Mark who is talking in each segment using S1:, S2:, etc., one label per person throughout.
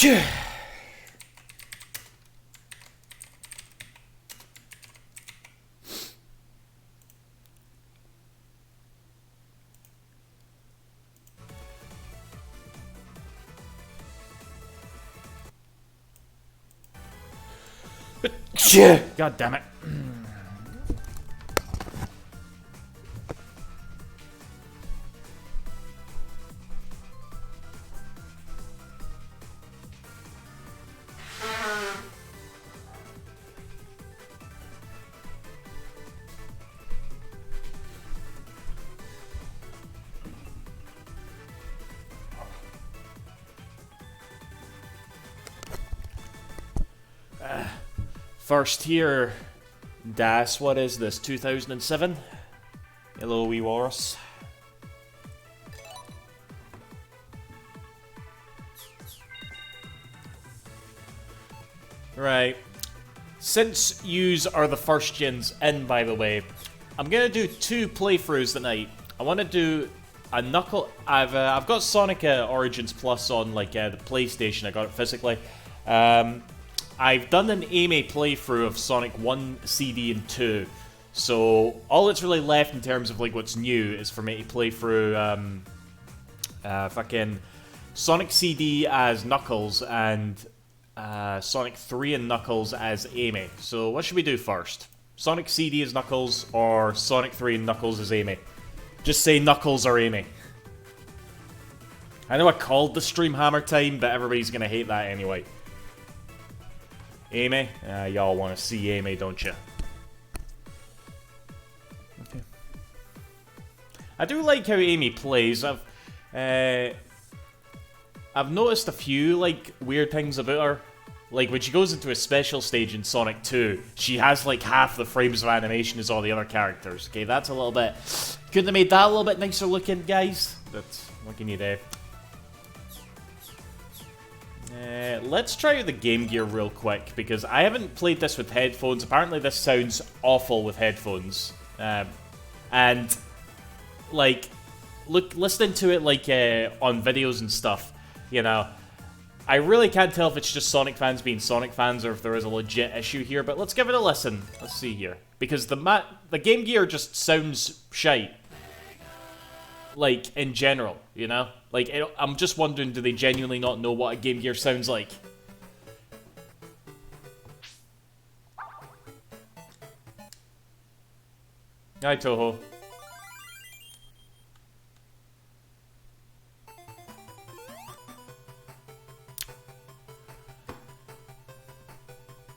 S1: God damn it. First here, Das, what is this, 2007? Hello, wee walrus. Right. Since yous are the first gens in, by the way, I'm gonna do 2 playthroughs tonight. I want to do a Knuckle. I've got Sonic Origins Plus on like the PlayStation. I got it physically. I've done an Amy playthrough of Sonic 1 CD and 2, so all that's really left in terms of like what's new is for me to play through fucking Sonic CD as Knuckles and Sonic 3 and Knuckles as Amy. So what should we do first? Sonic CD as Knuckles or Sonic 3 and Knuckles as Amy? Just say Knuckles or Amy. I know I called the stream Hammer Time, but everybody's gonna hate that anyway. Amy? Y'all want to see Amy, don't you? Okay. I do like how Amy plays. I've noticed a few, like, weird things about her. Like, when she goes into a special stage in Sonic 2, she has, like, half the frames of animation as all the other characters. Okay, that's a little bit... Couldn't have made that a little bit nicer looking, guys? That's... What can you do? Let's try out the Game Gear real quick, because I haven't played this with headphones. Apparently this sounds awful with headphones. And, like, listening to it, like, on videos and stuff, you know, I really can't tell if it's just Sonic fans being Sonic fans or if there is a legit issue here, but let's give it a listen. Let's see here. Because the Game Gear just sounds shite. Like, in general, you know? Like, I'm just wondering, do they genuinely not know what a Game Gear sounds like? Hi, Toho.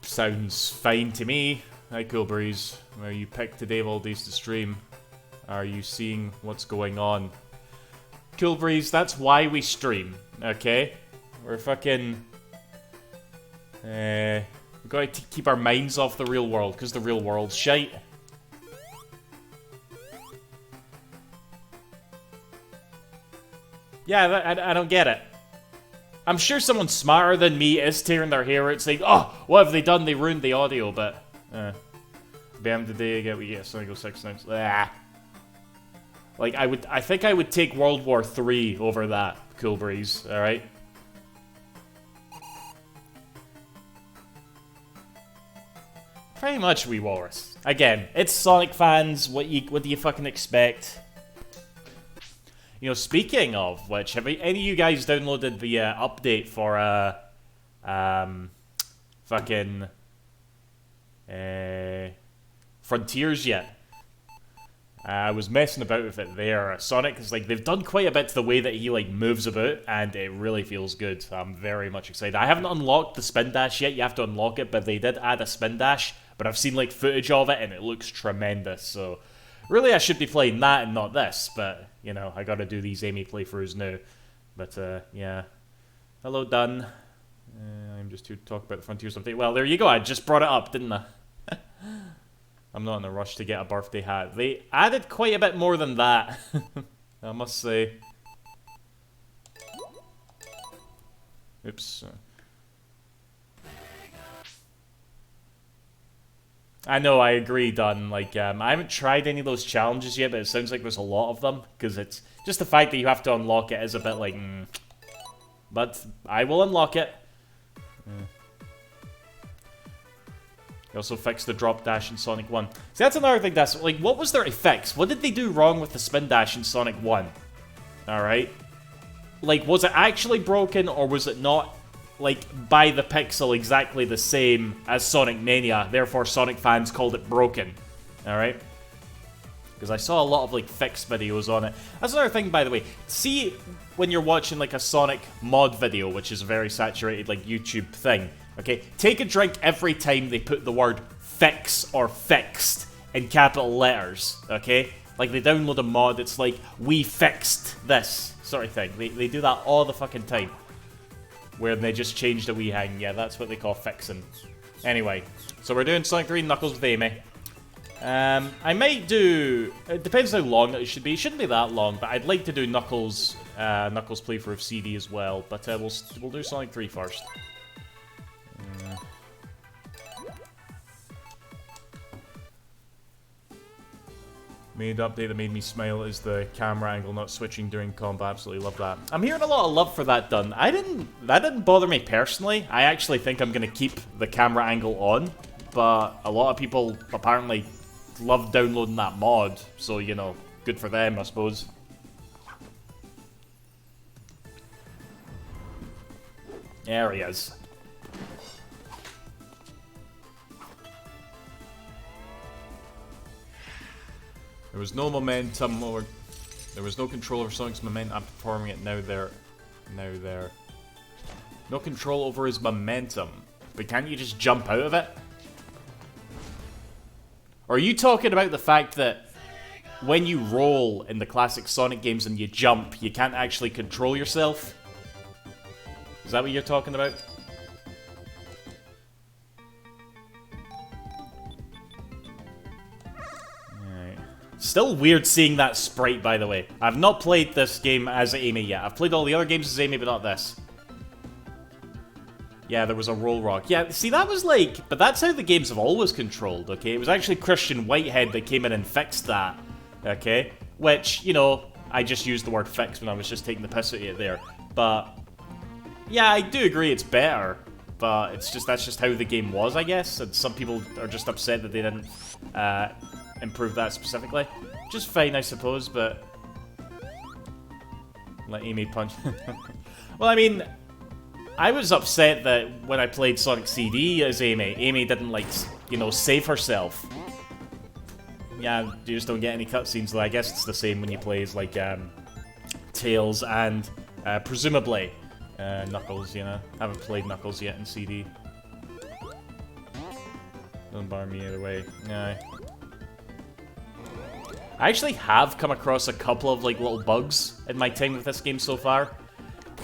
S1: Sounds fine to me. Hi, Cool Breeze. Where you picked today of all days to stream. Are you seeing what's going on? Cool Breeze, that's why we stream, okay? We're fucking... we've got to keep our minds off the real world, because the real world's shite. Yeah, I don't get it. I'm sure someone smarter than me is tearing their hair out saying, oh, what have they done? They ruined the audio, but... Bam today, I get we get Sonic 06 now. Ah. Like, I think I would take World War III over that, Cool Breeze, alright? Pretty much, wee walrus. Again, it's Sonic fans, what do you fucking expect? You know, speaking of which, have any of you guys downloaded the update for, fucking, Frontiers yet? I was messing about with it there. Sonic is like, they've done quite a bit to the way that he like moves about, and it really feels good. I'm very much excited. I haven't unlocked the spin dash yet. You have to unlock it, but they did add a spin dash. But I've seen like footage of it, and it looks tremendous. So really, I should be playing that and not this. But you know, I got to do these Amy playthroughs now. But yeah. Hello, Dun. I'm just here to talk about the Frontiers update. Well, there you go. I just brought it up, didn't I? I'm not in a rush to get a birthday hat. They added quite a bit more than that, I must say. Oops. I know, I agree, Dunn. Like, I haven't tried any of those challenges yet, but it sounds like there's a lot of them, because it's just the fact that you have to unlock it is a bit like, But I will unlock it. They also fixed the drop dash in Sonic 1. See, that's another thing that's, like, what was there to fix? What did they do wrong with the spin dash in Sonic 1? Alright? Like, was it actually broken, or was it not, like, by the pixel exactly the same as Sonic Mania? Therefore, Sonic fans called it broken. Alright? Because I saw a lot of, like, fix videos on it. That's another thing, by the way. See, when you're watching, like, a Sonic mod video, which is a very saturated, like, YouTube thing, okay? Take a drink every time they put the word fix or fixed in capital letters, okay? Like, they download a mod, it's like, we fixed this sort of thing. They do that all the fucking time. Where they just changed a wee hang. Yeah, that's what they call fixing. Anyway, so we're doing Sonic 3 Knuckles with Amy. I might do... It depends how long it should be. It shouldn't be that long, but I'd like to do Knuckles playthrough of CD as well. But we'll do Sonic 3 first. Main update that made me smile is the camera angle not switching during combat. Absolutely love that. I'm hearing a lot of love for that done. That didn't bother me personally. I actually think I'm gonna keep the camera angle on, but a lot of people apparently love downloading that mod, so, you know, good for them, I suppose. There he is. There was no momentum or... There was no control over Sonic's momentum. I'm performing it now there. No control over his momentum. But can't you just jump out of it? Or are you talking about the fact that when you roll in the classic Sonic games and you jump, you can't actually control yourself? Is that what you're talking about? Still weird seeing that sprite, by the way. I've not played this game as Amy yet. I've played all the other games as Amy, but not this. Yeah, there was a roll rock. Yeah, see, that was like... But that's how the games have always controlled, okay? It was actually Christian Whitehead that came in and fixed that, okay? Which, you know, I just used the word fix when I was just taking the piss out of it there. But, yeah, I do agree it's better. But it's just that's just how the game was, I guess. And some people are just upset that they didn't... improve that specifically. Just fine, I suppose, but... Let Amy punch. Well, I mean... I was upset that when I played Sonic CD as Amy didn't, like, you know, save herself. Yeah, you just don't get any cutscenes, though I guess it's the same when you play as, like, Tails and, presumably, Knuckles, you know? Haven't played Knuckles yet in CD. Don't bar me either way. Nah. I actually have come across a couple of, like, little bugs in my time with this game so far.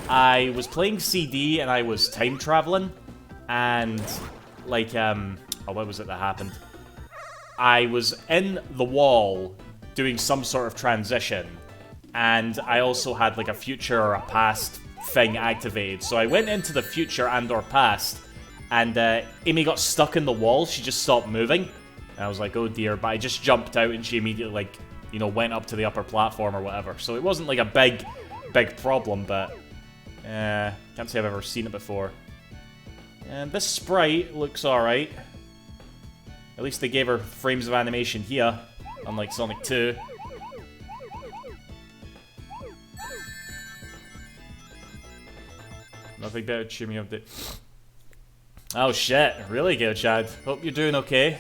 S1: I was playing CD and I was time traveling, and, like, oh, what was it that happened? I was in the wall doing some sort of transition, and I also had, like, a future or a past thing activated. So I went into the future and or past, and Amy got stuck in the wall. She just stopped moving. And I was like, oh dear, but I just jumped out and she immediately, like, you know, went up to the upper platform or whatever. So it wasn't like a big problem, but can't say I've ever seen it before. And this sprite looks alright. At least they gave her frames of animation here, unlike Sonic 2. Nothing better cheer me up. Oh shit, really good, Chad. Hope you're doing okay.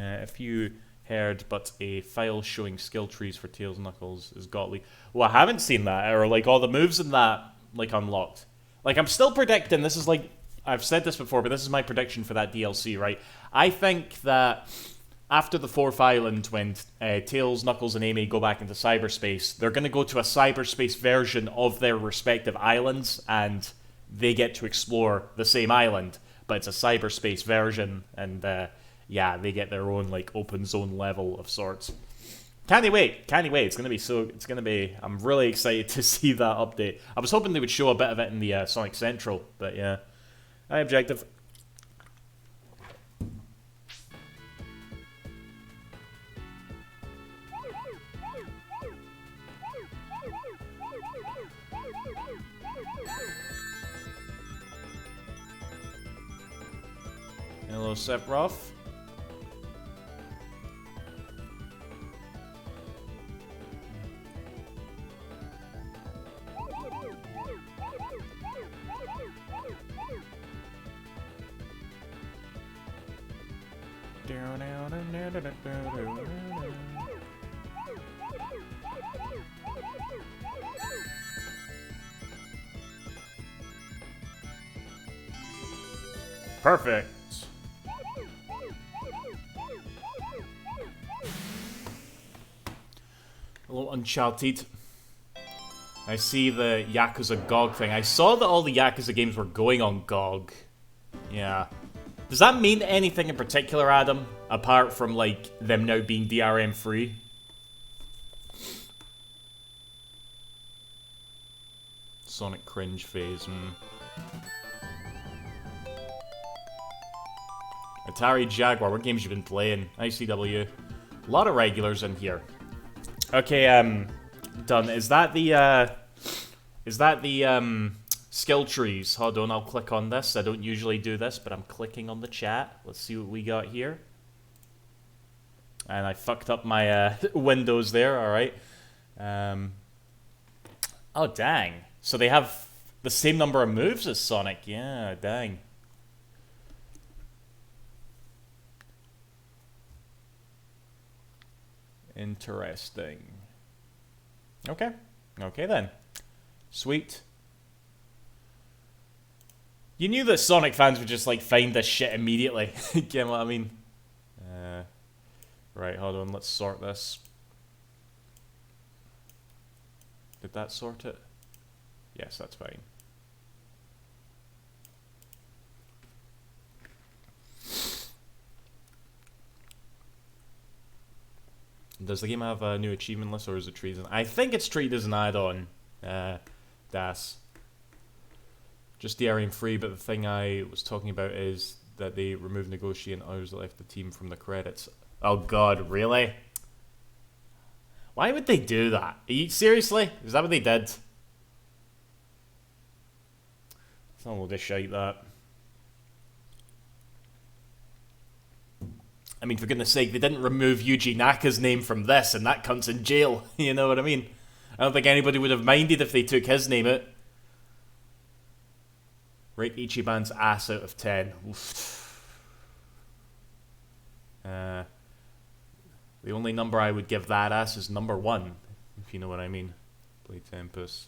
S1: If you heard, but a file showing skill trees for Tails and Knuckles is got leaked. Well, I haven't seen that, or like all the moves in that, like, unlocked. Like, I'm still predicting, this is like, I've said this before, but this is my prediction for that DLC, right? I think that after the fourth island, when Tails, Knuckles, and Amy go back into cyberspace, they're going to go to a cyberspace version of their respective islands, and they get to explore the same island, but it's a cyberspace version, and yeah, they get their own, like, open zone level of sorts. Can't wait. It's gonna be, I'm really excited to see that update. I was hoping they would show a bit of it in the Sonic Central, but yeah. High objective. Hello, Sephiroth. Perfect. Hello, Uncharted. I see the Yakuza GOG thing. I saw that all the Yakuza games were going on GOG. Yeah. Does that mean anything in particular, Adam? Apart from, like, them now being DRM free? Sonic cringe phase. Atari Jaguar, what games you been playing? ICW. A lot of regulars in here. Okay, done. Is that the skill trees? Hold on, I'll click on this. I don't usually do this, but I'm clicking on the chat. Let's see what we got here. And I fucked up my windows there, alright. Oh, dang. So they have the same number of moves as Sonic. Yeah, dang. Interesting. Okay. Okay, then. Sweet. You knew that Sonic fans would just, like, find this shit immediately. Get what I mean? Right, hold on. Let's sort this. Did that sort it? Yes, that's fine. Does the game have a new achievement list, or is it treated? I think it's treated as an add-on. Das. Just DRM free, but the thing I was talking about is that they removed negotiating hours that left the team from the credits. Oh god, really? Why would they do that? Seriously? Is that what they did? Someone will just shout that. I mean, for goodness sake, they didn't remove Yuji Naka's name from this, and that cunt's in jail. You know what I mean? I don't think anybody would have minded if they took his name out. Rate Ichiban's ass out of 10. The only number I would give that ass is number 1, if you know what I mean. Play Tempest.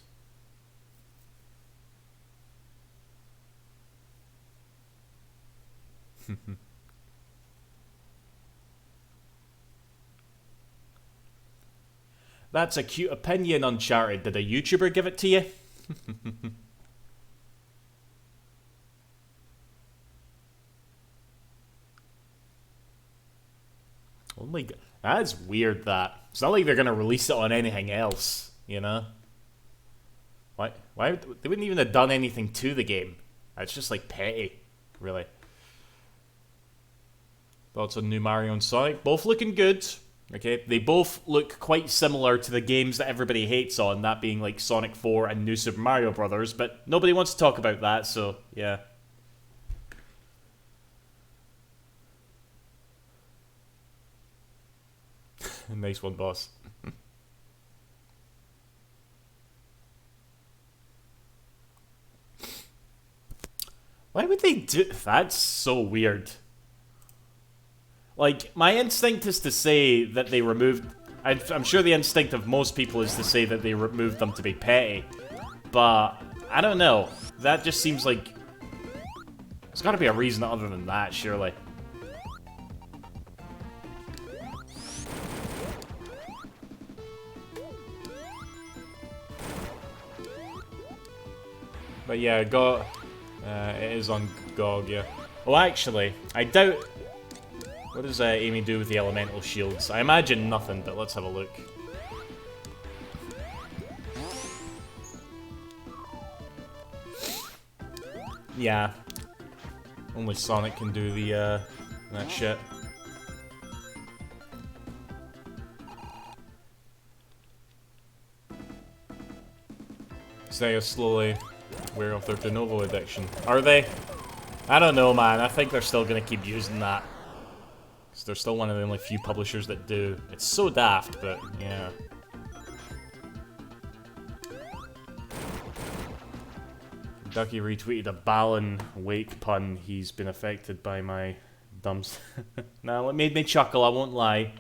S1: That's a cute opinion, Uncharted. Did a YouTuber give it to you? Only that's weird. That it's not like they're gonna release it on anything else, you know. Why? They wouldn't even have done anything to the game. It's just like petty, really. Thoughts on new Mario and Sonic? Both looking good. Okay, they both look quite similar to the games that everybody hates on, that being like Sonic 4 and New Super Mario Brothers, but nobody wants to talk about that, so yeah. Nice one, boss. Why would they do... That's so weird. Like, my instinct is to say that they removed... I'm sure the instinct of most people is to say that they removed them to be petty. But, I don't know. That just seems like... There's gotta be a reason other than that, surely. But yeah, it is on GOG, yeah. Well, actually, I doubt... What does Amy do with the elemental shields? I imagine nothing, but let's have a look. Yeah. Only Sonic can do the, that shit. So now you're slowly aware of their de novo addiction. Are they? I don't know, man. I think they're still gonna keep using that. Because they're still one of the only few publishers that do. It's so daft, but yeah. Ducky retweeted a Balan Wake pun. He's been affected by my dumbs. Now, it made me chuckle, I won't lie.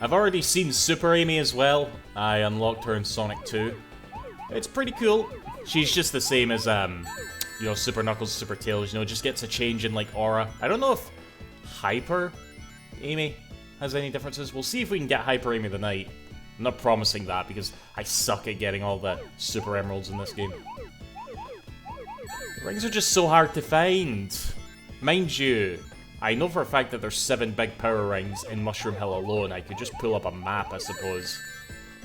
S1: I've already seen Super Amy as well. I unlocked her in Sonic 2. It's pretty cool. She's just the same as, you know, Super Knuckles, Super Tails, you know, just gets a change in, like, aura. I don't know if Hyper Amy has any differences. We'll see if we can get Hyper Amy tonight. I'm not promising that, because I suck at getting all the Super Emeralds in this game. The rings are just so hard to find. Mind you, I know for a fact that there's 7 big power rings in Mushroom Hill alone. I could just pull up a map, I suppose.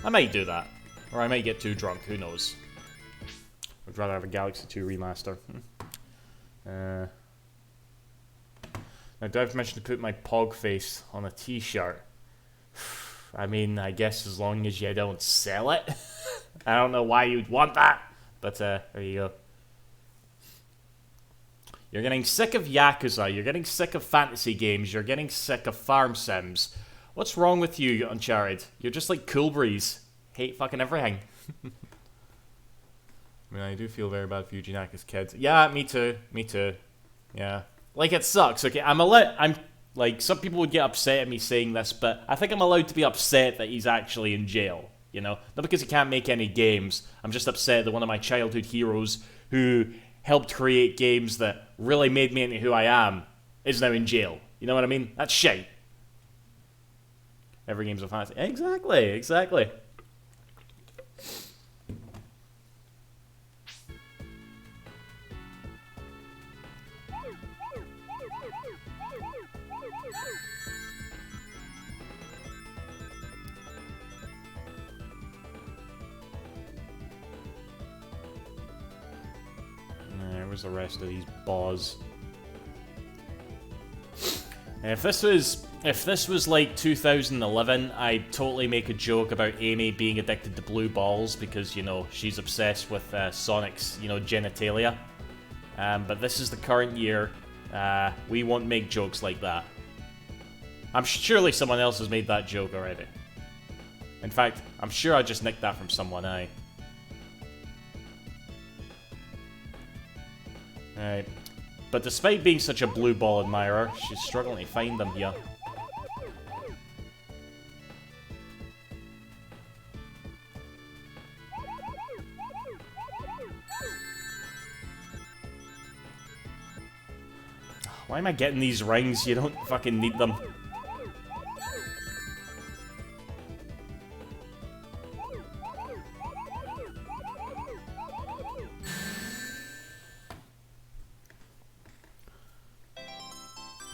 S1: I might do that. Or I might get too drunk, who knows. I'd rather have a Galaxy 2 remaster. Now, do I have permission to put my Pog face on a t-shirt? I mean, I guess as long as you don't sell it. I don't know why you'd want that. But, there you go. You're getting sick of Yakuza, you're getting sick of fantasy games, you're getting sick of farm sims. What's wrong with you, Uncharted? You're just like Cool Breeze. Hate fucking everything. I mean, I do feel very bad for Yuji Naka's kids. Yeah, me too. Me too. Yeah. Like, it sucks, okay? I'm like, some people would get upset at me saying this, but I think I'm allowed to be upset that he's actually in jail, you know? Not because he can't make any games. I'm just upset that one of my childhood heroes who helped create games that really made me into who I am is now in jail. You know what I mean? That's shite. Every game's a fantasy. Exactly, exactly. Where's the rest of these bars? If this was like 2011, I'd totally make a joke about Amy being addicted to blue balls because, you know, she's obsessed with Sonic's, you know, genitalia. But this is the current year. We won't make jokes like that. I'm surely someone else has made that joke already. In fact, I'm sure I just nicked that from someone, Right. But despite being such a blue ball admirer, she's struggling to find them here. Why am I getting these rings? You don't fucking need them.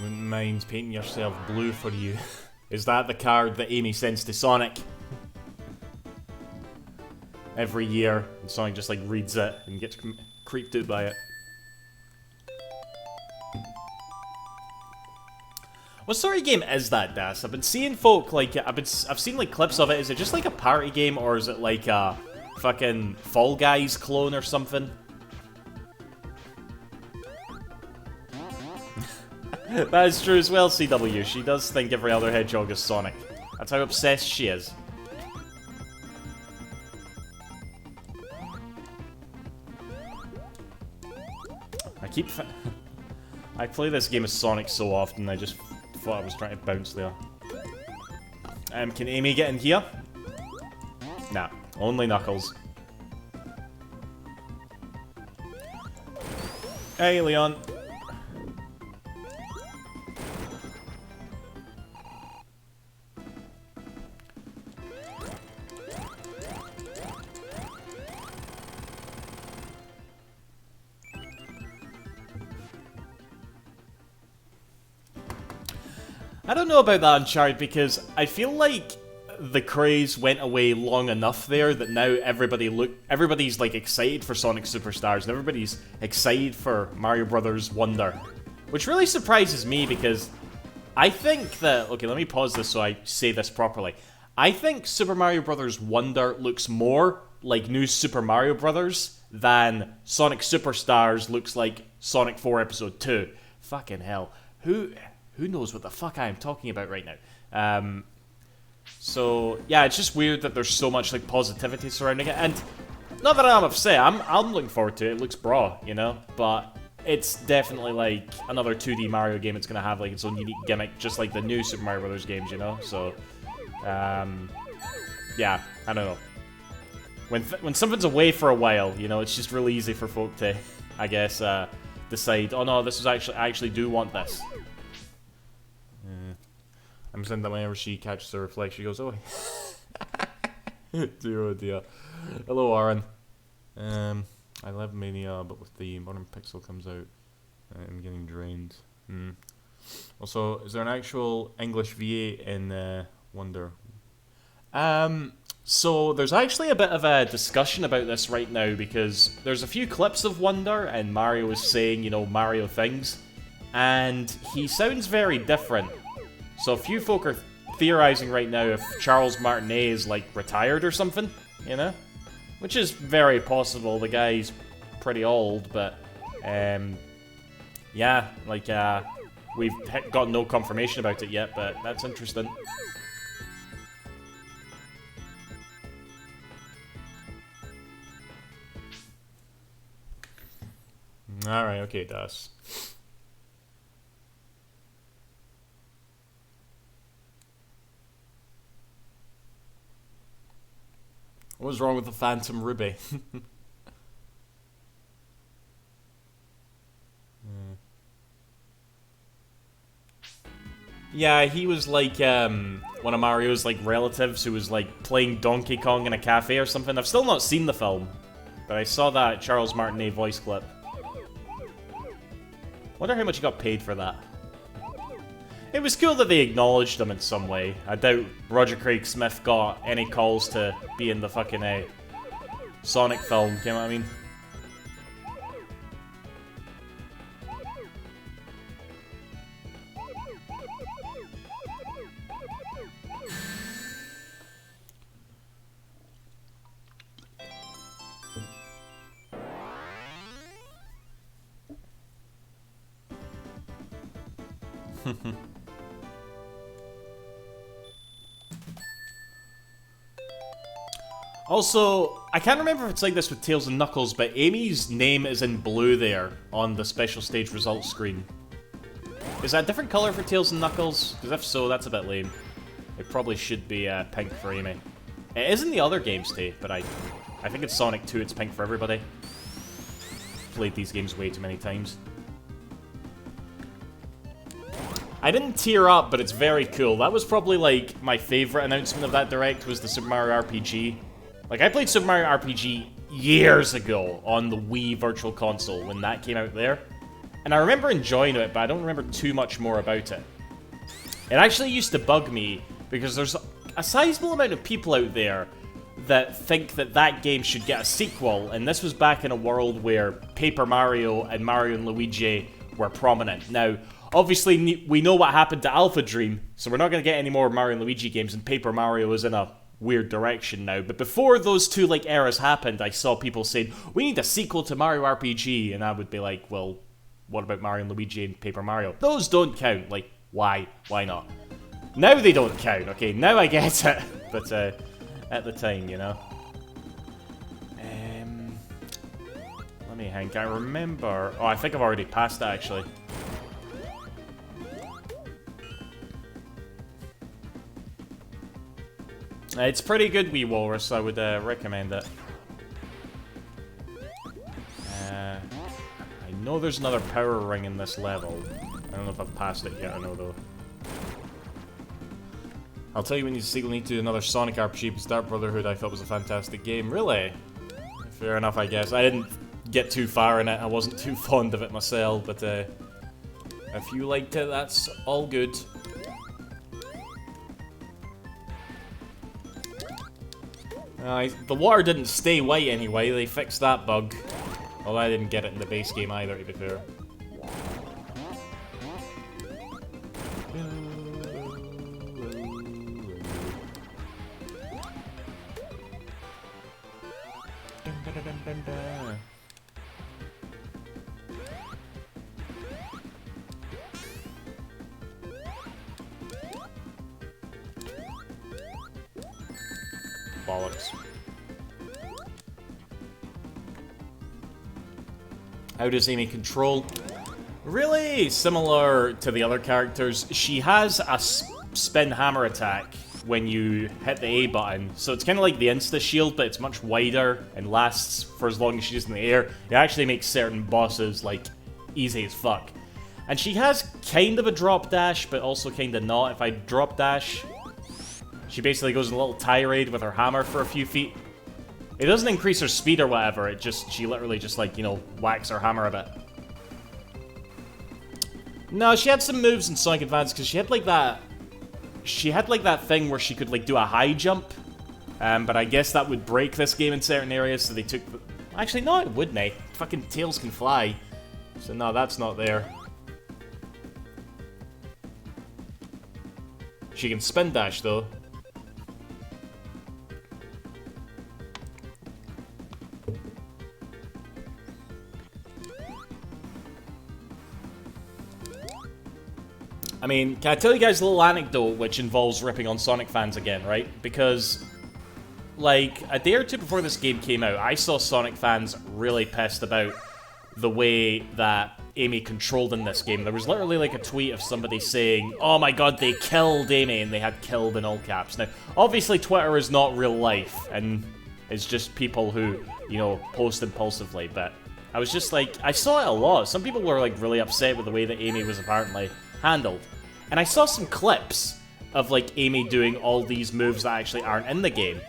S1: Wouldn't mind painting yourself blue for you. Is that the card that Amy sends to Sonic? Every year, and Sonic just like reads it and gets creeped out by it. What sort of game is that, Das? I've been seeing folk like I've seen like clips of it. Is it just like a party game, or is it like a fucking Fall Guys clone or something? That is true as well, CW. She does think every other hedgehog is Sonic. That's how obsessed she is. I play this game as Sonic so often, I just thought I was trying to bounce there. Can Amy get in here? Nah, only Knuckles. Hey, Leon. I don't know about that Uncharted because I feel like the craze went away long enough there that now everybody's like excited for Sonic Superstars and everybody's excited for Mario Brothers Wonder, which really surprises me because I think that, okay, let me pause this so I say this properly. I think Super Mario Brothers Wonder looks more like New Super Mario Brothers than Sonic Superstars looks like Sonic 4 Episode 2. Fucking hell. Who knows what the fuck I am talking about right now? So, yeah, it's just weird that there's so much, like, positivity surrounding it, and not that I'm upset, I'm looking forward to it, it looks bra, you know, but it's definitely, like, another 2D Mario game. It's gonna have, like, its own unique gimmick, just like the new Super Mario Brothers games, you know, so, yeah, I don't know. When something's away for a while, you know, it's just really easy for folk to, I guess, decide, oh no, this is I actually do want this. I'm saying that whenever she catches her reflection, she goes, oh. Dear, oh dear. Hello, Aaron. I love Mania, but with the Modern Pixel comes out, I'm getting drained. Also, is there an actual English VA in Wonder? So there's actually a bit of a discussion about this right now because there's a few clips of Wonder and Mario is saying, you know, Mario things, and he sounds very different. So a few folk are theorizing right now if Charles Martinet is, like, retired or something, you know? Which is very possible. The guy's pretty old, but, yeah, like, we've got no confirmation about it yet, but that's interesting. Alright, okay, Das. What was wrong with the Phantom Ruby? Yeah, he was like one of Mario's like relatives who was like playing Donkey Kong in a cafe or something. I've still not seen the film, but I saw that Charles Martinet voice clip. Wonder how much he got paid for that. It was cool that they acknowledged him in some way. I doubt Roger Craig Smith got any calls to be in the fucking Sonic film, you know what I mean? Also, I can't remember if it's like this with Tails and Knuckles, but Amy's name is in blue there on the special stage results screen. Is that a different color for Tails and Knuckles? Because if so, that's a bit lame. It probably should be pink for Amy. It is in the other games too, but I think it's Sonic 2, it's pink for everybody. Played these games way too many times. I didn't tear up, but it's very cool. That was probably like my favorite announcement of that Direct was the Super Mario RPG. Like, I played Super Mario RPG years ago on the Wii Virtual Console when that came out there. And I remember enjoying it, but I don't remember too much more about it. It actually used to bug me because there's a sizable amount of people out there that think that that game should get a sequel, and this was back in a world where Paper Mario and Mario and Luigi were prominent. Now, obviously, we know what happened to Alpha Dream, so we're not going to get any more Mario and Luigi games, and Paper Mario is in a weird direction now. But before those two like eras happened, I saw people saying, we need a sequel to Mario RPG, and I would be like, well, what about Mario and Luigi and Paper Mario? Those don't count. Like, why? Why not? Now they don't count, okay? Now I get it. But at the time, you know. Let me think. I remember... Oh, I think I've already passed that, actually. It's pretty good, Wee Walrus. I would recommend it. I know there's another power ring in this level. I don't know if I've passed it yet or no, though. I'll tell you when you sequel need to do another Sonic RPG, because Dark Brotherhood I thought was a fantastic game. Really? Fair enough, I guess. I didn't get too far in it. I wasn't too fond of it myself, but if you liked it, that's all good. The water didn't stay white anyway, they fixed that bug. Although I didn't get it in the base game either, to be fair. Bollocks. How does Amy control? Really similar to the other characters. She has a spin hammer attack when you hit the A button. So it's kind of like the insta shield, but it's much wider and lasts for as long as she's in the air. It actually makes certain bosses, like, easy as fuck. And she has kind of a drop dash, but also kind of not. If I drop dash, she basically goes in a little tirade with her hammer for a few feet. It doesn't increase her speed or whatever, it just, she literally just, like, you know, whacks her hammer a bit. No, she had some moves in Sonic Advance, because she had, like, that thing where she could, like, do a high jump. But I guess that would break this game in certain areas, so they took... Actually, no, it wouldn't, eh? Fucking Tails can fly. So, no, that's not there. She can spin dash, though. I mean, can I tell you guys a little anecdote which involves ripping on Sonic fans again, right? Because, like, a day or two before this game came out, I saw Sonic fans really pissed about the way that Amy controlled in this game. There was literally, like, a tweet of somebody saying, "Oh my god, they killed Amy," and they had "killed" in all caps. Now, obviously, Twitter is not real life, and it's just people who, you know, post impulsively, but I was just like, I saw it a lot. Some people were, like, really upset with the way that Amy was apparently handled. And I saw some clips of, like, Amy doing all these moves that actually aren't in the game.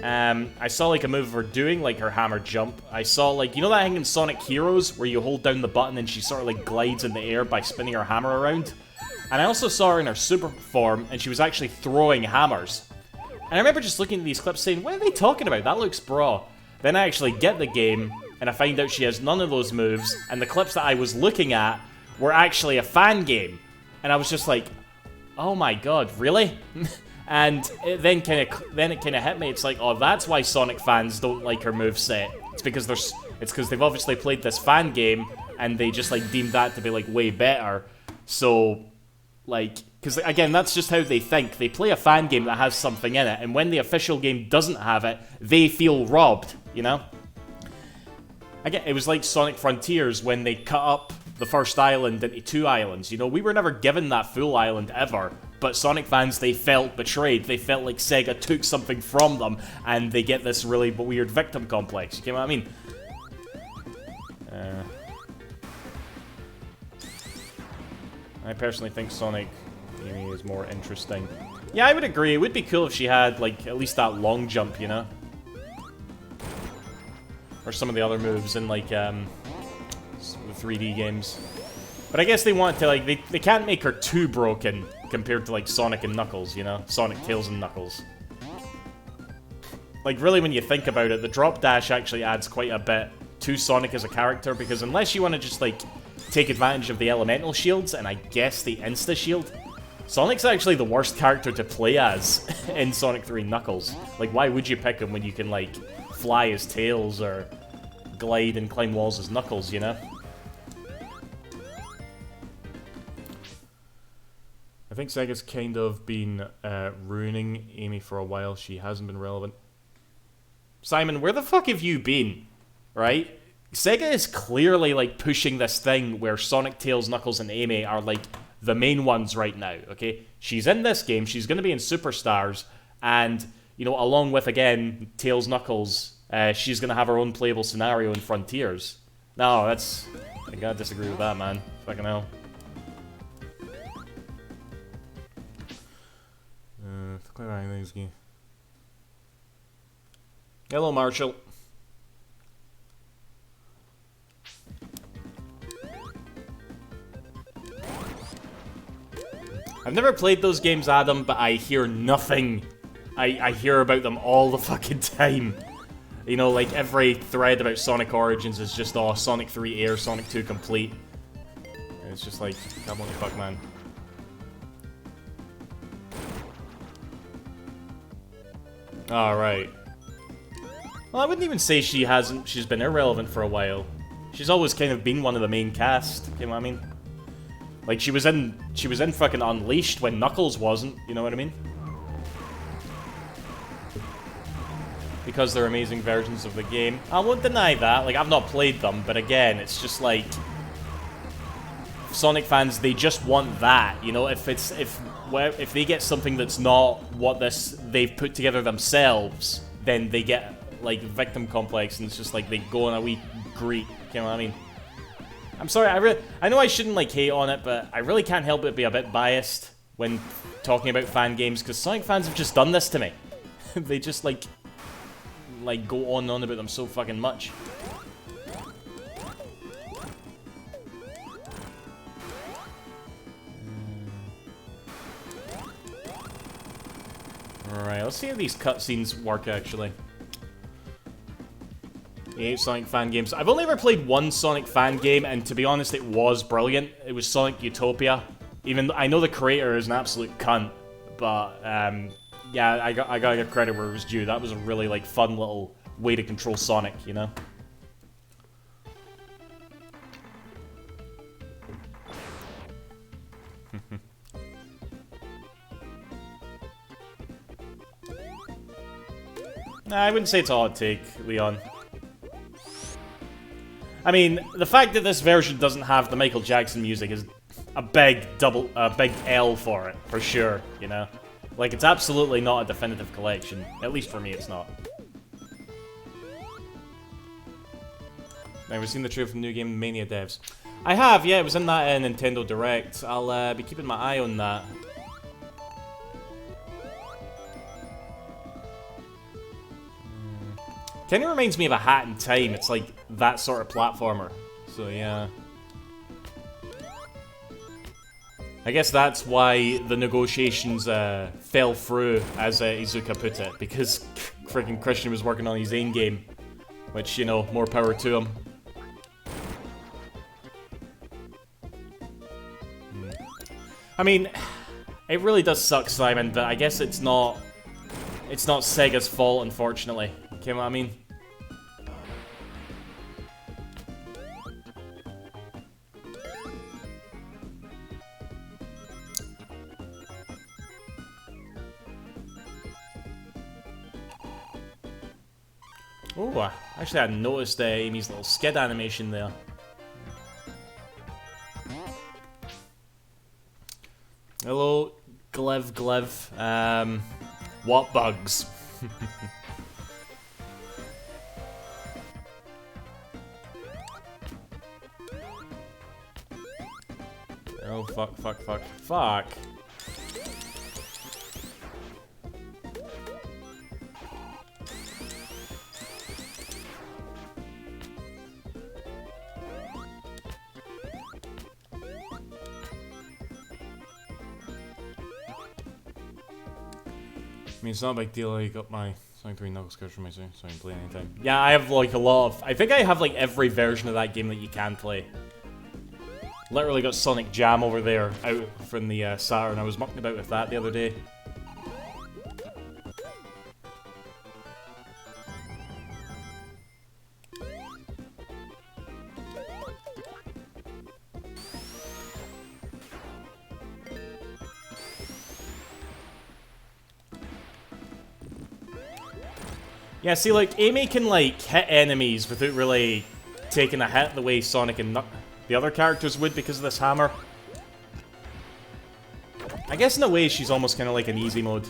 S1: I saw, like, a move of her doing, like, her hammer jump. I saw, like, you know that thing in Sonic Heroes where you hold down the button and she sort of, like, glides in the air by spinning her hammer around? And I also saw her in her super form, and she was actually throwing hammers. And I remember just looking at these clips saying, what are they talking about? That looks bra. Then I actually get the game, and I find out she has none of those moves, and the clips that I was looking at were actually a fan game. And I was just like, oh my god, really? And it then it kind of hit me. It's like, oh, that's why Sonic fans don't like her moveset. It's because they've obviously played this fan game and they just like deemed that to be like way better. So, like, because again, that's just how they think. They play a fan game that has something in it, and when the official game doesn't have it, they feel robbed, you know? Again, it was like Sonic Frontiers when they cut up the first island into 2 islands. You know, we were never given that full island ever, but Sonic fans, they felt betrayed. They felt like Sega took something from them, and they get this really weird victim complex. You get what I mean? I personally think Sonic Amy is more interesting. Yeah, I would agree. It would be cool if she had, like, at least that long jump, you know? Or some of the other moves in, like, 3D games. But I guess they want to, like, they can't make her too broken compared to, like, Sonic and Knuckles, you know? Sonic, Tails, and Knuckles. Like, really, when you think about it, the drop dash actually adds quite a bit to Sonic as a character, because unless you want to just, like, take advantage of the elemental shields, and I guess the insta-shield, Sonic's actually the worst character to play as in Sonic 3 Knuckles. Like, why would you pick him when you can, like, fly as Tails, or glide and climb walls as Knuckles, you know? I think Sega's kind of been ruining Amy for a while. She hasn't been relevant. Simon, where the fuck have you been? Right? Sega is clearly, like, pushing this thing where Sonic, Tails, Knuckles, and Amy are, like, the main ones right now, okay? She's in this game, she's going to be in Superstars, and, you know, along with, again, Tails, Knuckles, she's going to have her own playable scenario in Frontiers. No, that's... I gotta disagree with that, man. Fucking hell. Hello, Marshall. I've never played those games, Adam, but I hear nothing I hear about them all the fucking time. You know, like every thread about Sonic Origins is just, oh, Sonic 3 Air, Sonic 2 complete. And it's just like, come on the fuck, man. Alright. Well, I wouldn't even say she's been irrelevant for a while. She's always kind of been one of the main cast, you know what I mean? Like, she was in fucking Unleashed when Knuckles wasn't, you know what I mean? Because they're amazing versions of the game. I won't deny that, like, I've not played them, but again, it's just like... Sonic fans, they just want that, you know? If they get something that's not what they've put together themselves, then they get, like, victim complex, and it's just like they go on a wee greet, you know what I mean? I'm sorry, I know I shouldn't, like, hate on it, but I really can't help but be a bit biased when talking about fan games, because Sonic fans have just done this to me. They just, like, go on and on about them so fucking much. Alright, let's see how these cutscenes work, actually. 8 Sonic fan games. I've only ever played one Sonic fan game, and to be honest, it was brilliant. It was Sonic Utopia. Even though I know the creator is an absolute cunt, but yeah, I gotta give credit where it was due. That was a really, like, fun little way to control Sonic, you know? Nah, I wouldn't say it's a hot take, Leon. I mean, the fact that this version doesn't have the Michael Jackson music is a big L for it, for sure, you know? Like, it's absolutely not a definitive collection. At least for me, it's not. Now, we've seen the trailer from the new game Mania devs. I have, yeah, it was in that Nintendo Direct. I'll be keeping my eye on that. Kinda reminds me of a Hat in Time. It's like that sort of platformer. So, yeah. I guess that's why the negotiations fell through, as Iizuka put it, because freaking Christian was working on his own game, which, you know, more power to him. I mean, it really does suck, Simon, but I guess it's not Sega's fault, unfortunately. You know what I mean? Oh, actually I hadn't noticed Amy's little skid animation there. Hello, Glev. What bugs? Oh, fuck. I mean, it's not a big deal. I got my Sonic 3 Knuckles cartridge from my Sonic, so I can play anytime. Yeah, I have like a lot of... I think I have like every version of that game that you can play. Literally got Sonic Jam over there out from the Saturn. I was mucking about with that the other day. Yeah, see, like, Amy can, like, hit enemies without really taking a hit the way Sonic and the other characters would because of this hammer. I guess in a way she's almost kind of like an easy mode.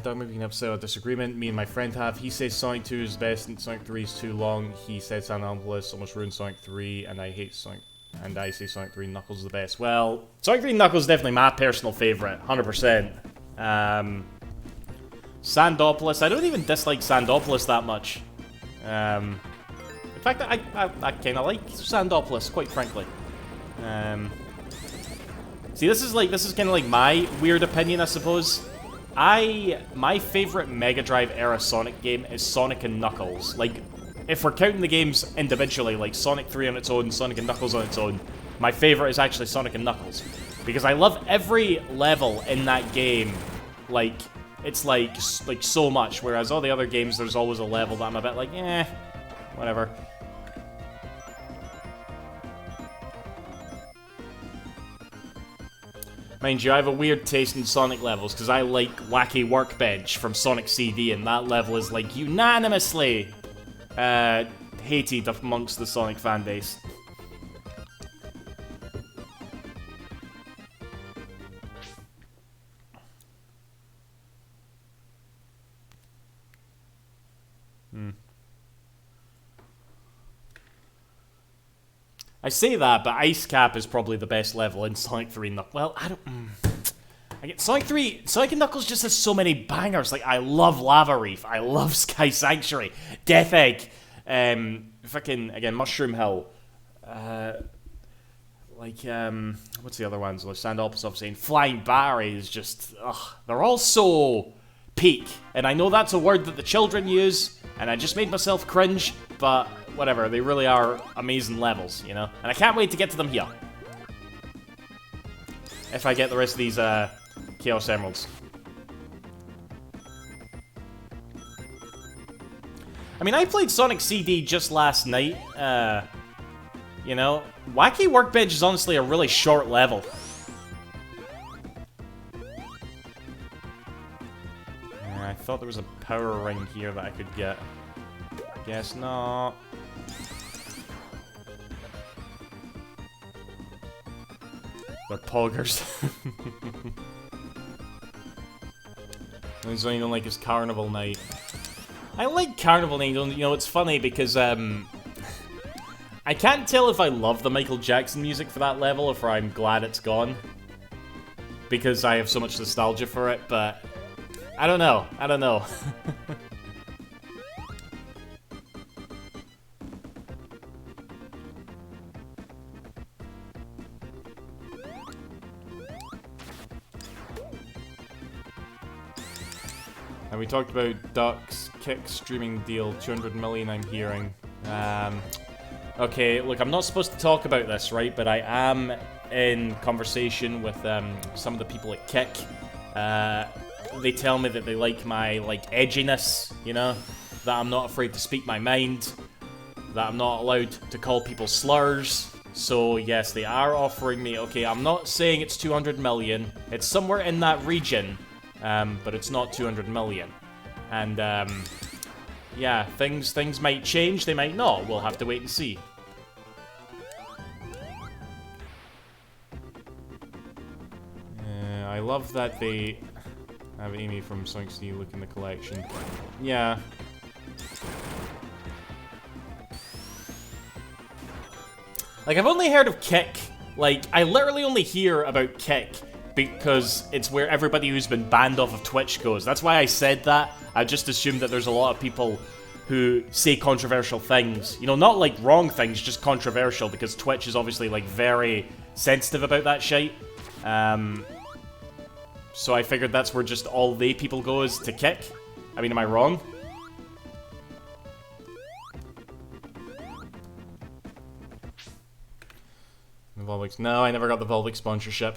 S1: Doug, maybe we can have a disagreement. Me and my friend have. He says Sonic 2 is best and Sonic 3 is too long. He said San Andreas almost ruined Sonic 3 and I hate Sonic. And I say Sonic 3 Knuckles is the best. Well, Sonic 3 Knuckles is definitely my personal favourite, 100%. Sandopolis, I don't even dislike Sandopolis that much. In fact, I kind of like Sandopolis, quite frankly. See, this is kind of like my weird opinion, I suppose. My favorite Mega Drive era Sonic game is Sonic and Knuckles. Like, if we're counting the games individually, like Sonic 3 on its own, Sonic and Knuckles on its own, my favorite is actually Sonic and Knuckles. Because I love every level in that game. Like, it's like so much, whereas all the other games, there's always a level that I'm a bit like, eh, whatever. Mind you, I have a weird taste in Sonic levels, because I like Wacky Workbench from Sonic CD, and that level is, like, unanimously hated amongst the Sonic fanbase. I say that, but Ice Cap is probably the best level in Sonic 3 and Knuckles. Well, I don't... I get Sonic and Knuckles just has so many bangers. Like, I love Lava Reef. I love Sky Sanctuary. Death Egg. Fucking, again, Mushroom Hill. What's the other ones? Like, Sand Opposite saying Flying Battery is just... Ugh, they're all so peak. And I know that's a word that the children use, and I just made myself cringe, but... Whatever, they really are amazing levels, you know? And I can't wait to get to them here. If I get the rest of these, Chaos Emeralds. I mean, I played Sonic CD just last night, you know? Wacky Workbench is honestly a really short level. Yeah, I thought there was a power ring here that I could get. Guess not. They're poggers. There's only don't like his Carnival Night. I like Carnival Night. You know, it's funny because I can't tell if I love the Michael Jackson music for that level or if I'm glad it's gone, because I have so much nostalgia for it. But I don't know. I don't know. And we talked about Duck's Kick streaming deal, 200 million I'm hearing. Okay, look, I'm not supposed to talk about this, right? But I am in conversation with some of the people at Kick. They tell me that they like my, edginess, you know? That I'm not afraid to speak my mind. That I'm not allowed to call people slurs. So, yes, they are offering me, okay, I'm not saying it's 200 million. It's somewhere in that region. But it's not 200 million. And, yeah, things might change, they might not. We'll have to wait and see. I love that they have Amy from Sonic CD look in the collection. Yeah. Like, I've only heard of Kick. Like, I literally only hear about Kick because it's where everybody who's been banned off of Twitch goes. That's why I said that. I just assumed that there's a lot of people who say controversial things. You know, not like wrong things, just controversial, because Twitch is obviously, like, very sensitive about that shite. So I figured that's where just all they people go is to Kick. I mean, am I wrong? Volvic. No, I never got the Volvic sponsorship.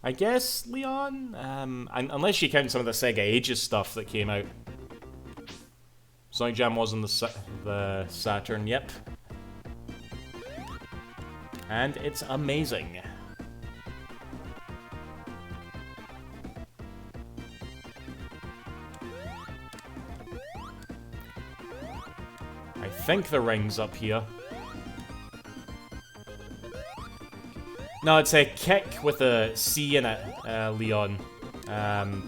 S1: I guess, Leon? Unless you count some of the Sega Ages stuff that came out. Sonic Jam was on the Saturn, yep. And it's amazing. I think the ring's up here. No, it's a Kick with a C in it, Leon. And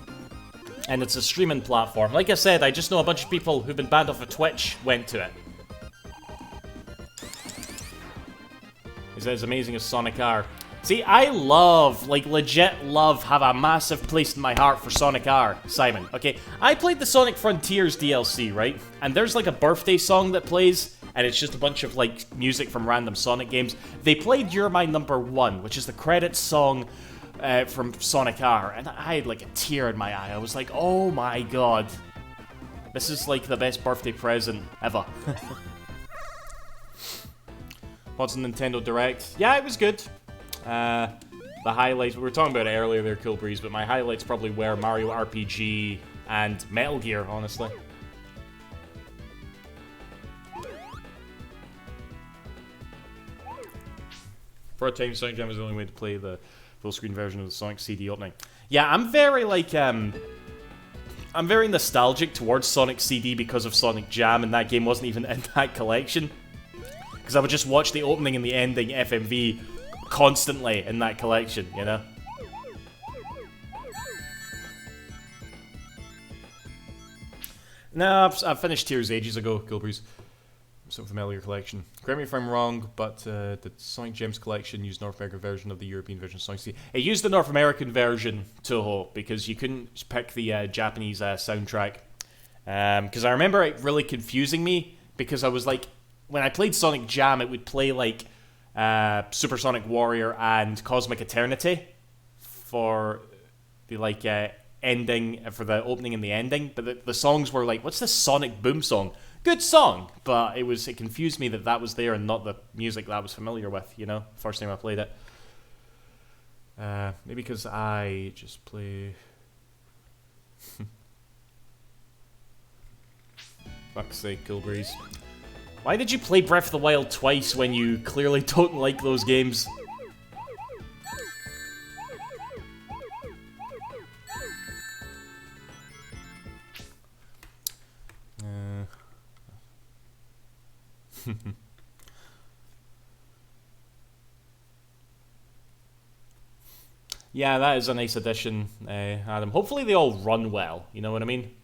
S1: it's a streaming platform. Like I said, I just know a bunch of people who've been banned off of Twitch went to it. Is it as amazing as Sonic R? See, I love, like, legit love, have a massive place in my heart for Sonic R, Simon. Okay, I played the Sonic Frontiers DLC, right? And there's, like, a birthday song that plays, and it's just a bunch of, like, music from random Sonic games. They played You're My Number One, which is the credits song from Sonic R, and I had, like, a tear in my eye. I was like, oh my god. This is, like, the best birthday present ever. What's on Nintendo Direct? Yeah, it was good. The highlights, we were talking about it earlier there, Cool Breeze, but my highlights probably were Mario RPG and Metal Gear, honestly. For a time, Sonic Jam is the only way to play the full-screen version of the Sonic CD opening. Yeah, I'm very, like, I'm very nostalgic towards Sonic CD because of Sonic Jam, and that game wasn't even in that collection. Because I would just watch the opening and the ending FMV constantly in that collection, you know? No, I've finished Tears ages ago, Gilbreeze. So familiar collection. Correct me if I'm wrong, but the Sonic Gems collection used North American version of the European version of Sonic CD. It used the North American version, Toho, because you couldn't pick the Japanese soundtrack. Because I remember it really confusing me, because I was like, when I played Sonic Jam, it would play like Super Sonic Warrior and Cosmic Eternity for the like ending, for the opening and the ending, but the songs were like, what's this Sonic Boom song? Good song, but it confused me that that was there and not the music that I was familiar with, you know, first time I played it. Maybe because I just play... Fuck's sake, Killbreeze. Why did you play Breath of the Wild twice when you clearly don't like those games? Yeah, that is a nice addition, Adam. Hopefully they all run well, you know what I mean?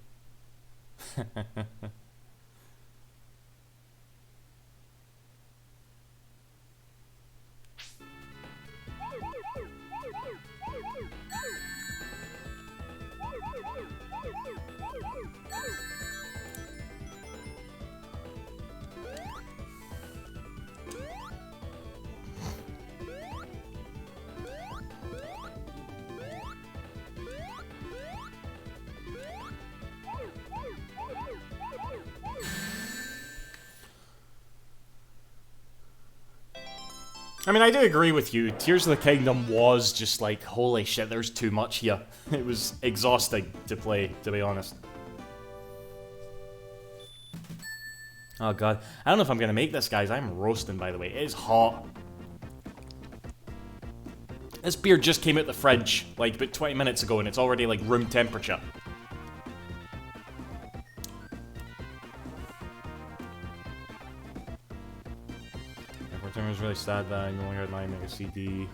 S1: I mean, I do agree with you. Tears of the Kingdom was just like, holy shit, there's too much here. It was exhausting to play, to be honest. Oh god. I don't know if I'm gonna make this, guys. I'm roasting, by the way. It is hot. This beer just came out the fridge, like, about 20 minutes ago, and it's already, like, room temperature. It was really sad that I no longer had my Mega CD.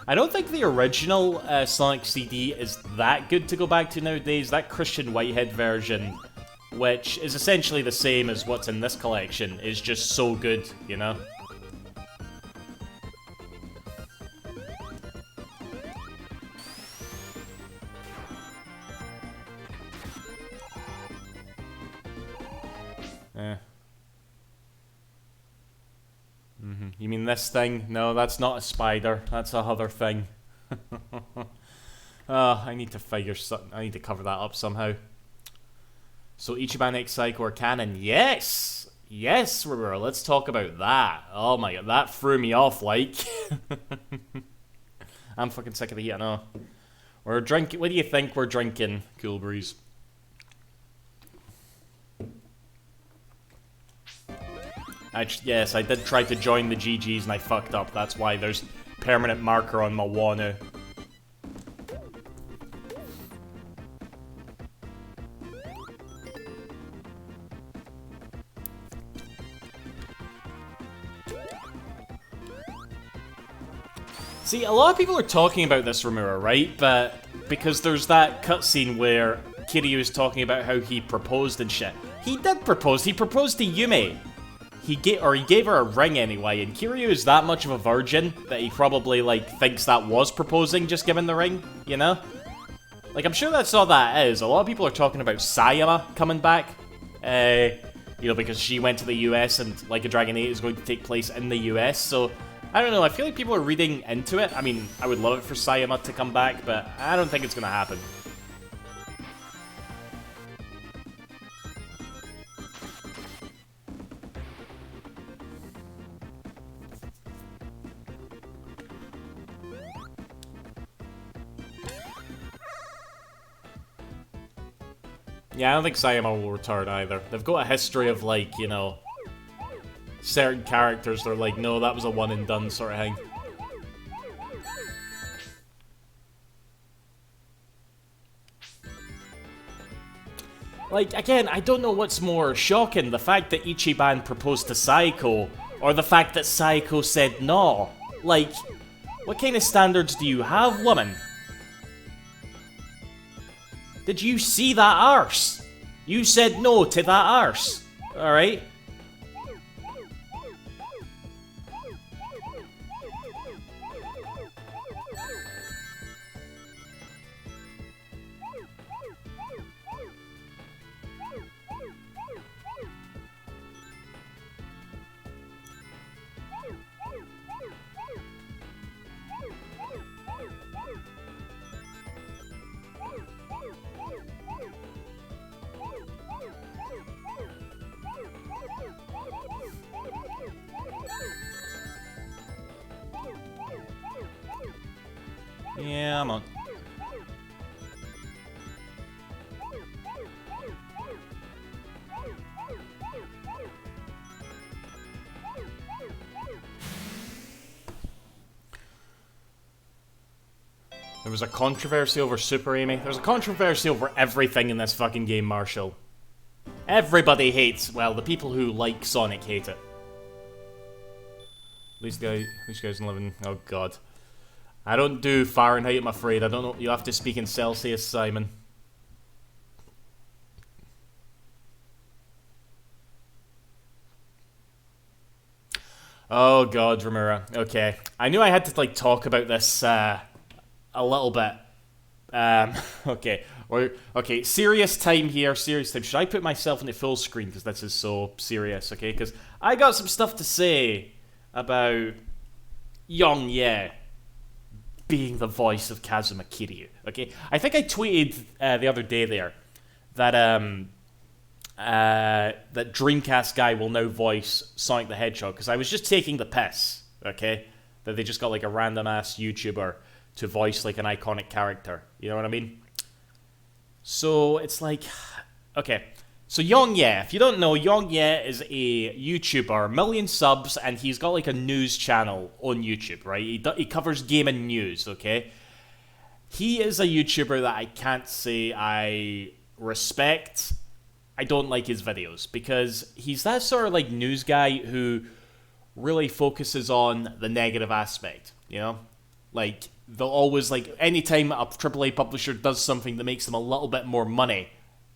S1: I don't think the original Sonic CD is that good to go back to nowadays. That Christian Whitehead version, which is essentially the same as what's in this collection, is just so good, you know? You mean this thing? No, that's not a spider. That's a other thing. I need to figure something. I need to cover that up somehow. So Ichiban X Psycho are canon. Yes! Yes, Rivera, let's talk about that. Oh my god, that threw me off, like. I'm fucking sick of the heat, I know. We're drinking. What do you think we're drinking, Cool Breeze? Yes, I did try to join the GGs and I fucked up. That's why there's permanent marker on my wall now. See, a lot of people are talking about this, Romura, right? But because there's that cutscene where Kiryu is talking about how he proposed and shit. He did propose. He proposed to Yume. he gave her a ring anyway, and Kiryu is that much of a virgin that he probably, like, thinks that was proposing, just giving the ring, you know? Like, I'm sure that's all that is. A lot of people are talking about Sayama coming back, you know, because she went to the US and Like a Dragon 8 is going to take place in the US, so I don't know, I feel like people are reading into it. I mean, I would love it for Sayama to come back, but I don't think it's gonna happen. Yeah, I don't think Sayama will return either. They've got a history of, like, you know, certain characters they're like, no, that was a one and done sort of thing. Like, again, I don't know what's more shocking, the fact that Ichiban proposed to Saiko, or the fact that Saiko said no. Like, what kind of standards do you have, woman? Did you see that arse? You said no to that arse, alright? Yeah, I'm on. There was a controversy over Super Amy. There's a controversy over everything in this fucking game, Marshall. Everybody hates, well, the people who like Sonic hate it. These guys living, oh god. I don't do Fahrenheit, I'm afraid. I don't know. You have to speak in Celsius, Simon. Oh god, Ramura. Okay. I knew I had to, like, talk about this, a little bit. Okay. Okay, serious time here, serious time. Should I put myself into full screen? Because this is so serious, okay? Because I got some stuff to say about Young Ye being the voice of Kazuma Kiryu, okay? I think I tweeted the other day there that that Dreamcast guy will now voice Sonic the Hedgehog, because I was just taking the piss, okay? That they just got like a random-ass YouTuber to voice like an iconic character, you know what I mean? So it's like, okay, so Young Ye, if you don't know, Young Ye is a YouTuber, million subs, and he's got like a news channel on YouTube, right? He covers gaming news, okay? He is a YouTuber that I can't say I respect. I don't like his videos, because he's that sort of like news guy who really focuses on the negative aspect, you know? Like, they'll always, like, anytime a AAA publisher does something that makes them a little bit more money,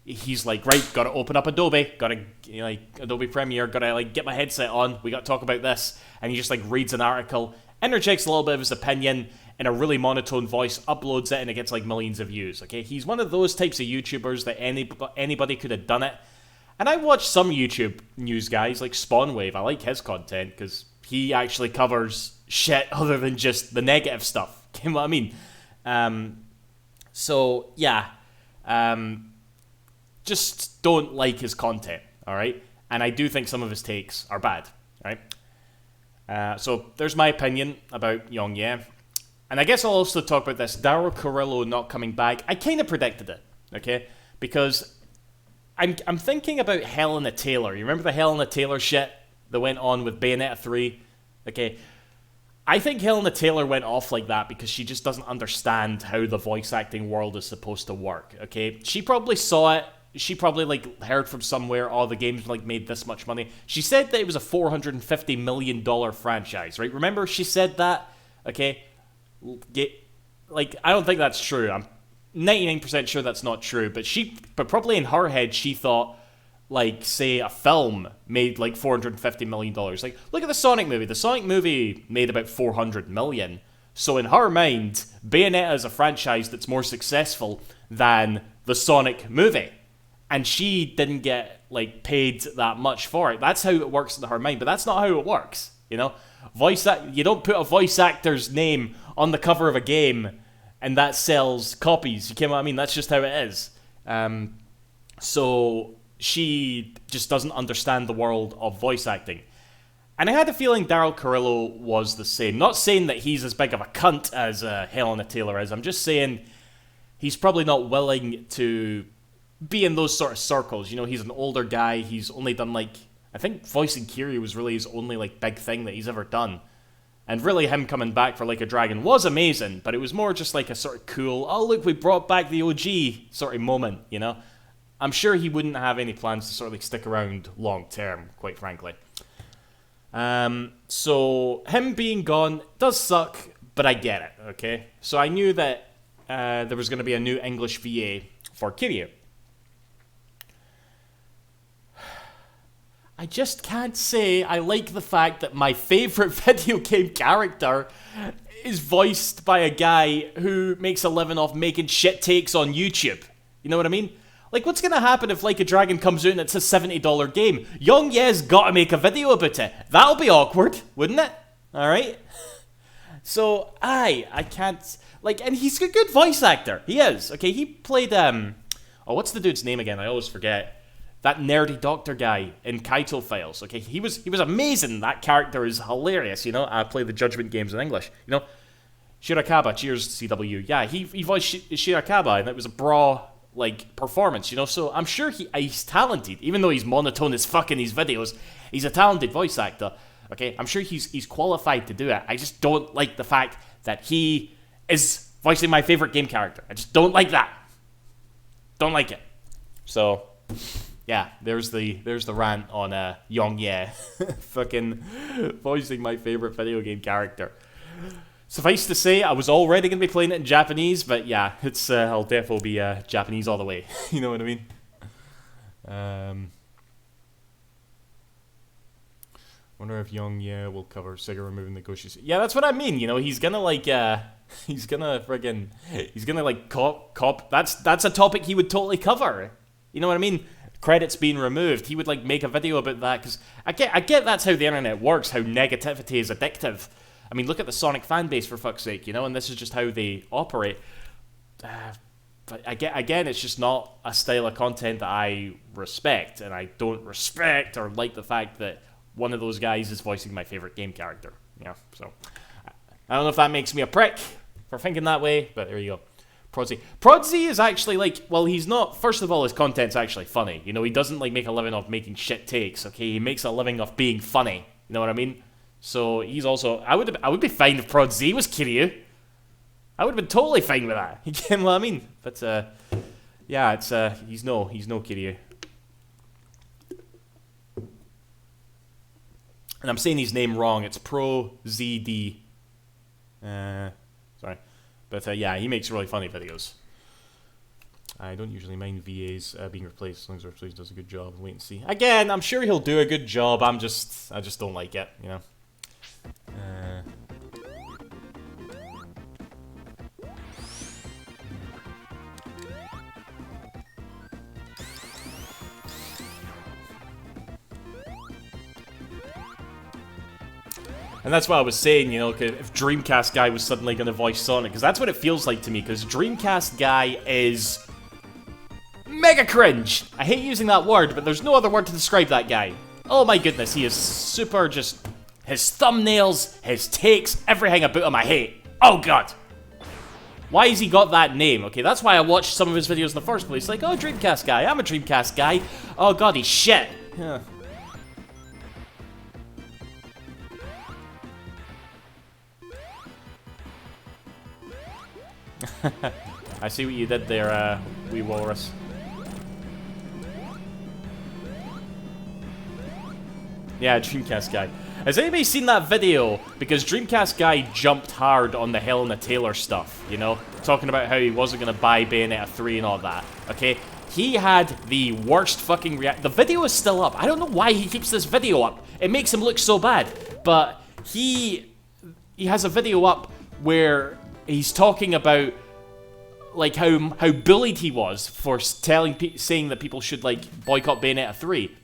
S1: he's like, right, gotta open up Adobe, gotta, you know, like, Adobe Premiere, gotta, like, get my headset on, we gotta talk about this, and he just, like, reads an article, interjects a little bit of his opinion in a really monotone voice, uploads it, and it gets, like, millions of views, okay? He's one of those types of YouTubers that anybody could have done it, and I watch some YouTube news guys, like Spawnwave, I like his content, because he actually covers shit other than just the negative stuff, you know what I mean? So, yeah, just don't like his content, alright? And I do think some of his takes are bad, right? So there's my opinion about Young Ye. And I guess I'll also talk about this Daryl Carrillo not coming back. I kind of predicted it, okay? Because I'm thinking about Helena Taylor. You remember the Helena Taylor shit that went on with Bayonetta 3? Okay, I think Helena Taylor went off like that because she just doesn't understand how the voice acting world is supposed to work, okay? She probably saw it. She probably, like, heard from somewhere, oh, the game's, like, made this much money. She said that it was a $450 million franchise, right? Remember, she said that, okay? Like, I don't think that's true. I'm 99% sure that's not true, but probably in her head, she thought, like, say, a film made, like, $450 million. Like, look at the Sonic movie. The Sonic movie made about $400 million. So in her mind, Bayonetta is a franchise that's more successful than the Sonic movie. And she didn't get, like, paid that much for it. That's how it works in her mind, but that's not how it works, you know? You don't put a voice actor's name on the cover of a game and that sells copies. You get what I mean? That's just how it is. So she just doesn't understand the world of voice acting. And I had a feeling Daryl Carrillo was the same. Not saying that he's as big of a cunt as Helena Taylor is. I'm just saying he's probably not willing to be in those sort of circles. You know, he's an older guy. He's only done, like, I think voicing Kiryu was really his only, like, big thing that he's ever done. And really him coming back for Like a Dragon was amazing, but it was more just like a sort of cool, oh look, we brought back the OG sort of moment, you know? I'm sure he wouldn't have any plans to sort of like stick around long term, quite frankly. So him being gone does suck, but I get it, okay? So I knew that there was going to be a new English VA for Kiryu. I just can't say I like the fact that my favorite video game character is voiced by a guy who makes a living off making shit takes on YouTube. You know what I mean? Like, what's gonna happen if Like a Dragon comes out and it's a $70 game? Young Ye's gotta make a video about it. That'll be awkward, wouldn't it? Alright? So, I can't... Like, and he's a good voice actor. He is. Okay, he played, oh, what's the dude's name again? I always forget. That nerdy doctor guy in Kaito Files. Okay, he was amazing. That character is hilarious, you know? I play the Judgment games in English, you know? Shirakawa, cheers, CW. Yeah, he voiced Shirakawa, and it was a bra, like, performance, you know? So I'm sure he's talented, even though he's monotone as fuck in his videos. He's a talented voice actor, okay? I'm sure he's qualified to do it. I just don't like the fact that he is voicing my favorite game character. I just don't like that. Don't like it. So... yeah, there's the rant on Young Ye fucking voicing my favorite video game character. Suffice to say, I was already going to be playing it in Japanese, but yeah, it's I'll definitely be Japanese all the way. You know what I mean? Wonder if Young Ye will cover Sega removing the Goshi's. Yeah, that's what I mean. You know, he's gonna like he's gonna like cop. That's a topic he would totally cover. You know what I mean? Credits being removed, he would like make a video about that, because I get that's how the internet works, how negativity is addictive. I mean, look at the Sonic fan base, for fuck's sake, you know, and this is just how they operate. But again, it's just not a style of content that I respect, and I don't respect or like the fact that one of those guys is voicing my favorite game character. Yeah, so I don't know if that makes me a prick for thinking that way, but there you go. Prodsy is actually, like, well, he's not, first of all, his content's actually funny. You know, he doesn't, like, make a living off making shit takes, okay? He makes a living off being funny. You know what I mean? So, he's also, I would be fine if Prodsy was Kiryu. I would have been totally fine with that. You get what I mean? But, yeah, it's, he's no Kiryu. And I'm saying his name wrong. It's Pro-ZD. Sorry. But yeah, he makes really funny videos. I don't usually mind VAs being replaced as long as replaced does a good job. Wait and see. Again, I'm sure he'll do a good job. I just don't like it, you know. And that's what I was saying, you know, if Dreamcast guy was suddenly going to voice Sonic, because that's what it feels like to me, because Dreamcast guy is mega cringe. I hate using that word, but there's no other word to describe that guy. Oh my goodness, he is super just... his thumbnails, his takes, everything about him I hate. Oh god. Why has he got that name? Okay, that's why I watched some of his videos in the first place. Like, oh, Dreamcast guy, I'm a Dreamcast guy. Oh god, he's shit. Yeah. I see what you did there, wee walrus. Yeah, Dreamcast guy. Has anybody seen that video? Because Dreamcast guy jumped hard on the Helena Taylor stuff, you know? Talking about how he wasn't going to buy Bayonetta 3 and all that, okay? He had the worst fucking The video is still up. I don't know why he keeps this video up. It makes him look so bad. But he has a video up where he's talking about like how bullied he was for saying that people should like boycott Bayonetta 3.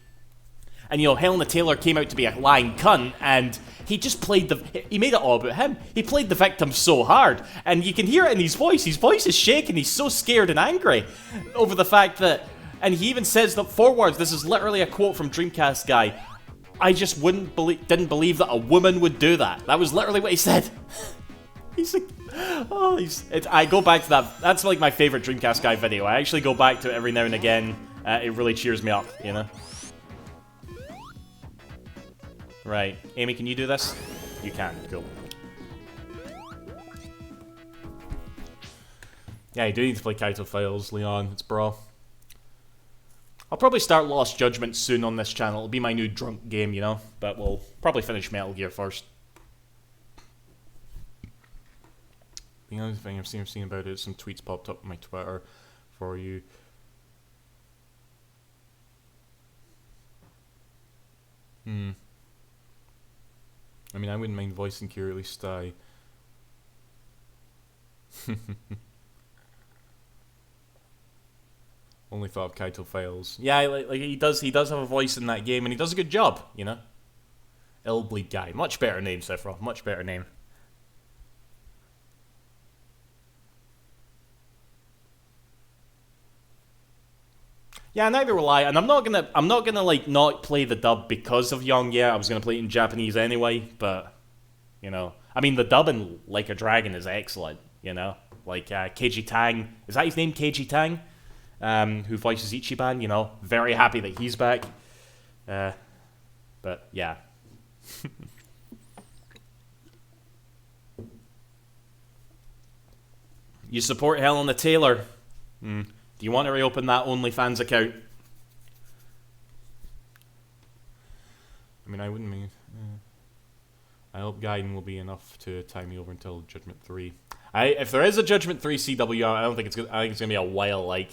S1: And, you know, Helena Taylor came out to be a lying cunt, and he just played he made it all about him. He played the victim so hard, and you can hear it in his voice. His voice is shaking. He's so scared and angry over the fact that, and he even says that forwards, this is literally a quote from Dreamcast guy, I just didn't believe that a woman would do that. That was literally what he said. He's like, oh, I go back to that. That's like my favorite Dreamcast guy video. I actually go back to it every now and again. It really cheers me up, you know? Right. Amy, can you do this? You can. Cool. Yeah, you do need to play Kaito Files, Leon. It's bro. I'll probably start Lost Judgment soon on this channel. It'll be my new drunk game, you know? But we'll probably finish Metal Gear first. The only thing I've seen about it is some tweets popped up on my Twitter for you. I mean, I wouldn't mind voicing Kira, at least I... Only thought of Kaito Files. Yeah, like he does have a voice in that game, and he does a good job, you know? Illbleed guy. Much better name, Sephiroth. Much better name. Yeah, neither will I, and I'm not gonna like not play the dub because of Young. Yeah, I was gonna play it in Japanese anyway, but you know, I mean the dub in Like a Dragon is excellent. You know, like Keiji Tang, is that his name, Keiji Tang, who voices Ichiban? You know, very happy that he's back. But yeah. You support Helena Taylor. Do you want to reopen that OnlyFans account? I mean, I wouldn't mean... I hope Gaiden will be enough to tie me over until Judgment 3. If there is a Judgment 3 CW, I don't think it's gonna... I think it's gonna be a while, like...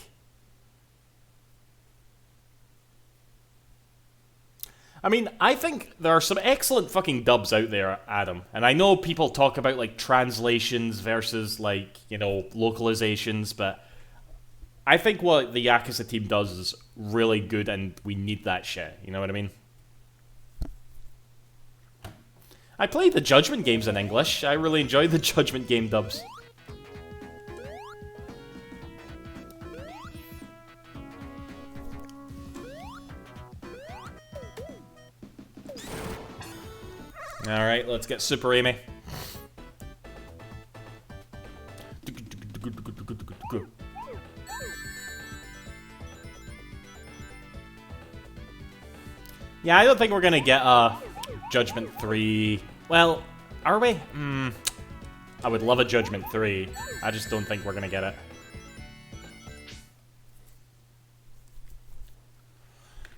S1: I mean, I think there are some excellent fucking dubs out there, Adam. And I know people talk about, like, translations versus, like, you know, localizations, but... I think what the Yakuza team does is really good, and we need that shit. You know what I mean? I play the Judgment games in English. I really enjoy the Judgment game dubs. Alright, let's get Super Amy. Yeah, I don't think we're gonna get Judgment 3. Well, are we? I would love a Judgment 3. I just don't think we're gonna get it.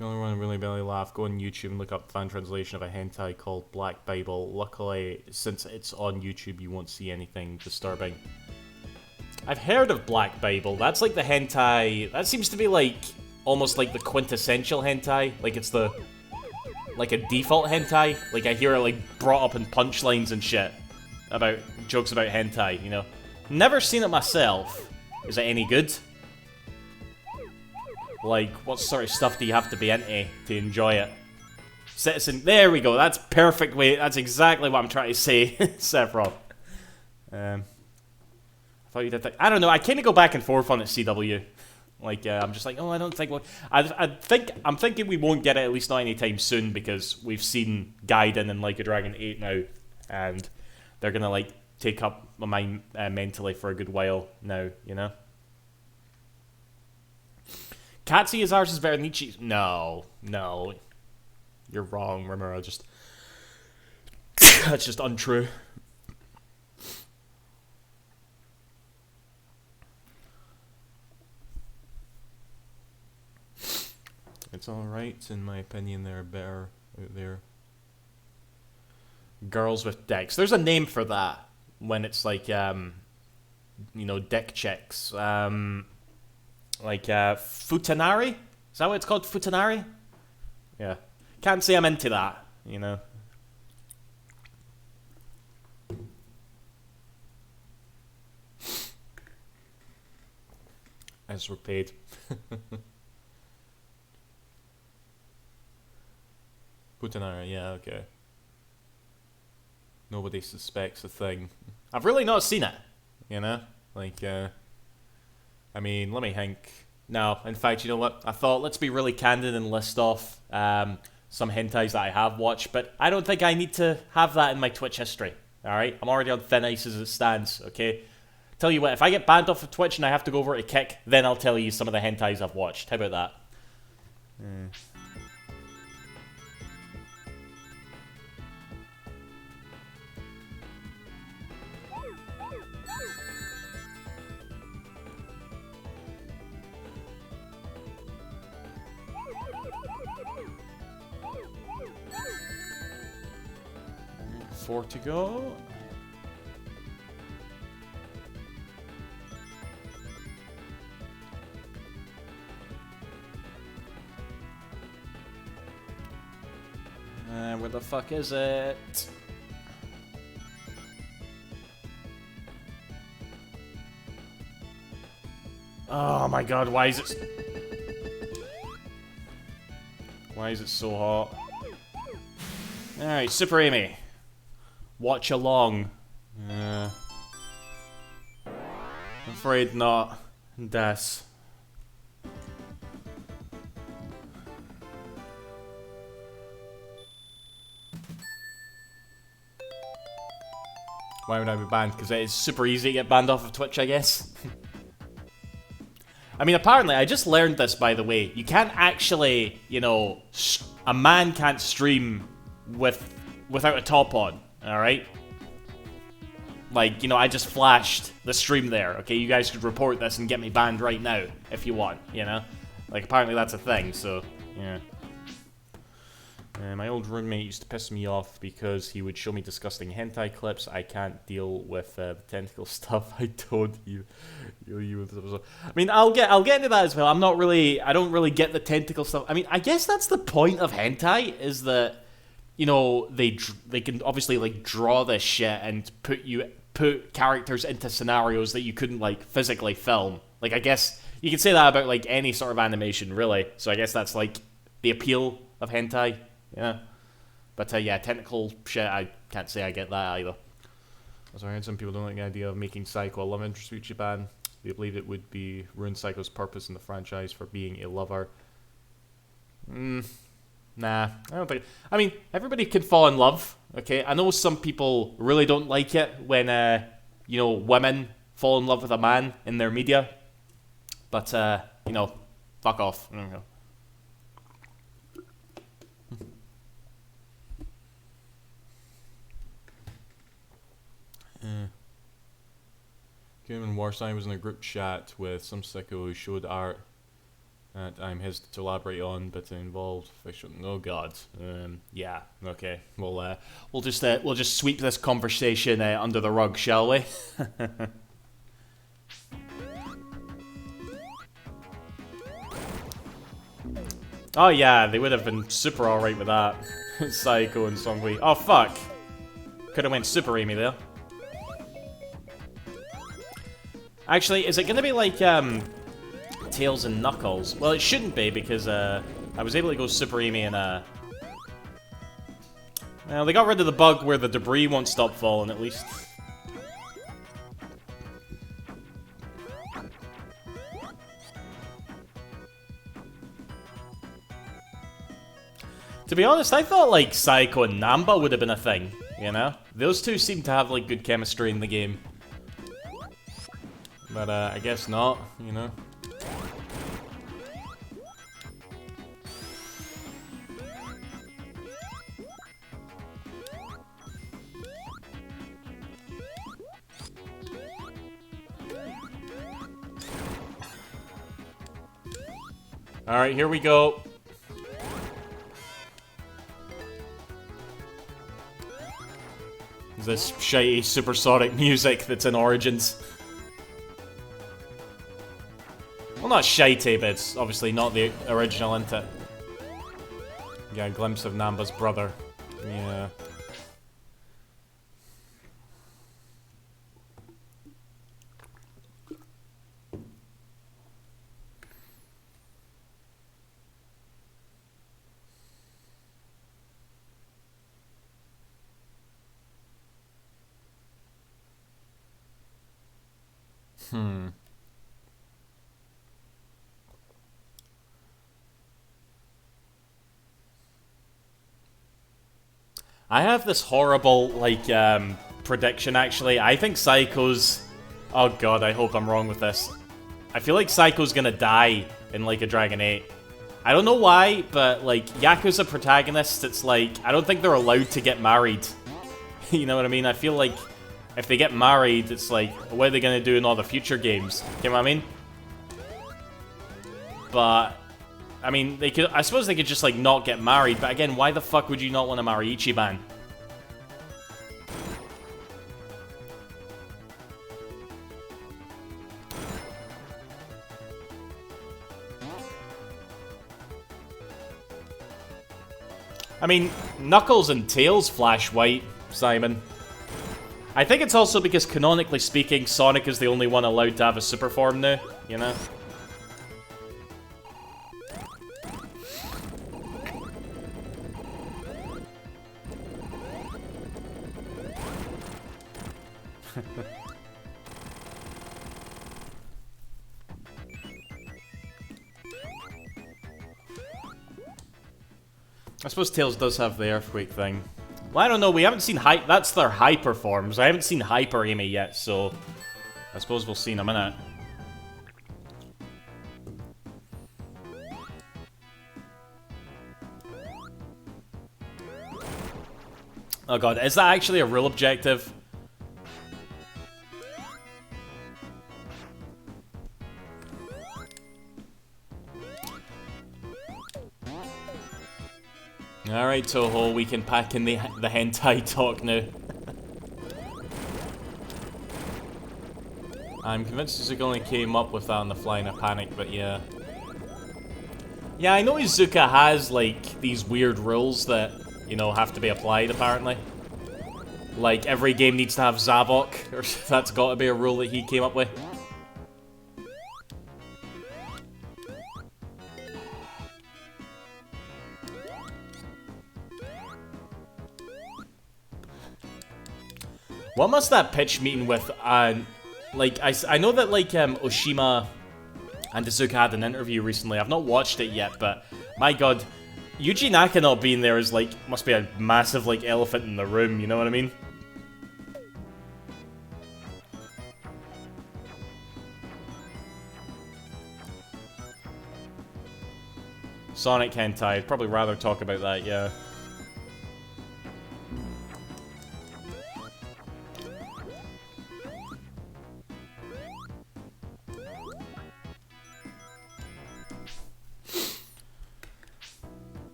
S1: The only one really barely laugh. Go on YouTube and look up fan translation of a hentai called Black Bible. Luckily, since it's on YouTube, you won't see anything disturbing. I've heard of Black Bible. That's like the hentai... That seems to be like... almost like the quintessential hentai. Like it's the... like a default hentai. Like I hear it like brought up in punchlines and shit. About... jokes about hentai, you know. Never seen it myself. Is it any good? Like, what sort of stuff do you have to be into to enjoy it? Citizen... There we go. That's perfect way... That's exactly what I'm trying to say, Sephiroth. I thought you did that. I don't know. I kind of go back and forth on it, CW. Like, I'm just like, oh, I don't think... I'm thinking we won't get it, at least not anytime soon, because we've seen Gaiden and Like a Dragon 8 now, and they're gonna, like, take up my mind mentally for a good while now, you know? Katsuya's ours is better than Ichi's. No. You're wrong, Rimura. Just... that's just untrue. It's alright, in my opinion. They're better out there. Girls with dicks. There's a name for that. When it's like, you know, dick chicks. Like, Futanari? Is that what it's called? Futanari? Yeah. Can't say I'm into that, you know. As we're paid. Futanari, yeah, okay. Nobody suspects a thing. I've really not seen it, you know? Like, I mean, let me think. No, in fact, you know what? I thought, let's be really candid and list off some hentais that I have watched, but I don't think I need to have that in my Twitch history, alright? I'm already on thin ice as it stands, okay? Tell you what, if I get banned off of Twitch and I have to go over to Kick, then I'll tell you some of the hentais I've watched. How about that? Four to go. Where the fuck is it? Oh my god, why is it... Why is it so hot? Alright, Super Amy. Watch along. I'm afraid not. Das. Why would I be banned? Because it is super easy to get banned off of Twitch, I guess. I mean, apparently, I just learned this, by the way. You can't actually, you know, a man can't stream without a top on, alright? Like, you know, I just flashed the stream there, okay? You guys could report this and get me banned right now, if you want, you know? Like, apparently that's a thing, so, yeah. My old roommate used to piss me off because he would show me disgusting hentai clips. I can't deal with the tentacle stuff. I told you. I mean, I'll get into that as well. I don't really get the tentacle stuff. I mean, I guess that's the point of hentai, is that, you know, they can obviously like draw this shit and put characters into scenarios that you couldn't like physically film. Like, I guess you can say that about like any sort of animation, really. So I guess that's like the appeal of hentai. Yeah, but yeah, technical shit, I can't say I get that either. As I heard, some people don't like the idea of making Psycho a love interest with Japan. They believe it would be ruin Psycho's purpose in the franchise for being a lover. Nah, I don't think. I mean, everybody can fall in love. Okay, I know some people really don't like it when you know, women fall in love with a man in their media, but you know, fuck off. I don't know. Human Warstein was in a group chat with some sicko who showed art that I'm hesitant to elaborate on, but it involved fiction. Oh god. Yeah. Okay. We'll just sweep this conversation under the rug, shall we? Oh yeah, they would have been super alright with that. Psycho and Songhui. Oh fuck. Could have went Super Amy there. Actually, is it going to be like Tails and Knuckles? Well, it shouldn't be, because I was able to go Super Amy and well, they got rid of the bug where the debris won't stop falling, at least. To be honest, I thought like Saiko and Namba would have been a thing, you know? Those two seem to have like good chemistry in the game. But I guess not, you know? Alright, here we go. This shitty supersonic music that's in Origins. Well, not shitey, but it's obviously not the original, isn't it? Yeah, a glimpse of Namba's brother. Yeah. I have this horrible, like, prediction, actually. I think Psycho's... Oh god, I hope I'm wrong with this. I feel like Psycho's gonna die in, like, a Dragon 8. I don't know why, but, like, Yakuza protagonists, it's like, I don't think they're allowed to get married. You know what I mean? I feel like if they get married, it's like, what are they gonna do in all the future games? You know what I mean? But... I mean, they could. I suppose they could just, like, not get married, but again, why the fuck would you not want to marry Ichiban? I mean, Knuckles and Tails flash white, Simon. I think it's also because, canonically speaking, Sonic is the only one allowed to have a super form now, you know? I suppose Tails does have the Earthquake thing. Well, I don't know, we haven't seen that's their Hyper forms. I haven't seen Hyper Amy yet, so I suppose we'll see in a minute. Oh god, is that actually a real objective? Alright, Toho, we can pack in the hentai talk now. I'm convinced Izuka only came up with that on the fly in a panic, but yeah. Yeah, I know Izuka has, like, these weird rules that, you know, have to be applied, apparently. Like, every game needs to have Zavok, or that's gotta be a rule that he came up with. What must that pitch meeting with, like, I know that, like, Oshima and Izuka had an interview recently. I've not watched it yet, but, my god, Yuji Naka not being there is, like, must be a massive, like, elephant in the room, you know what I mean? Sonic hentai, I'd probably rather talk about that, yeah.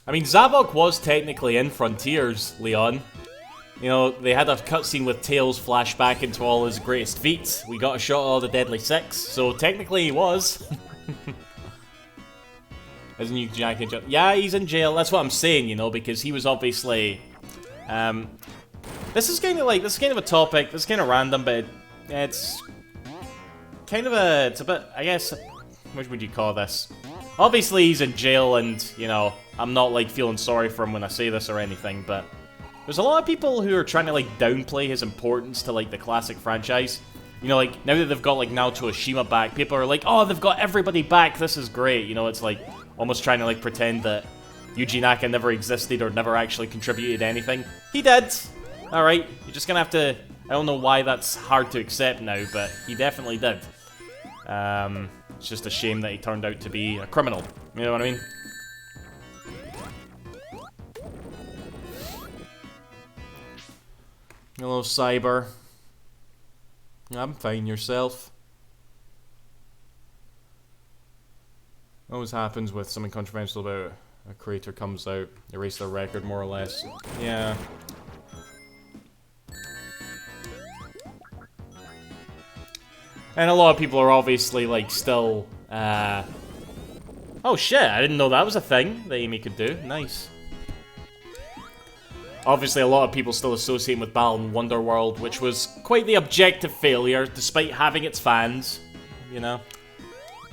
S1: I mean, Zavok was technically in Frontiers, Leon. You know, they had a cutscene with Tails flash back into all his greatest feats. We got a shot of all the Deadly Six, so technically he was. Isn't he Jack in jail? Yeah, he's in jail. That's what I'm saying, you know, because he was obviously... this is kind of a topic, this is kind of random, but it's kind of it's a bit, I guess, what would you call this? Obviously he's in jail and, you know, I'm not, like, feeling sorry for him when I say this or anything, but there's a lot of people who are trying to, like, downplay his importance to, like, the classic franchise. You know, like, now that they've got, like, Naoto Oshima back, people are like, oh, they've got everybody back, this is great. You know, it's, like, almost trying to, like, pretend that Yuji Naka never existed or never actually contributed anything. He did! Alright, you're just gonna have to... I don't know why that's hard to accept now, but he definitely did. It's just a shame that he turned out to be a criminal. You know what I mean? Hello, Cyber. I'm fine, yourself? Always happens with something controversial about a creator comes out, erase their record more or less. Yeah. And a lot of people are obviously, like, still, oh shit, I didn't know that was a thing that Amy could do. Nice. Obviously, a lot of people still associate with Balan Wonderworld, which was quite the objective failure, despite having its fans, you know?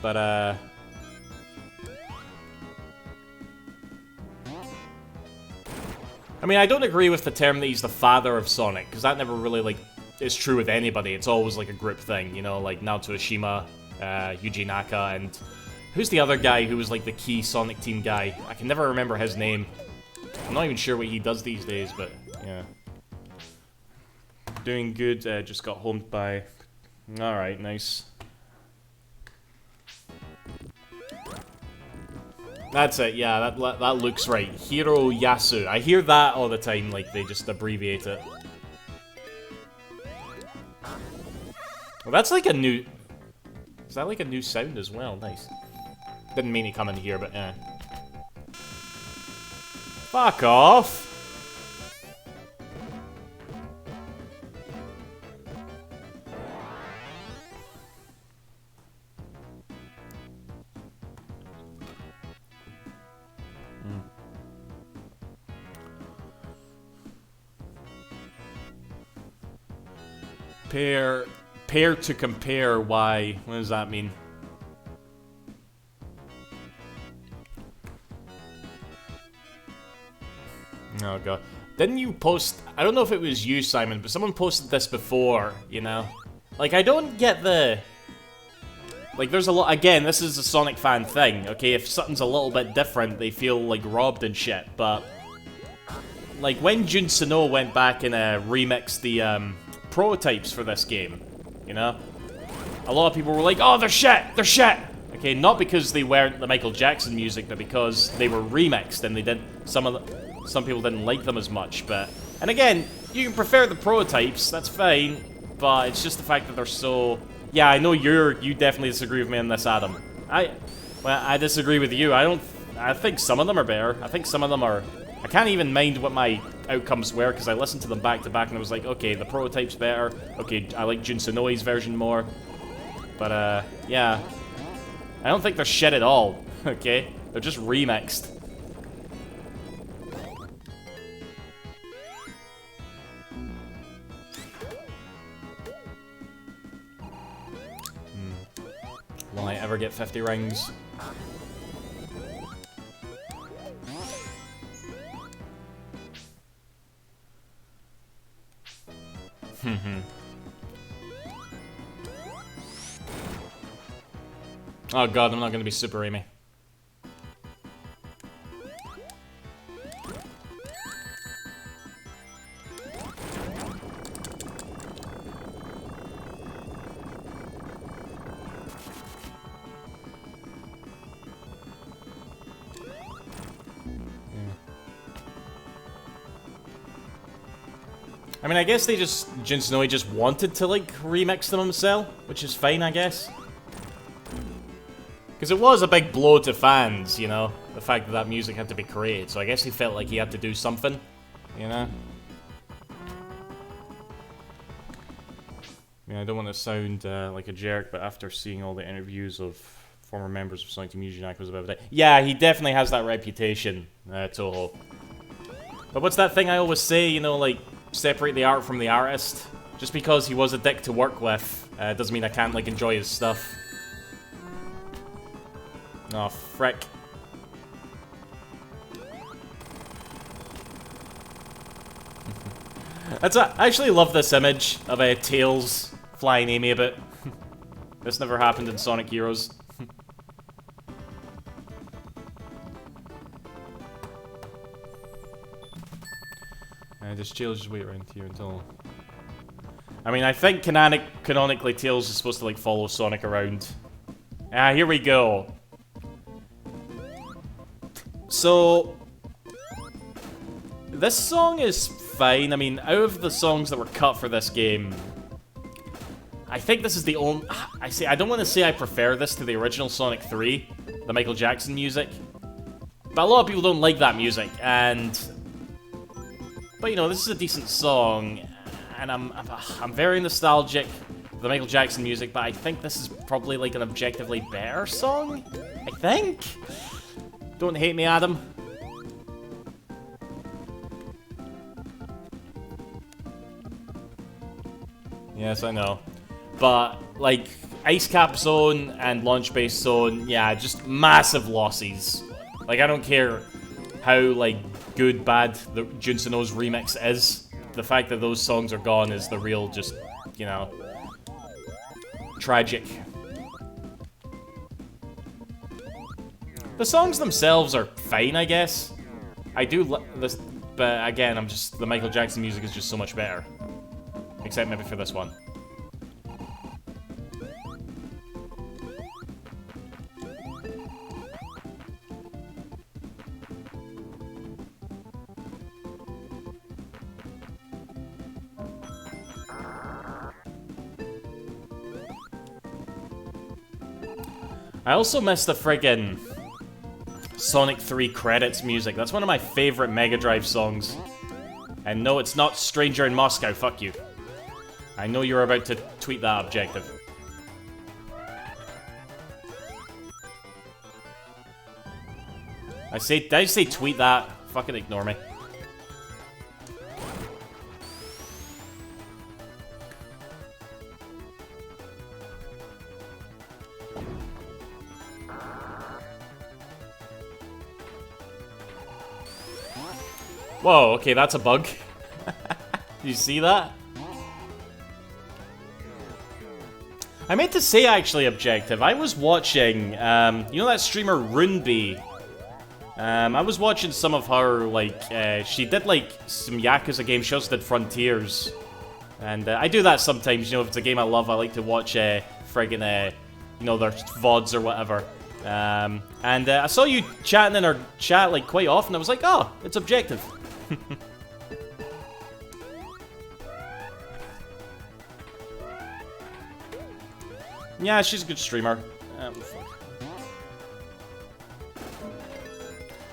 S1: But, I mean, I don't agree with the term that he's the father of Sonic, because that never really, like, is true with anybody. It's always, like, a group thing, you know? Like, Naoto Oshima, Yuji Naka, and... who's the other guy who was, like, the key Sonic Team guy? I can never remember his name. I'm not even sure what he does these days, but yeah. Doing good, just got homed by... Alright, nice. That's it, yeah, that looks right. Hiro Yasu. I hear that all the time, like, they just abbreviate it. Well, that's like a new... Is that like a new sound as well? Nice. Didn't mean to come in here, but yeah. Fuck off! Pair to compare, why? What does that mean? Oh god. Didn't you post... I don't know if it was you, Simon, but someone posted this before, you know? Like, I don't get the... Like, there's a lot... Again, this is a Sonic fan thing, okay? If something's a little bit different, they feel, like, robbed and shit, but... Like, when Jun Sano went back and remixed the prototypes for this game, you know? A lot of people were like, oh, they're shit! They're shit! Okay, not because they weren't the Michael Jackson music, but because they were remixed and they didn't... Some people didn't like them as much, but... And again, you can prefer the prototypes, that's fine, but it's just the fact that they're so... Yeah, I know you definitely disagree with me on this, Adam. I disagree with you. I think some of them are better. I think some of them are... I can't even mind what my outcomes were, because I listened to them back to back, and I was like, okay, the prototype's better. Okay, I like Jun Sanoi's version more. But, yeah. I don't think they're shit at all, okay? They're just remixed. Will I ever get 50 rings? Oh god, I'm not gonna be Super Amy. I mean, I guess they just... Jun Snowy just wanted to, like, remix them himself, which is fine, I guess. Because it was a big blow to fans, you know? The fact that that music had to be created, so I guess he felt like he had to do something, you know? I mean, I don't want to sound like a jerk, but after seeing all the interviews of former members of Sonic Team, Yuji Naka was about it. Yeah, he definitely has that reputation, Toho. But what's that thing I always say, you know, like... Separate the art from the artist. Just because he was a dick to work with, doesn't mean I can't, like, enjoy his stuff. Oh, frick. I actually love this image of Tails flying Amy a bit. This never happened in Sonic Heroes. Just Tails just wait around here until... I mean, I think canonically Tails is supposed to, like, follow Sonic around. Ah, here we go. So... This song is fine. I mean, out of the songs that were cut for this game... I think this is the only... I don't want to say I prefer this to the original Sonic 3, the Michael Jackson music. But a lot of people don't like that music, and... But, you know, this is a decent song, and I'm very nostalgic the Michael Jackson music, but I think this is probably like an objectively better song. I think. Don't hate me, Adam. Yes, I know. But, like, Ice Cap Zone and Launch Base Zone, yeah, just massive losses. Like, I don't care how, like, good, bad the Junsono's remix is. The fact that those songs are gone is the real, just, you know, tragic. The songs themselves are fine, I guess. I do this, but again, the Michael Jackson music is just so much better. Except maybe for this one. I also miss the friggin' Sonic 3 credits music. That's one of my favorite Mega Drive songs. And no, it's not Stranger in Moscow, fuck you. I know you're about to tweet that objective. Did I say tweet that? Fucking ignore me. Whoa, okay, that's a bug. You see that? I meant to say actually objective. I was watching, you know that streamer Runeby? I was watching some of her, like, she did like some Yakuza games. She also did Frontiers. And I do that sometimes, you know, if it's a game I love, I like to watch friggin', you know, their VODs or whatever. And I saw you chatting in her chat, like, quite often. I was like, oh, it's objective. Yeah, she's a good streamer. Fuck.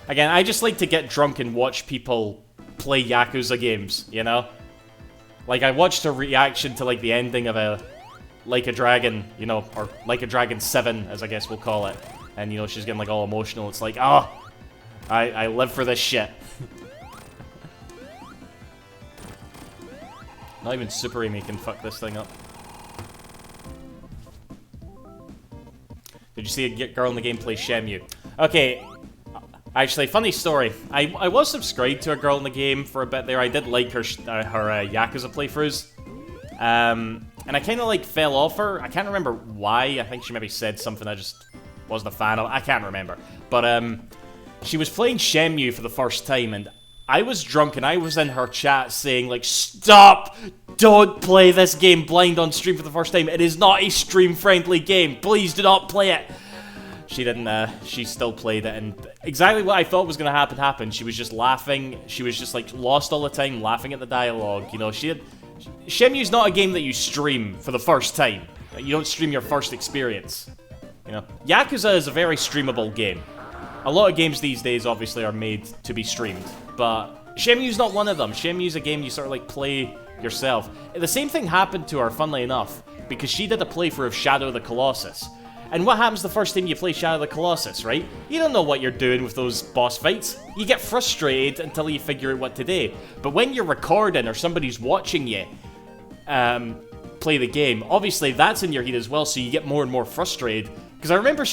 S1: Again, I just like to get drunk and watch people play Yakuza games, you know? Like, I watched her reaction to, like, the ending of Like a Dragon, you know, or Like a Dragon 7, as I guess we'll call it. And, you know, she's getting, like, all emotional. It's like, oh, I live for this shit. Not even Super Amy can fuck this thing up. Did you see a girl in the game play Shenmue? Okay, actually, funny story. I was subscribed to a girl in the game for a bit there. I did like her Yakuza playthroughs. And I kind of, like, fell off her. I can't remember why. I think she maybe said something I just wasn't a fan of. I can't remember. But, she was playing Shenmue for the first time, and I was drunk, and I was in her chat saying, like, stop! Don't play this game blind on stream for the first time. It is not a stream-friendly game. Please do not play it. She didn't, she still played it, and exactly what I thought was going to happen happened. She was just laughing. She was just, like, lost all the time, laughing at the dialogue. You know, Shenmue's not a game that you stream for the first time. You don't stream your first experience. You know, Yakuza is a very streamable game. A lot of games these days, obviously, are made to be streamed, but Shenmue's not one of them. Shenmue's a game you sort of, like, play yourself. The same thing happened to her, funnily enough, because she did a playthrough of Shadow of the Colossus. And what happens the first time you play Shadow of the Colossus, right? You don't know what you're doing with those boss fights. You get frustrated until you figure out what to do. But when you're recording or somebody's watching you play the game, obviously that's in your head as well, so you get more and more frustrated. Because I remember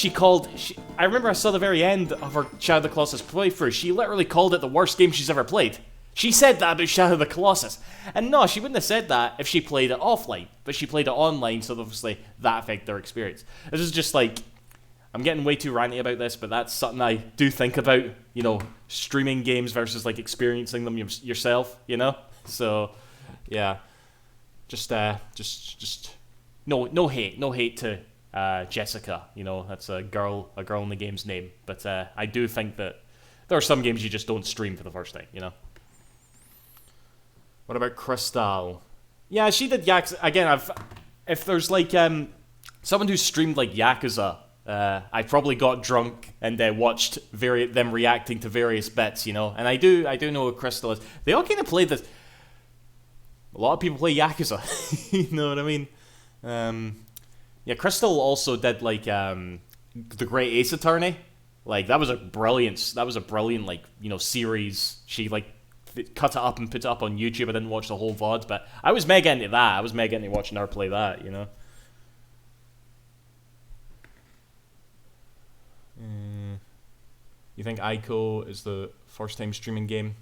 S1: I remember I saw the very end of her Shadow of the Colossus playthrough. She literally called it the worst game she's ever played. She said that about Shadow of the Colossus. And no, she wouldn't have said that if she played it offline. But she played it online, so obviously that affected her experience. This is just like, I'm getting way too ranty about this, but that's something I do think about. You know, streaming games versus, like, experiencing them yourself, you know? So, yeah. Just no hate to Jessica, you know, that's a girl in the game's name. But I do think that there are some games you just don't stream for the first time, you know? What about Crystal? Yeah, she did Yakuza. Again, if there's, like, someone who streamed, like, Yakuza, I probably got drunk and watched them reacting to various bits, you know? And I do know what Crystal is. They all kind of play this. A lot of people play Yakuza, you know what I mean? Yeah, Crystal also did like the Great Ace Attorney. Like that was a brilliant like series. She like cut it up and put it up on YouTube. I didn't watch the whole VOD, but I was mega into that. I was mega into watching her play that. You think Ico is the first time streaming game?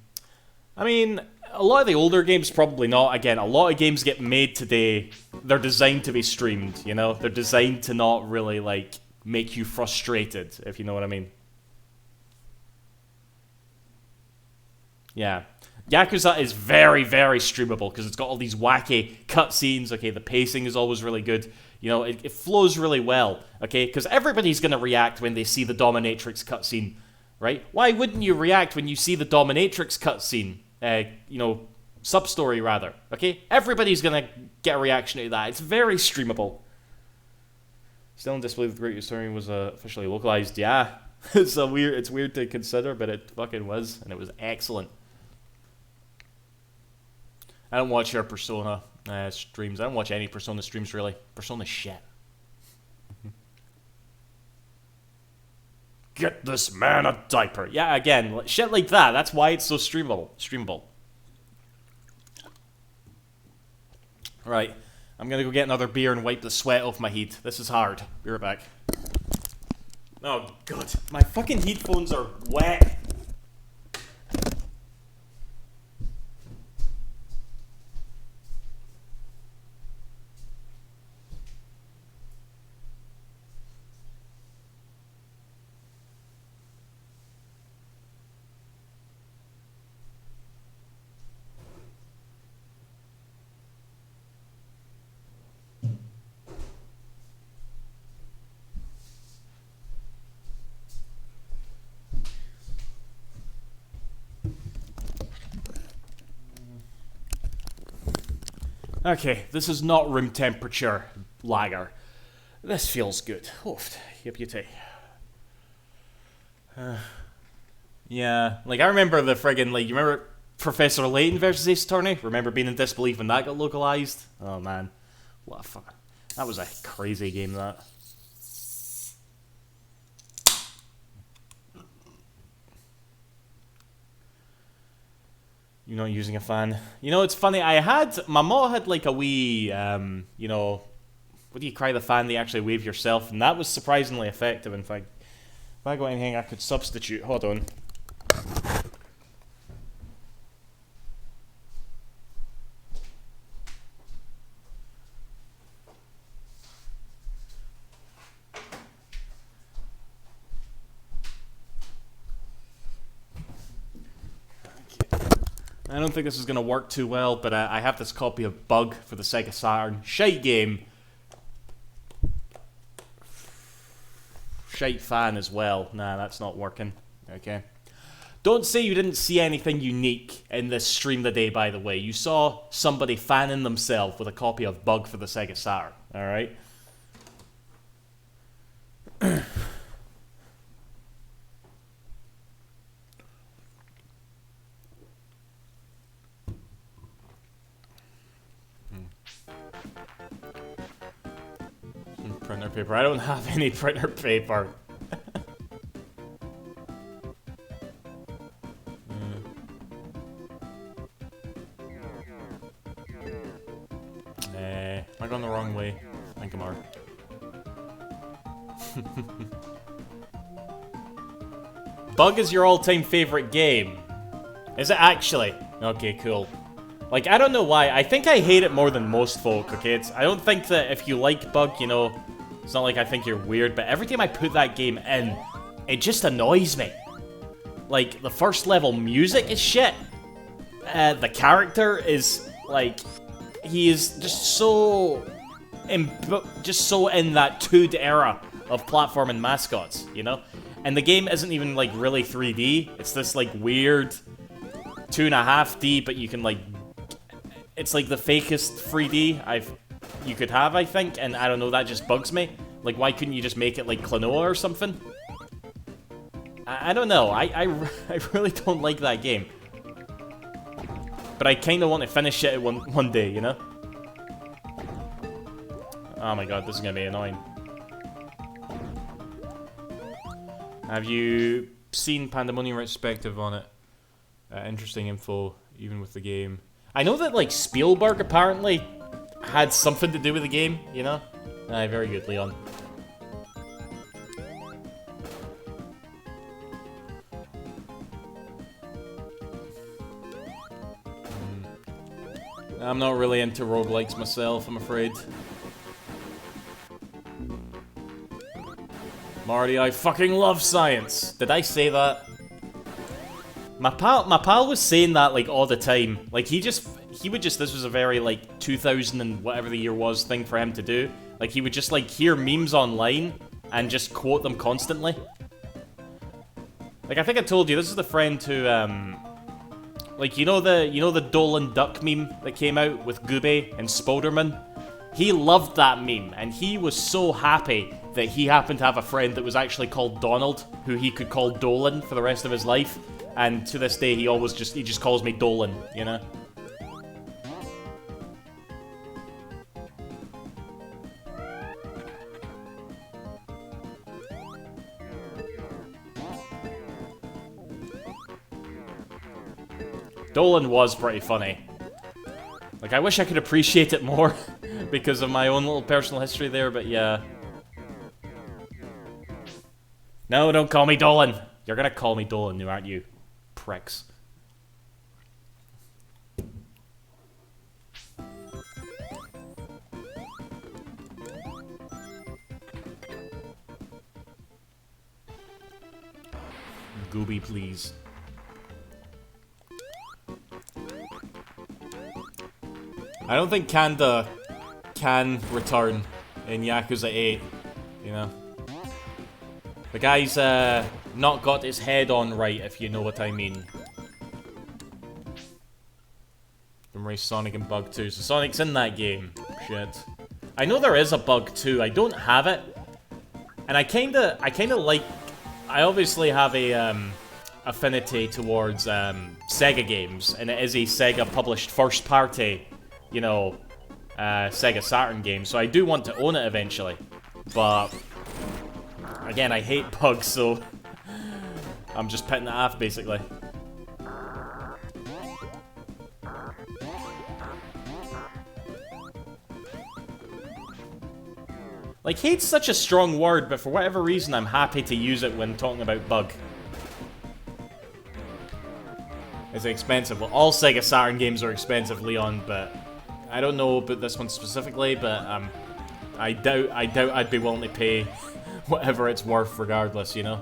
S1: I mean, a lot of the older games probably not. Again, a lot of games get made today. They're designed to be streamed, They're designed to not really, like, make you frustrated, if you know what I mean. Yeah. Yakuza is very, very streamable because it's got all these wacky cutscenes. Okay, the pacing is always really good. It flows really well. Okay, because everybody's going to react when they see the Dominatrix cutscene, right? Why wouldn't you react when you see the Dominatrix cutscene? Sub-story rather. Okay, everybody's going to get a reaction to that. It's very streamable. Still on display, the Great Story was officially localized. Yeah, it's weird to consider, but it fucking was, and it was excellent. I don't watch your Persona streams. I don't watch any Persona streams, really. Persona's shit. Get this man a diaper. Yeah, again, shit like that. That's why it's so streamable. Right. I'm gonna go get another beer and wipe the sweat off my heat. This is hard. Be right back. Oh, God. My fucking headphones are wet. Okay, this is not room temperature lager. This feels good. Oof, yippee. Yeah, like I remember the friggin' like you remember Professor Layton versus Ace Attorney? Remember being in disbelief when that got localized? Oh man, what a fuck! That was a crazy game. That. You're not using a fan. It's funny. My mom had like a wee, what do you cry the fan? They actually wave yourself, and that was surprisingly effective. In fact, if I got anything I could substitute, hold on. I don't think this is going to work too well, but I have this copy of Bug for the Sega Saturn. Shite game. Shite fan as well. Nah, that's not working. Okay. Don't say you didn't see anything unique in this stream today, by the way. You saw somebody fanning themselves with a copy of Bug for the Sega Saturn. Alright? Printer paper. I don't have any printer paper. Am I going the wrong way? I think I'm are. Bug is your all-time favorite game. Is it actually? Okay, cool. Like, I don't know why. I think I hate it more than most folk, okay? I don't think that if you like Bug, it's not like I think you're weird, but every time I put that game in, it just annoys me. Like, the first level music is shit. The character is, like, he is just so in that 2D era of platforming mascots, And the game isn't even, like, really 3D. It's this, like, weird 2.5D, but you can, like, it's like the fakest 3D you could have, I think, and I don't know, that just bugs me. Like, why couldn't you just make it like Klonoa or something? I don't know, I really don't like that game. But I kind of want to finish it one day, Oh my god, this is gonna be annoying. Have you seen Pandemonium Retrospective on it? Interesting info, even with the game. I know that, like, Spielberg apparently had something to do with the game, you know? Aye, very good, Leon. I'm not really into roguelikes myself, I'm afraid. Marty, I fucking love science. Did I say that? My pal was saying that, like, all the time. Like, he would just, this was a very, like, 2000 and whatever the year was thing for him to do. Like, he would just, like, hear memes online and just quote them constantly. Like, I think I told you, this is the friend who, like, you know the Dolan Duck meme that came out with Gooby and Spoderman? He loved that meme, and he was so happy that he happened to have a friend that was actually called Donald, who he could call Dolan for the rest of his life. And to this day, he just calls me Dolan, you know? Dolan was pretty funny. Like, I wish I could appreciate it more because of my own little personal history there, but yeah. No, don't call me Dolan. You're gonna call me Dolan, aren't you? Pricks. Gooby, please. I don't think Kanda can return in Yakuza 8, you know. The guy's not got his head on right, if you know what I mean. From Race Sonic and Bug 2. So Sonic's in that game. Shit. I know there is a Bug 2. I don't have it. And I kinda like... I obviously have a affinity towards Sega games. And it is a Sega-published first-party, you know, Sega Saturn game. So I do want to own it eventually. But... again, I hate bugs, so I'm just pitting it off, basically. Like, hate's such a strong word, but for whatever reason, I'm happy to use it when talking about bug. It's expensive. Well, all Sega Saturn games are expensive, Leon, but I don't know about this one specifically, but I doubt I'd be willing to pay whatever it's worth regardless, you know?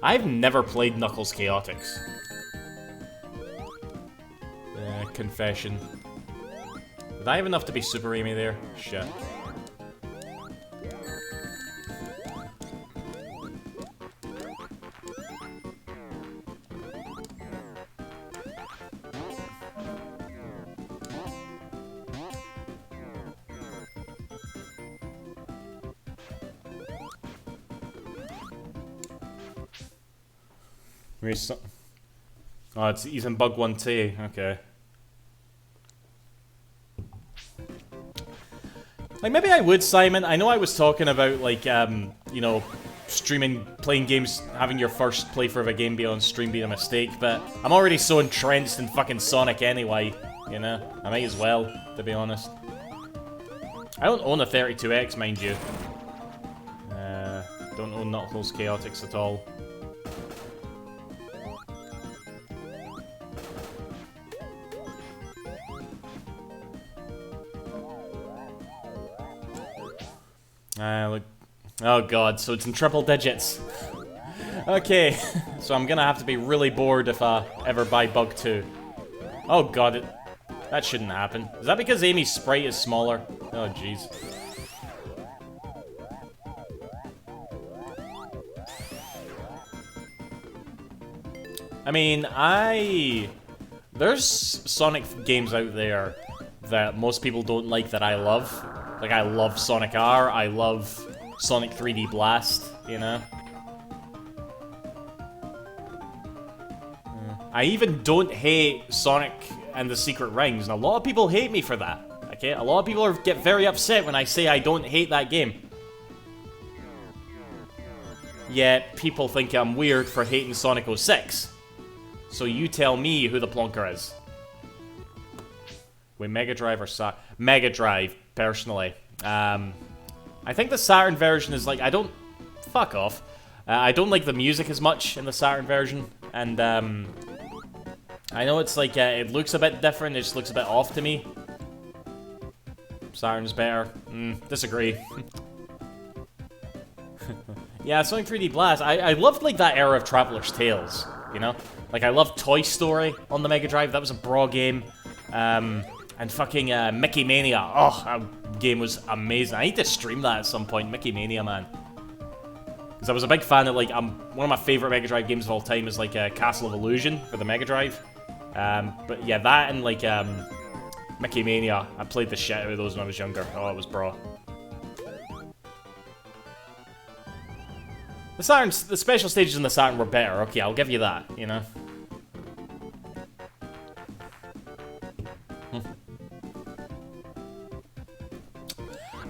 S1: I've never played Knuckles Chaotix. Confession. Did I have enough to be Super Amy there? Shit. Oh, he's in Bug 1 too. Okay. Like, maybe I would, Simon. I know I was talking about, like, you know, streaming, playing games, having your first playthrough of a game be on stream being a mistake, but I'm already so entrenched in fucking Sonic anyway, you know? I might as well, to be honest. I don't own a 32X, mind you. Don't own Knuckles Chaotix at all. Look. Oh god, so it's in triple digits. Okay, so I'm gonna have to be really bored if I ever buy Bug 2. Oh god, that shouldn't happen. Is that because Amy's sprite is smaller? Oh jeez. I mean, there's Sonic games out there that most people don't like that I love. Like, I love Sonic R, I love Sonic 3D Blast, you know? I even don't hate Sonic and the secret rings, and a lot of people hate me for that. Okay, a lot of people get very upset when I say I don't hate that game. Yet people think I'm weird for hating Sonic 06. So you tell me who the plonker is. Wait, Mega Drive or Mega Drive, personally. I think the Saturn version is like, fuck off. I don't like the music as much in the Saturn version, and I know it's like, it looks a bit different, it just looks a bit off to me. Saturn's better. Disagree. Yeah, Sonic 3D Blast, I loved like that era of Traveler's Tales, you know? Like, I loved Toy Story on the Mega Drive, that was a bra game. And fucking Mickey Mania, oh, that game was amazing. I need to stream that at some point, Mickey Mania, man. Because I was a big fan of, like, one of my favorite Mega Drive games of all time is, like, Castle of Illusion for the Mega Drive. But yeah, that and, like, Mickey Mania, I played the shit out of those when I was younger. Oh, it was bra. The special stages in the Saturn were better, okay, I'll give you that, you know?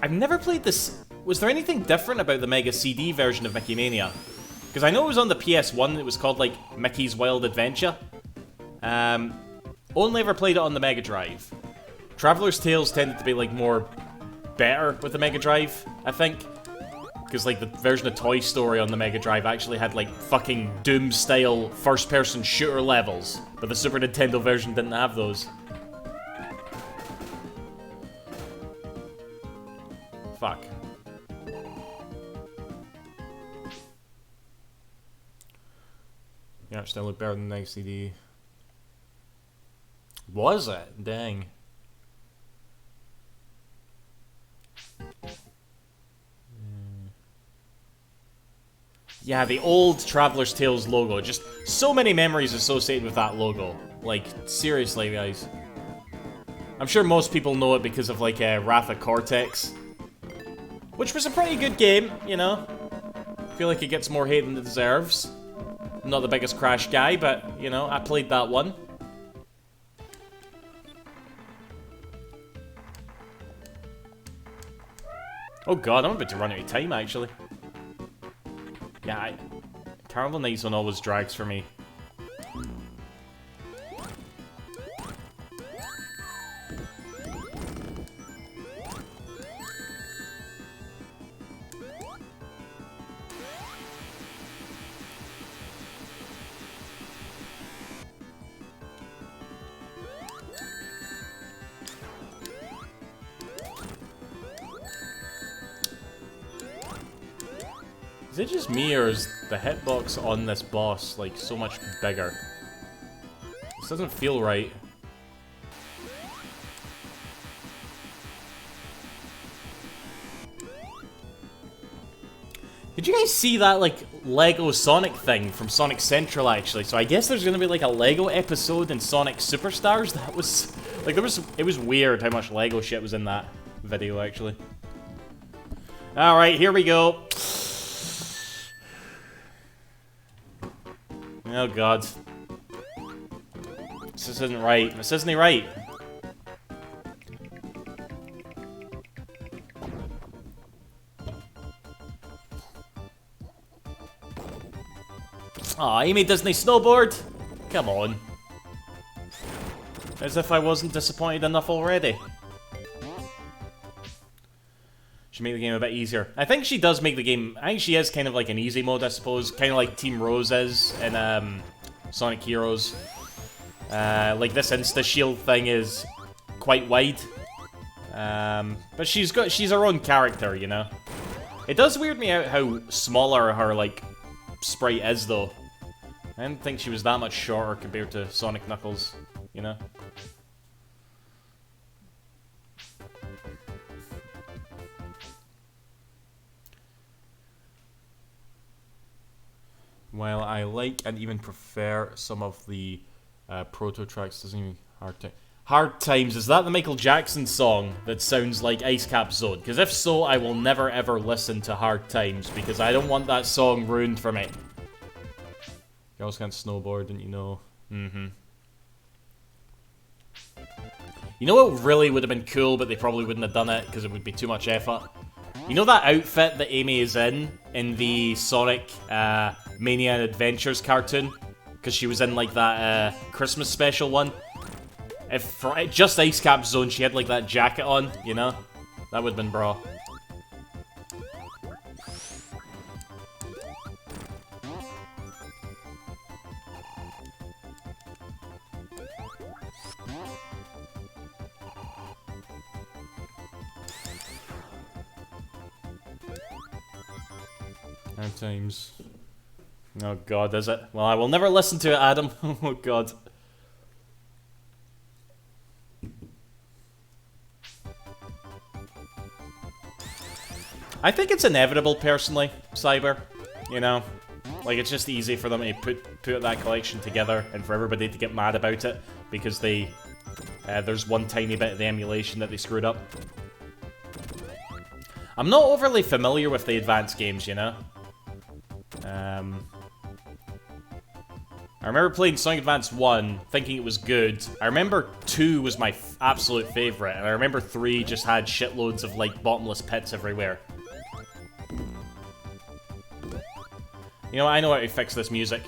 S1: I've never played this. Was there anything different about the Mega CD version of Mickey Mania? Because I know it was on the PS1, it was called, like, Mickey's Wild Adventure. Only ever played it on the Mega Drive. Traveler's Tales tended to be, like, more better with the Mega Drive, I think. Because, like, the version of Toy Story on the Mega Drive actually had, like, fucking Doom-style first-person shooter levels. But the Super Nintendo version didn't have those. Fuck. Yeah, it still looked better than the next CD. Was it? Dang. Yeah, the old Traveler's Tales logo. Just so many memories associated with that logo. Like, seriously, guys. I'm sure most people know it because of, like, Wrath of Cortex. Which was a pretty good game, you know? I feel like it gets more hate than it deserves. I'm not the biggest Crash guy, but, you know, I played that one. Oh god, I'm about to run out of time, actually. Yeah, Carnival Nights one always drags for me. Is it just me, or is the hitbox on this boss, like, so much bigger? This doesn't feel right. Did you guys see that, like, Lego Sonic thing from Sonic Central, actually? So I guess there's gonna be, like, a Lego episode in Sonic Superstars? That was... Like, it was weird how much Lego shit was in that video, actually. Alright, here we go. Oh god. This isn't right. This isn't right. Aw, Amy Disney snowboard? Come on. As if I wasn't disappointed enough already. She made the game a bit easier. I think she does make the game... I think she is kind of like an easy mode, I suppose. Kind of like Team Rose is in Sonic Heroes. Like this Insta-Shield thing is quite wide. But she's her own character, you know? It does weird me out how smaller her, like, sprite is, though. I didn't think she was that much shorter compared to Sonic Knuckles, you know? While I like and even prefer some of the proto tracks, doesn't even Hard Times, is that the Michael Jackson song that sounds like Ice Cap Zone? Because if so, I will never ever listen to Hard Times, because I don't want that song ruined for me. Girls can't snowboard, didn't you know? Mm-hmm. You know what really would have been cool, but they probably wouldn't have done it because it would be too much effort? You know that outfit that Amy is in the Sonic Mania Adventures cartoon? Because she was in like that Christmas special one. If for just Ice Cap Zone she had like that jacket on, you know? That would have been bra. Hard times. Oh god, is it? Well, I will never listen to it, Adam. Oh god. I think it's inevitable, personally, Cyber. You know? Like, it's just easy for them to put that collection together and for everybody to get mad about it because they... there's one tiny bit of the emulation that they screwed up. I'm not overly familiar with the advanced games, you know? I remember playing Sonic Advance 1, thinking it was good. I remember 2 was my absolute favorite, and I remember 3 just had shitloads of, like, bottomless pits everywhere. You know what? I know how to fix this music.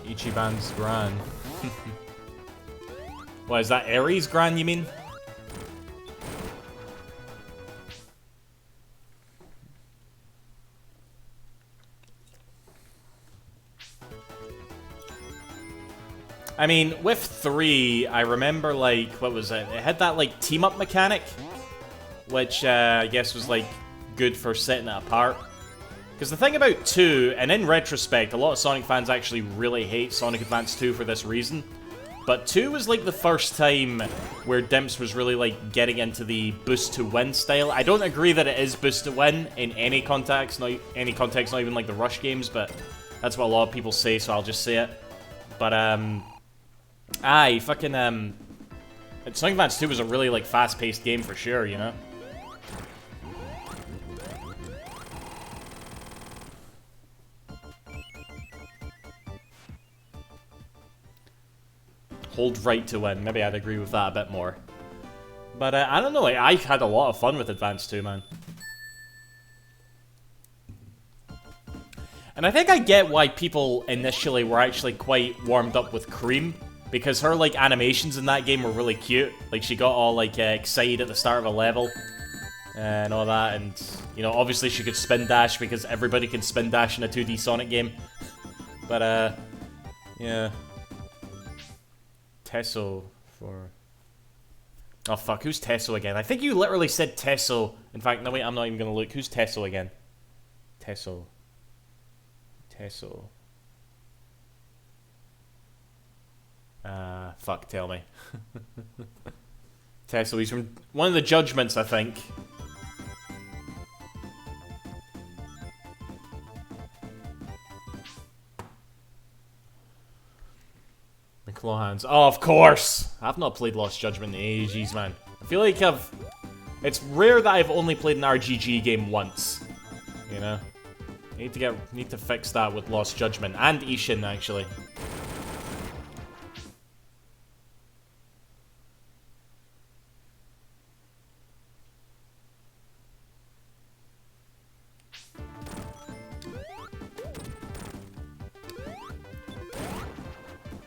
S1: Ichiban's Gran. What, is that Aries Gran, you mean? I mean, with 3, I remember, like, what was it? It had that, like, team-up mechanic, which, I guess was, like, good for setting it apart. Because the thing about 2, and in retrospect, a lot of Sonic fans actually really hate Sonic Advance 2 for this reason, but 2 was, like, the first time where Dimps was really, like, getting into the boost-to-win style. I don't agree that it is boost-to-win in any context, not even, like, the Rush games, but that's what a lot of people say, so I'll just say it. But, Sonic Advance 2 was a really, like, fast-paced game for sure, you know? Hold right to win. Maybe I'd agree with that a bit more. But, I don't know, I had a lot of fun with Advance 2, man. And I think I get why people initially were actually quite warmed up with Cream. Because her, like, animations in that game were really cute. Like, she got all, like, excited at the start of a level. And all that, and, you know, obviously she could spin dash because everybody can spin dash in a 2D Sonic game. But, yeah. Tesso for... Oh, fuck, who's Tesso again? I think you literally said Tesso. In fact, no, wait, I'm not even gonna look. Who's Tesso again? Tesso. Fuck, tell me. Tesso, he's from one of the Judgments, I think. The claw hands. Oh, of course! I've not played Lost Judgment in ages, man. I feel like it's rare that I've only played an RGG game once. You know? Need to fix that with Lost Judgment. And Ishin, actually.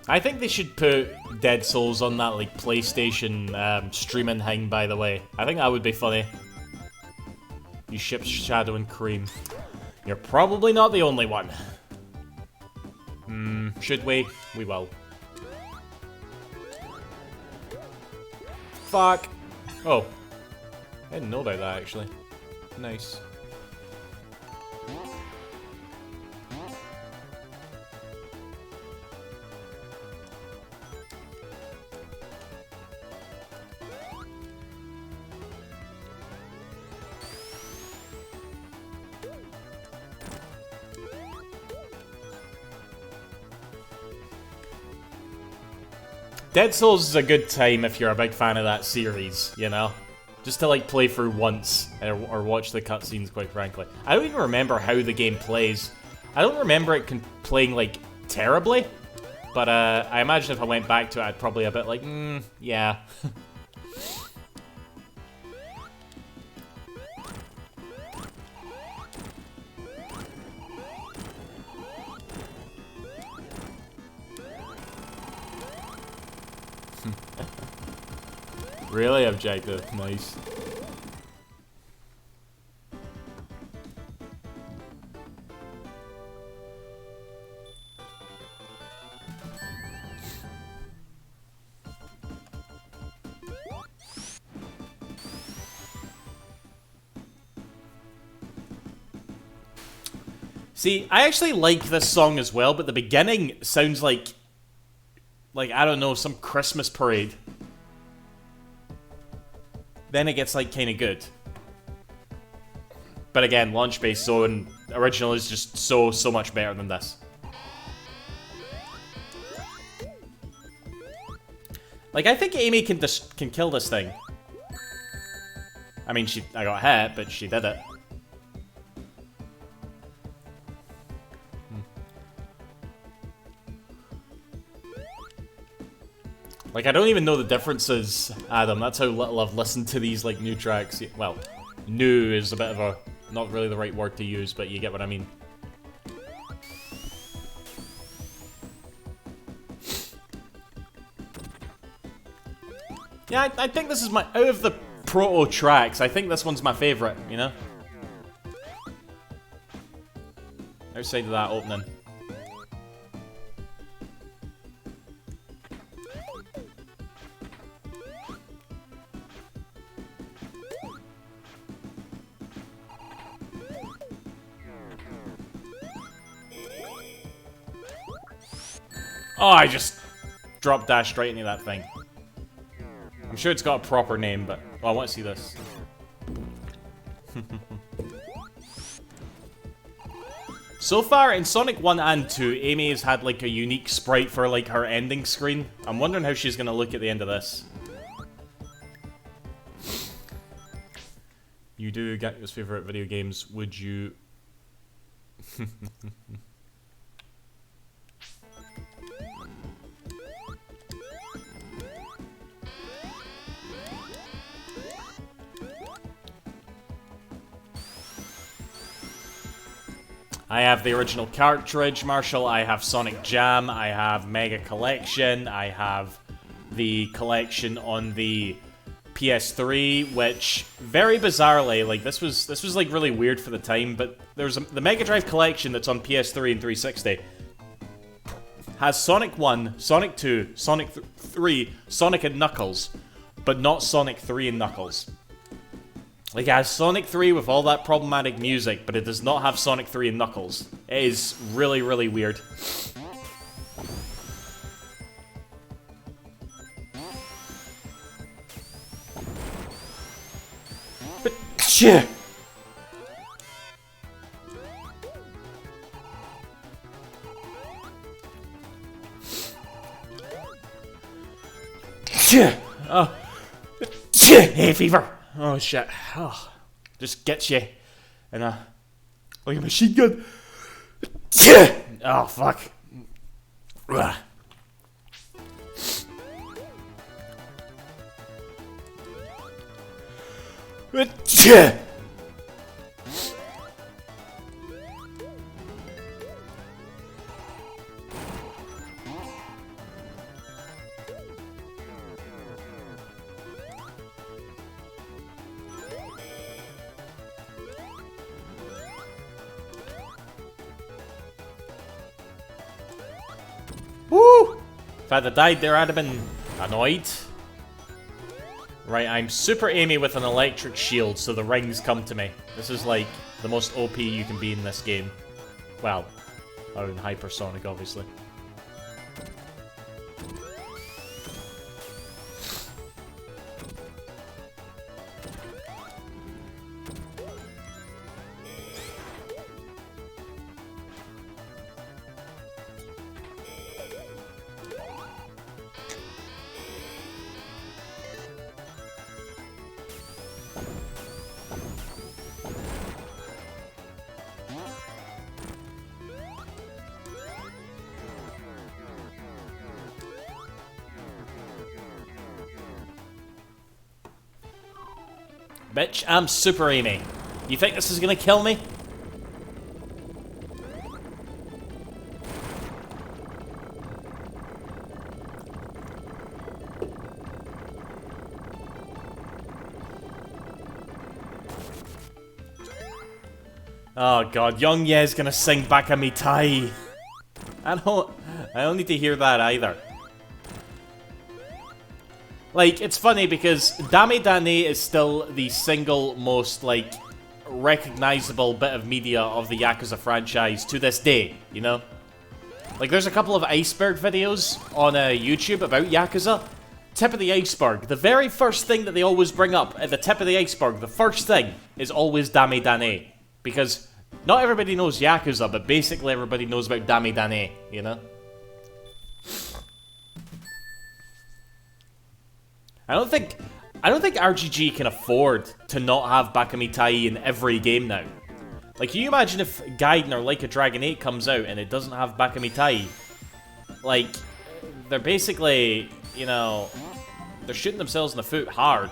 S1: I think they should put Dead Souls on that, like, PlayStation streaming thing, by the way. I think that would be funny. You ship Shadow and Cream. You're probably not the only one. Should we? We will. Fuck. Oh. I didn't know about that, actually. Nice. Dead Souls is a good time if you're a big fan of that series, you know? Just to, like, play through once, or watch the cutscenes, quite frankly. I don't even remember how the game plays. I don't remember it playing, like, terribly. But, I imagine if I went back to it, I'd probably a bit like, yeah. Really objective. Nice. See, I actually like this song as well, but the beginning sounds like, I don't know, some Christmas parade. Then it gets, like, kind of good. But again, launch-based zone original is just so much better than this. Like, I think Amy can kill this thing. I mean, I got hit, but she did it. Like, I don't even know the differences, Adam. That's how little I've listened to these, like, new tracks. Well, new is a bit of a... not really the right word to use, but you get what I mean. Yeah, I think this is my... out of the proto tracks, I think this one's my favourite, you know? Outside of that opening. Oh, I just drop dashed right into that thing. I'm sure it's got a proper name, but... oh, I want to see this. So far, in Sonic 1 and 2, Amy has had, like, a unique sprite for, like, her ending screen. I'm wondering how she's gonna look at the end of this. You do get your favorite video games, would you... I have the original cartridge, Marshall. I have Sonic Jam. I have Mega Collection. I have the collection on the PS3, which very bizarrely, like this was like really weird for the time. But there's the Mega Drive collection that's on PS3 and 360 has Sonic 1, Sonic 2, Sonic 3, Sonic and Knuckles, but not Sonic 3 and Knuckles. Like, it has Sonic 3 with all that problematic music, but it does not have Sonic 3 and Knuckles. It is really, really weird. But, shit! Shit! Oh. Shit! Hay fever! Oh shit. Oh. Just gets you. And like a machine gun. Oh fuck. Ugh. Woo! If I'd have died there, I'd have been annoyed. Right, I'm Super Amy with an electric shield, so the rings come to me. This is like the most OP you can be in this game. Well, other than Hypersonic, obviously. Bitch, I'm Super Amy. You think this is gonna kill me? Oh god, Young Ye's gonna sing Bakamitai. I don't need to hear that either. Like, it's funny because Dame Dane is still the single most, like, recognizable bit of media of the Yakuza franchise to this day, you know? Like, there's a couple of iceberg videos on YouTube about Yakuza. Tip of the iceberg. The very first thing that they always bring up at the tip of the iceberg, the first thing, is always Dame Dane. Because not everybody knows Yakuza, but basically everybody knows about Dame Dane, you know? I don't think RGG can afford to not have Bakamitai in every game now. Like, can you imagine if Gaiden or Like a Dragon 8 comes out and it doesn't have Bakamitai? Like, they're basically, you know, they're shooting themselves in the foot hard.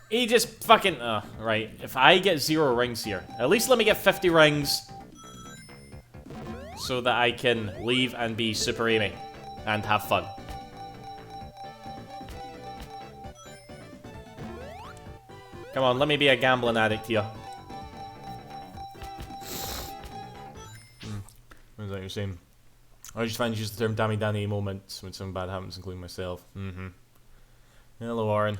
S1: He just fucking... right. If I get 0 rings here, at least let me get 50 rings so that I can leave and be Super Amy and have fun. Come on, let me be a gambling addict here. What is that you're saying? I just find you use the term Dame Dane moments when something bad happens, including myself. Hello, Warren.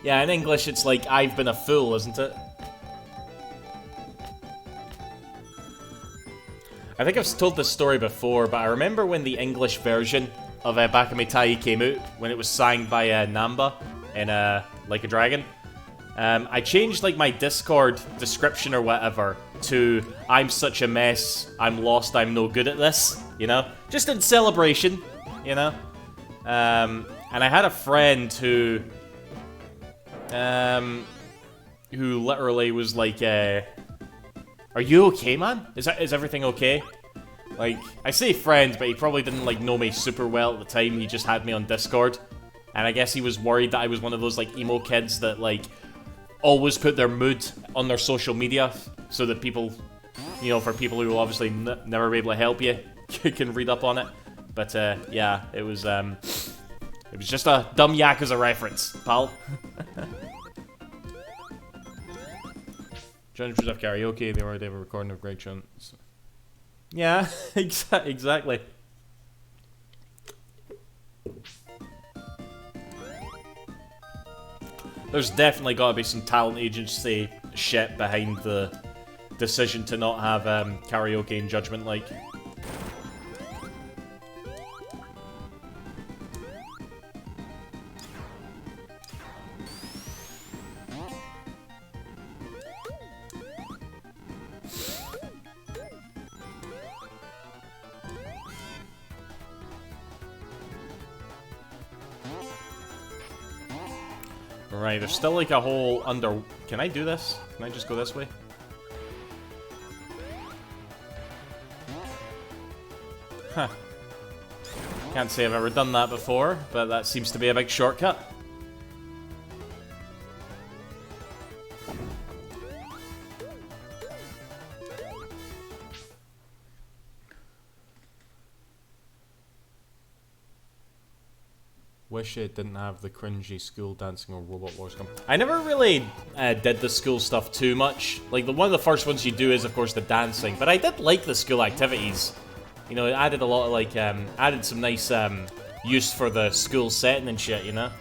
S1: Yeah, in English it's like, I've been a fool, isn't it? I think I've told this story before, but I remember when the English version of Bakamitai came out, when it was signed by Namba in Like a Dragon. I changed like my Discord description or whatever to, I'm such a mess, I'm lost, I'm no good at this, you know? Just in celebration, you know? And I had a friend who literally was like, are you okay, man? Is everything okay? Like, I say friend, but he probably didn't, like, know me super well at the time. He just had me on Discord. And I guess he was worried that I was one of those, like, emo kids that, like, always put their mood on their social media so that people, you know, for people who will obviously never be able to help you, can read up on it. But, yeah, it was just a dumb Yakuza reference, pal. John Joseph Karaoke, they already have a recording of Greg Chun. Yeah, exactly. There's definitely got to be some talent agency shit behind the decision to not have karaoke in Judgment like. Right, there's still like a whole under... Can I do this? Can I just go this way? Huh. Can't say I've ever done that before, but that seems to be a big shortcut. Wish it didn't have the cringy school dancing or Robot Wars come. I never really did the school stuff too much. Like, one of the first ones you do is, of course, the dancing. But I did like the school activities. You know, it added a lot of, like, added some nice use for the school setting and shit, you know?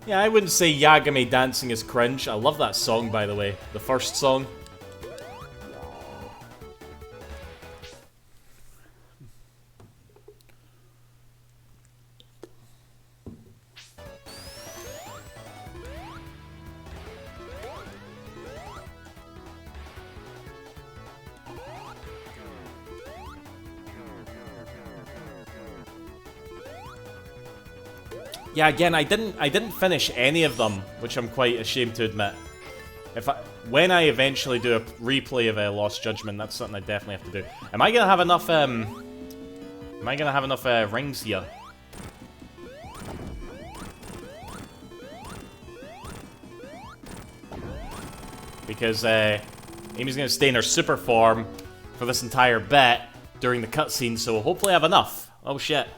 S1: Yeah, I wouldn't say Yagami dancing is cringe. I love that song, by the way. The first song. Yeah, again, I didn't finish any of them, which I'm quite ashamed to admit. When I eventually do a replay of Lost Judgment, that's something I definitely have to do. Am I gonna have enough rings here? Because Amy's gonna stay in her super form for this entire bit during the cutscene, so hopefully I have enough. Oh shit.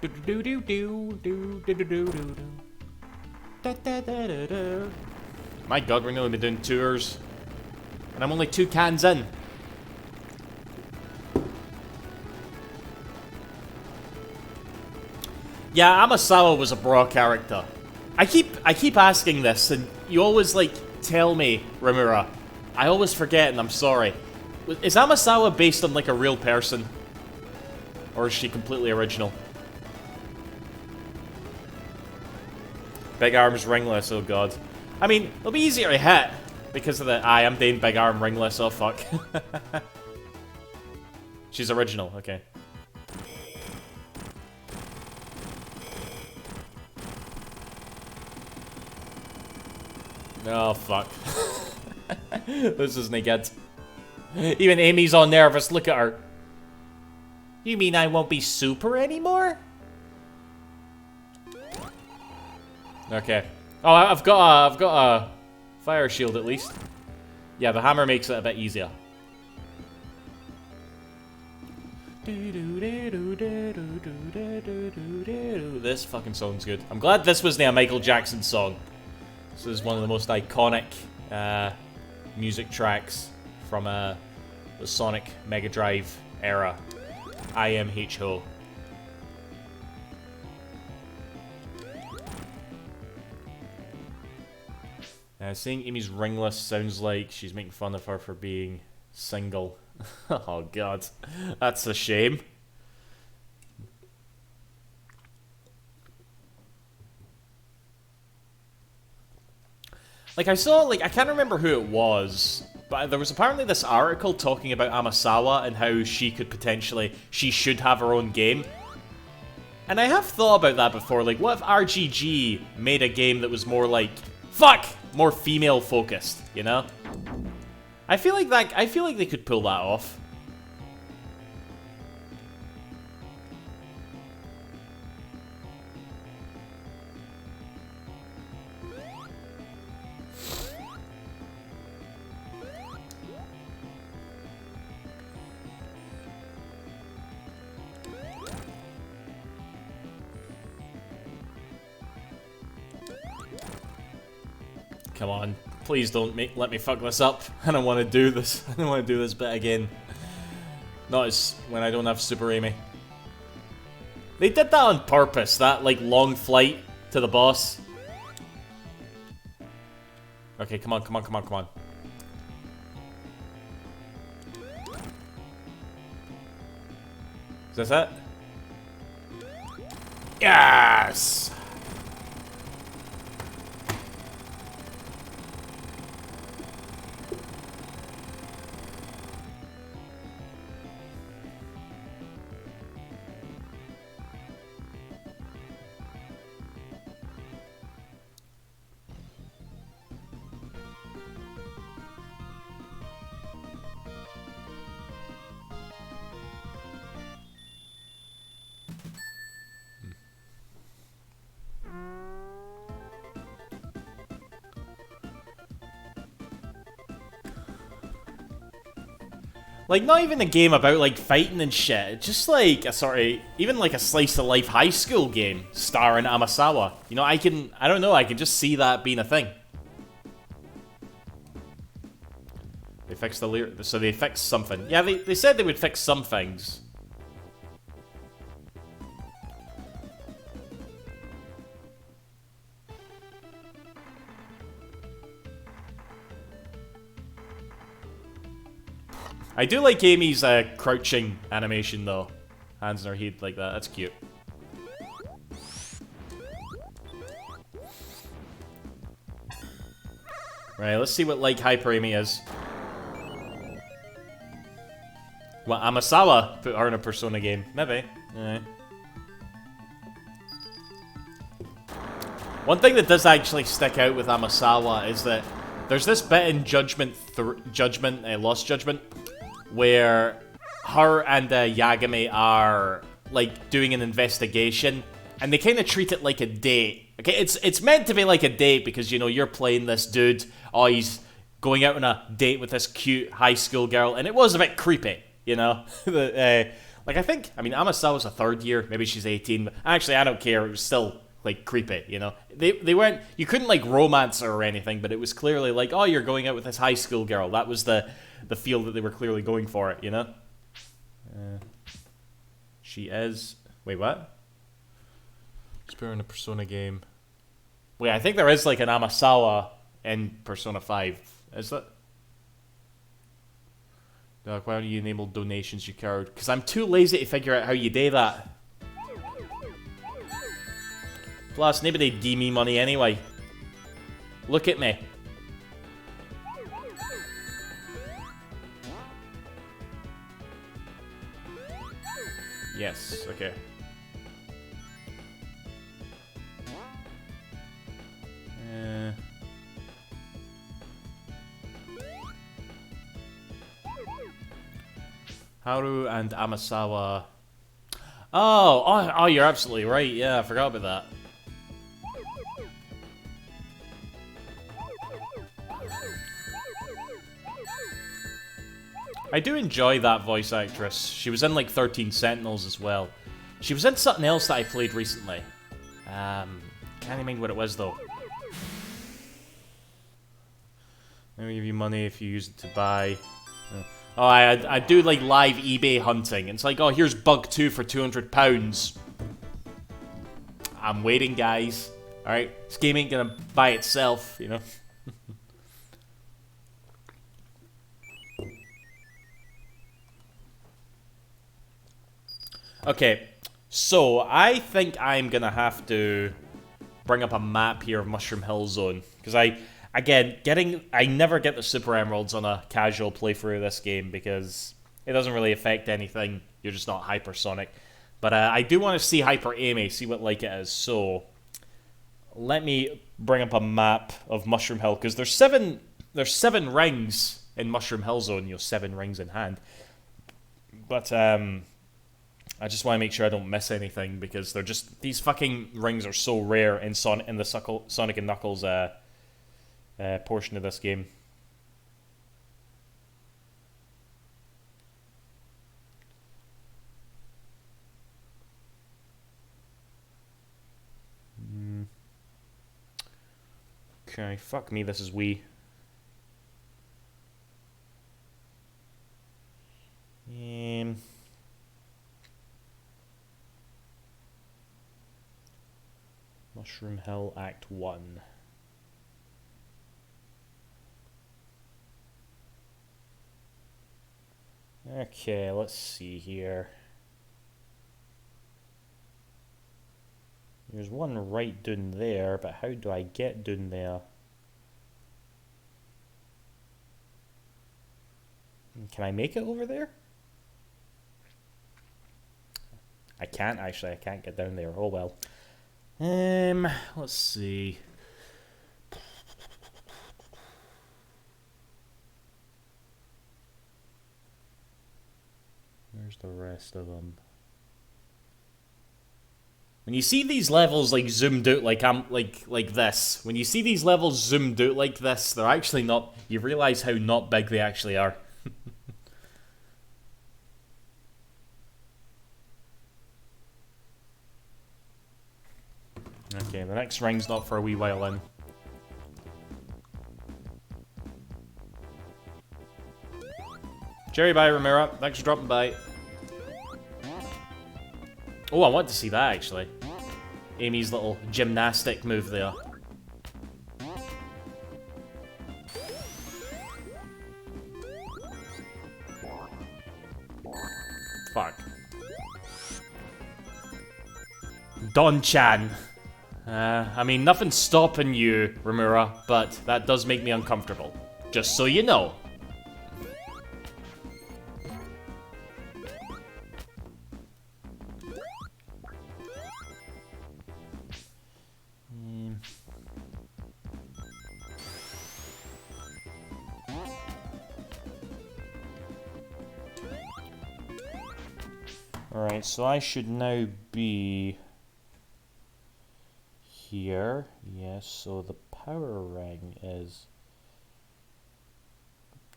S1: My god, we're only been doing tours. And I'm only 2 cans in. Yeah, Amasawa was a bra character. I keep asking this, and you always, like, tell me, Rimura. I always forget, and I'm sorry. Is Amasawa based on, like, a real person? Or is she completely original? Big arms ringless, oh god. I mean, it'll be easier to hit because of the I am Dane big arm ringless, oh fuck. She's original, okay. Oh fuck. This isn't good. Even Amy's all nervous, look at her. You mean I won't be super anymore? Okay. Oh, I've got a fire shield at least. Yeah, the hammer makes it a bit easier. This fucking song's good. I'm glad this wasn't a Michael Jackson song. This is one of the most iconic music tracks from the Sonic Mega Drive era. I am H-Ho. Saying Amy's ringless sounds like she's making fun of her for being single. Oh god, that's a shame. Like I saw, like I can't remember who it was, but there was apparently this article talking about Amasawa and how she should have her own game. And I have thought about that before, like what if RGG made a game that was more like, more female focused, you know? I feel like they could pull that off. Come on, please don't let me fuck this up. I don't want to do this. I don't want to do this bit again. Not as when I don't have Super Amy. They did that on purpose, that like long flight to the boss. Okay, come on, come on, come on, come on. Is this it? Yes! Like, not even a game about, like, fighting and shit. Just, like, even, like, a slice-of-life high school game starring Amasawa. You know, I don't know, I can just see that being a thing. They fixed the lyric, so they fixed something. Yeah, they said they would fix some things. I do like Amy's crouching animation, though. Hands in her head like that. That's cute. Right, let's see what like Hyper Amy is. Well, Amasawa put her in a Persona game. Maybe. Yeah. One thing that does actually stick out with Amasawa is that there's this bit in Lost Judgment, where her and Yagami are, like, doing an investigation, and they kind of treat it like a date. Okay, it's meant to be like a date because, you know, you're playing this dude, oh, he's going out on a date with this cute high school girl, and it was a bit creepy, you know? Like, I mean, Amasawa's a third year, maybe she's 18, but actually, I don't care, it was still, like, creepy, you know? They weren't, you couldn't, like, romance her or anything, but it was clearly like, oh, you're going out with this high school girl. That was the feel that they were clearly going for it, you know? She is... Wait, what? Spear in a Persona game. Wait, I think there is, like, an Amasawa in Persona 5. Is that? Like, why don't you enable donations, you coward? Because I'm too lazy to figure out how you do that. Plus, nobody give me money anyway. Look at me. Yes, okay. Haru and Amasawa. Oh, you're absolutely right. Yeah, I forgot about that. I do enjoy that voice actress. She was in like 13 Sentinels as well. She was in something else that I played recently. Can't remember what it was though. Let me give you money if you use it to buy. Oh, I do like live eBay hunting. It's like, oh, here's Bug 2 for £200. I'm waiting, guys. Alright, this game ain't gonna buy itself, you know? Okay, so I think I'm gonna have to bring up a map here of Mushroom Hill Zone. Because I never get the Super Emeralds on a casual playthrough of this game because it doesn't really affect anything. You're just not hypersonic. But I do want to see Hyper Amy, see what like it is. So let me bring up a map of Mushroom Hill because there's seven rings in Mushroom Hill Zone. You know, 7 rings in hand. But I just want to make sure I don't miss anything because they're just these fucking rings are so rare in the Sonic and Knuckles portion of this game. Okay, fuck me, this is Wii. Mushroom Hill Act 1. Okay, let's see here. There's one right down there, but how do I get down there? Can I make it over there? I can't actually, I can't get down there. Oh well. Let's see. Where's the rest of them? When you see these levels like zoomed out like like this, when you see these levels zoomed out like this, they're actually not, you realize how not big they actually are. Okay, the next ring's not for a wee while in. Cherry bye, Ramira. Thanks for dropping by. Oh, I want to see that, actually. Amy's little gymnastic move there. Don-chan. I mean, nothing's stopping you, Rimura, but that does make me uncomfortable. Just so you know. Alright, so I should now be here. Yes, so the power ring is...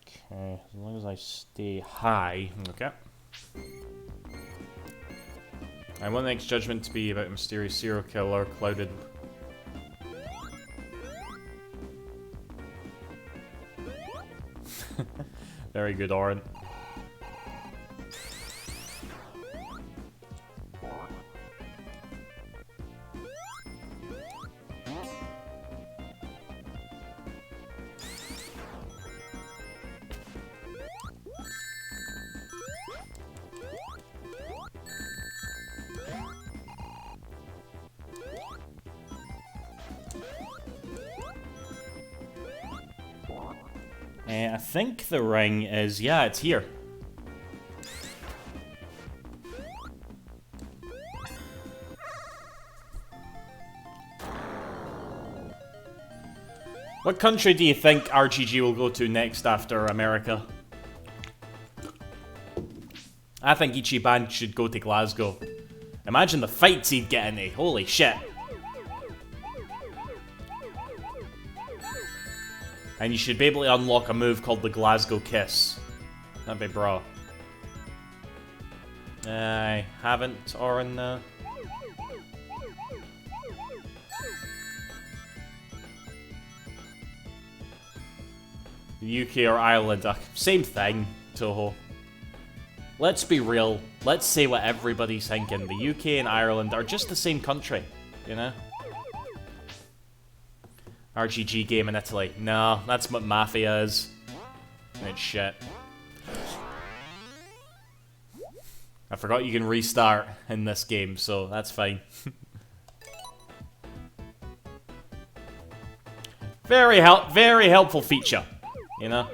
S1: Okay, as long as I stay high. Okay. I want the next judgment to be about a mysterious serial killer clouded... Very good, Orin. I think the ring is... Yeah, it's here. What country do you think RGG will go to next after America? I think Ichiban should go to Glasgow. Imagine the fights he'd get into. Holy shit. And you should be able to unlock a move called the Glasgow Kiss. That'd be bra. I haven't, Orin. The UK or Ireland, same thing, Toho. Let's be real. Let's say what everybody's thinking. The UK and Ireland are just the same country, you know? RGG game in Italy. No, that's what Mafia is. It's shit. I forgot you can restart in this game, so that's fine. Very helpful feature, you know?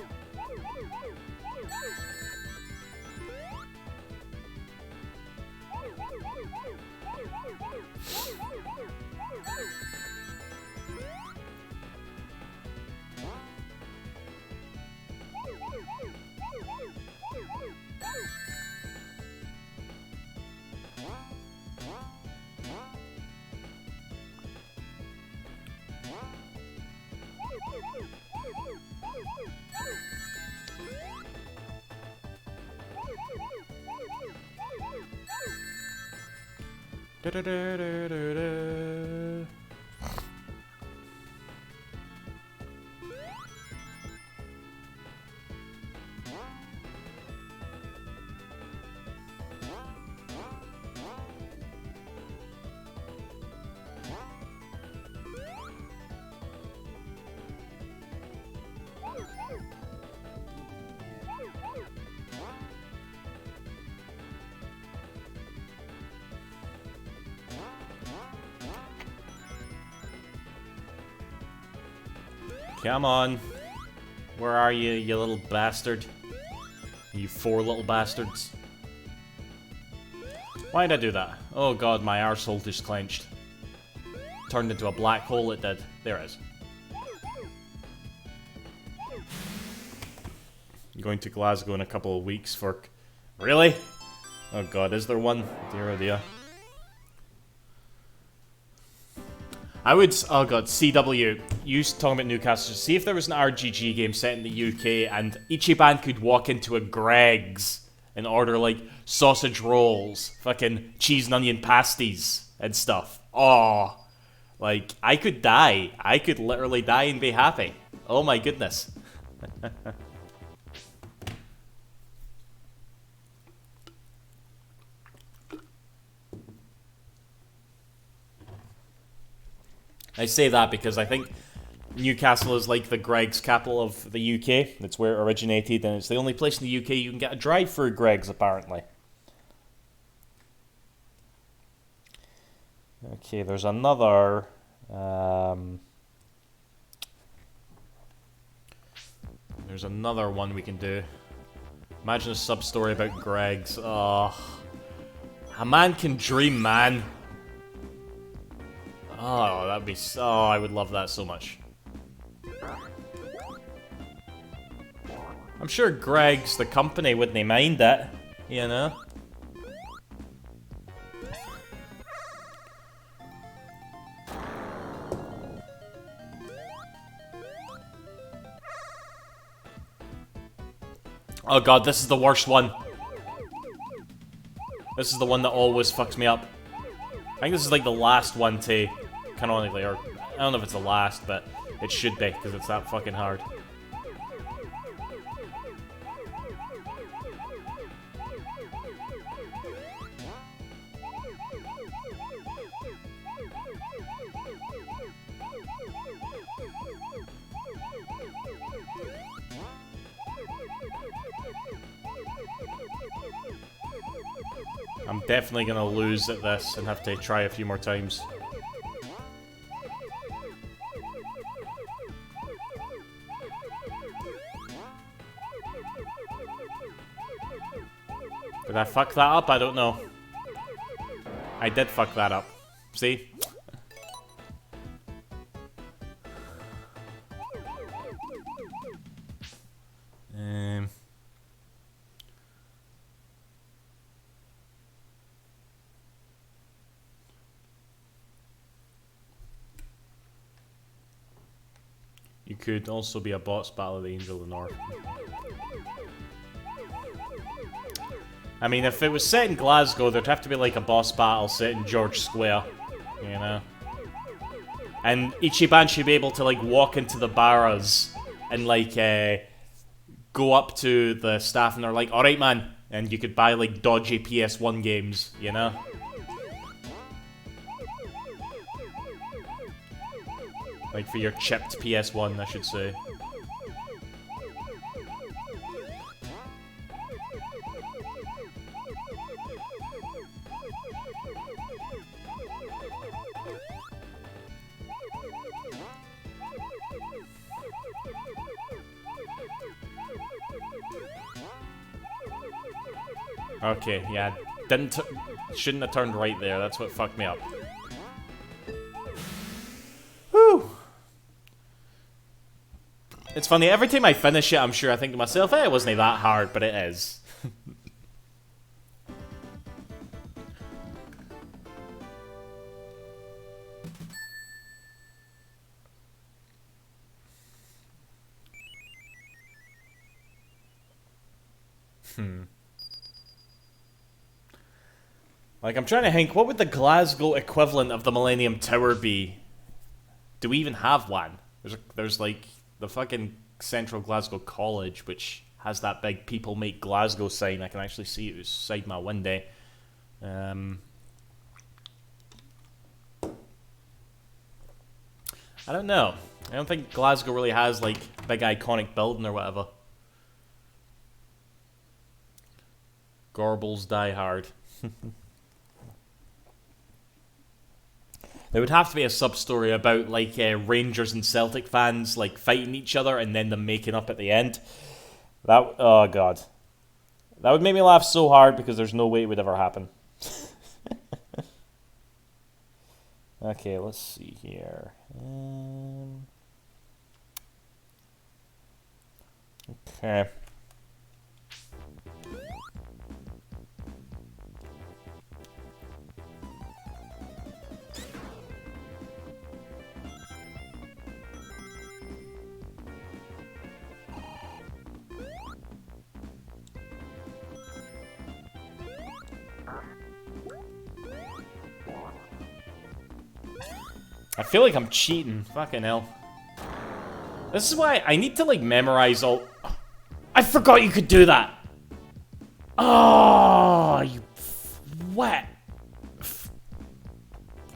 S1: Come on. Where are you, you little bastard? You four little bastards. Why did I do that? Oh god, my arsehole just clenched. Turned into a black hole, it did. There it is. Going to Glasgow in a couple of weeks for... Really? Oh god, is there one? Dear oh dear. I would... Oh god, CW. You talking about Newcastle. See if there was an RGG game set in the UK and Ichiban could walk into a Greg's and order, like, sausage rolls, fucking cheese and onion pasties and stuff. Oh, like, I could die. I could literally die and be happy. Oh my goodness. I say that because I think Newcastle is like the Greggs capital of the UK. That's where it originated, and it's the only place in the UK you can get a drive-through Greggs, apparently. Okay, there's another... there's another one we can do. Imagine a sub-story about Greg's. Oh, a man can dream, man. Oh, that'd be so... Oh, I would love that so much. I'm sure Greg's the company wouldn't mind it, you know? Oh god, this is the worst one. This is the one that always fucks me up. I think this is like the last one to canonically, or I don't know if it's the last, but it should be, because it's that fucking hard. I'm definitely gonna lose at this and have to try a few more times. Did I fuck that up? I don't know. I did fuck that up. See? You could also be a boss battle of the Angel of the North. I mean, if it was set in Glasgow, there'd have to be like a boss battle set in George Square, you know? And Ichiban should be able to like walk into the barras and like go up to the staff and they're like, alright man, and you could buy like dodgy PS1 games, you know? Like for your chipped PS1, I should say. Okay, yeah, shouldn't have turned right there. That's what fucked me up. Whew. It's funny, every time I finish it, I'm sure I think to myself, it wasn't that hard, but it is. Like, I'm trying to think, what would the Glasgow equivalent of the Millennium Tower be? Do we even have one? There's like, the fucking Central Glasgow College, which has that big People Make Glasgow sign. I can actually see it outside my window. I don't know. I don't think Glasgow really has, like, big iconic building or whatever. Gorbals Die Hard. There would have to be a sub-story about, like, Rangers and Celtic fans, like, fighting each other and then them making up at the end. That, oh god. That would make me laugh so hard because there's no way it would ever happen. Okay, let's see here. Okay. I feel like I'm cheating. Fucking hell. This is why I need to, like, memorize all... I forgot you could do that! Oh, you wet.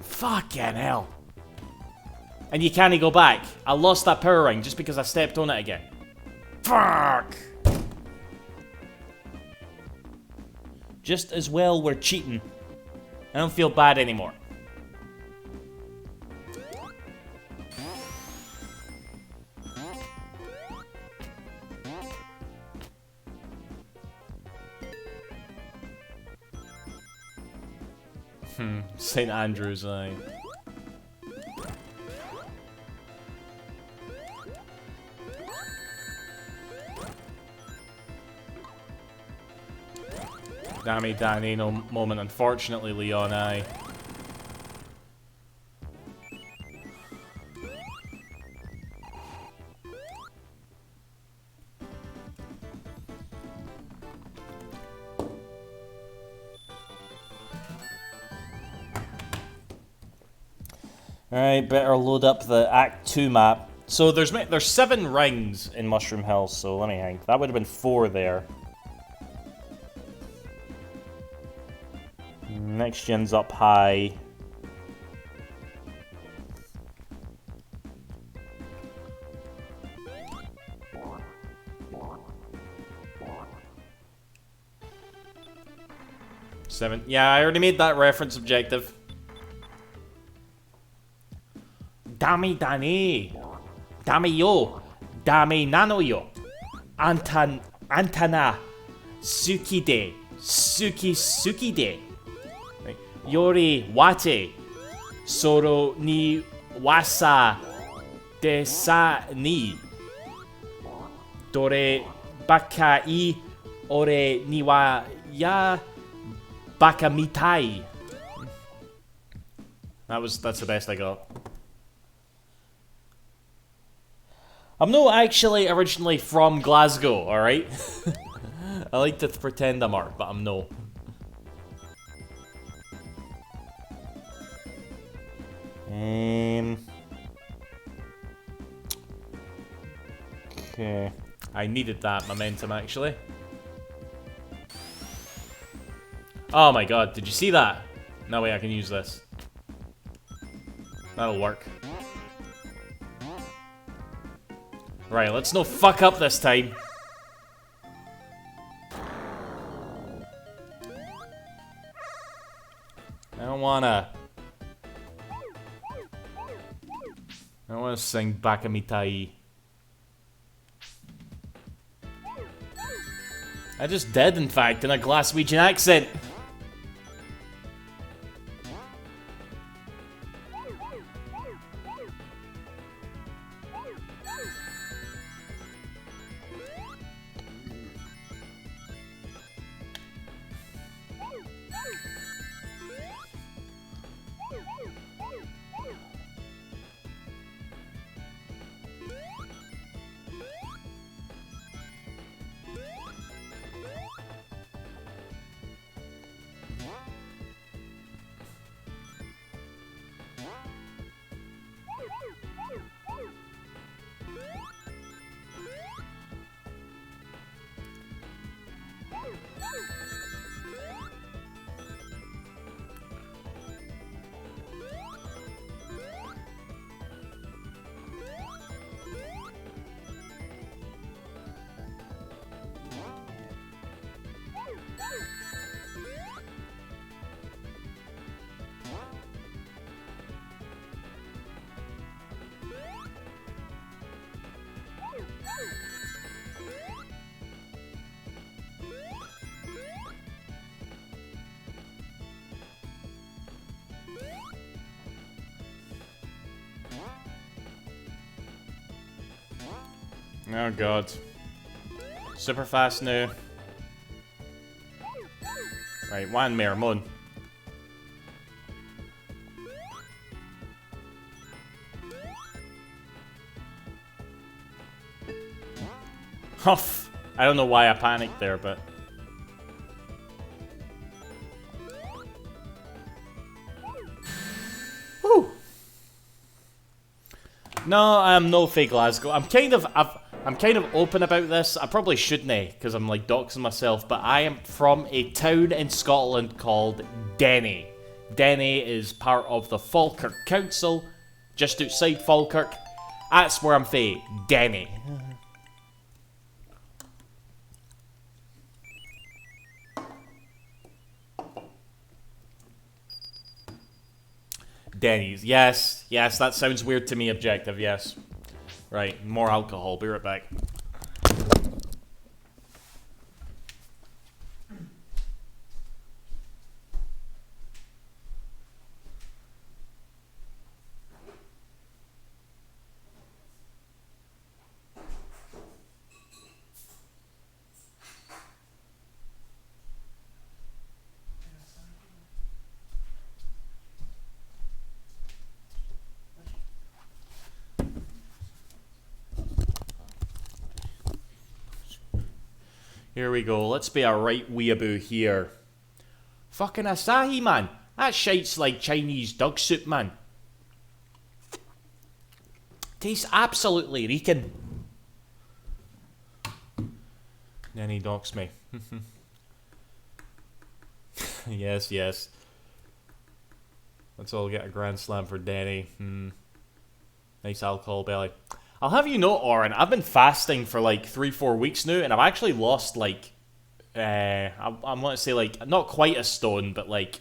S1: Fucking hell. And you can't go back. I lost that power ring just because I stepped on it again. Fuck! Just as well we're cheating. I don't feel bad anymore. St. Andrews, aye. Dammy Danny, no moment, unfortunately, Leon, aye. Alright, better load up the Act 2 map. So there's 7 rings in Mushroom Hill, so let me think. That would have been 4 there. Next gen's up high. Seven. Yeah, I already made that reference objective. Dami Dani. Dami yo. Dami nano yo. Antana. Suki de. Suki de. Yori wate. Soro ni wasa de sa ni. Dore baka I ore ni wa ya baka mitai. That's the best I got. I'm not actually originally from Glasgow, alright? I like to pretend I'm art, but I'm no. Okay. I needed that momentum, actually. Oh my god, did you see that? No way I can use this. That'll work. Right, let's no fuck up this time. I don't wanna sing Bakamitai. I just did, in fact, in a Glaswegian accent. Oh god. Super fast now. Right, one more, mon. Huff. I don't know why I panicked there, but... Whew. No, I'm no fake Glasgow. I'm kind of open about this. I probably shouldn't, because I'm like doxing myself, but I am from a town in Scotland called Denny. Denny is part of the Falkirk Council, just outside Falkirk. That's where I'm from, Denny. Denny's, yes, that sounds weird to me, objective, yes. Right, more alcohol, be right back. Here we go. Let's be a right weeaboo here. Fucking Asahi, man. That shite's like Chinese dog soup, man. Tastes absolutely reeking. Then he docks me. Yes, yes. Let's all get a grand slam for Denny. Nice alcohol belly. I'll have you know, Oren, I've been fasting for like 3-4 weeks now, and I've actually lost like, I want to say like, not quite a stone, but like,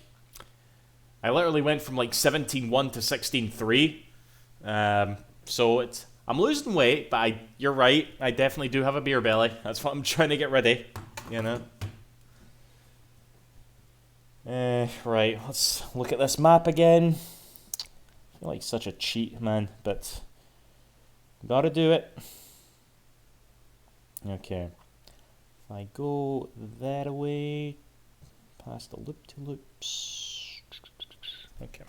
S1: I literally went from like 17.1 to 16.3. So it's, I'm losing weight, but you're right, I definitely do have a beer belly. That's what I'm trying to get ready, you know. Right, let's look at this map again. I feel like such a cheat, man, but gotta do it. Okay. If I go that way, past the loop-to-loops. Okay.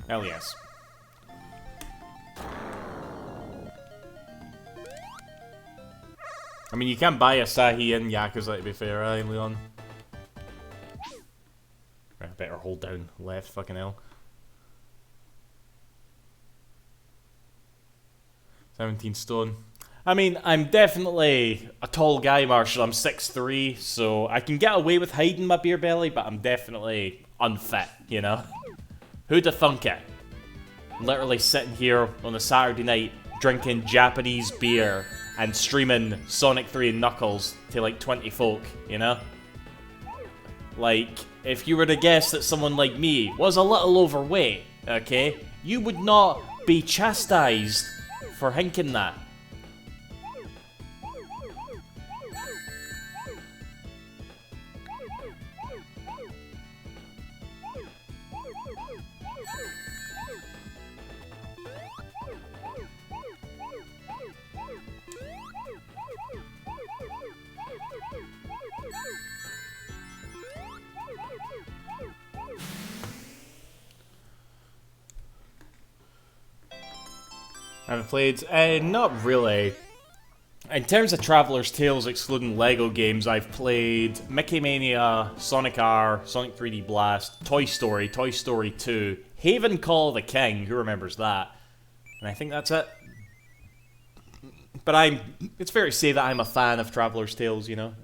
S1: Hell yes. I mean, you can't buy Asahi in Yakuza, to be fair, right, Leon? Right, I better hold down left, fucking hell. 17 stone. I mean, I'm definitely a tall guy, Marshall. I'm 6'3", so I can get away with hiding my beer belly, but I'm definitely unfit, you know? Who'da thunk it? Literally sitting here on a Saturday night, drinking Japanese beer and streaming Sonic 3 and Knuckles to like 20 folk, you know? Like, if you were to guess that someone like me was a little overweight, okay, you would not be chastised for hinking that. I've played, not really. In terms of Traveler's Tales, excluding LEGO games, I've played Mickey Mania, Sonic R, Sonic 3D Blast, Toy Story 2, Haven Call of the King, who remembers that? And I think that's it. But it's fair to say that I'm a fan of Traveler's Tales, you know?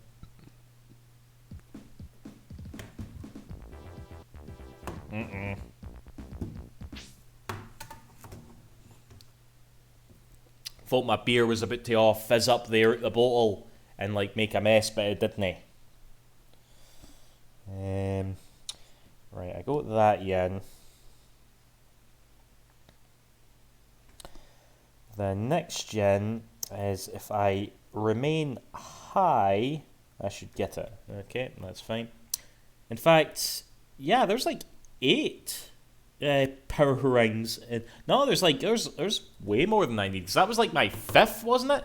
S1: Thought my beer was about to all fizz up there at the bottle and like make a mess, but it didn't. Right, I got that yen. The next gen is if I remain high, I should get it. Okay, that's fine. In fact, yeah, there's like 8 power rings. No, there's way more than I need. Cause that was like my 5th, wasn't it?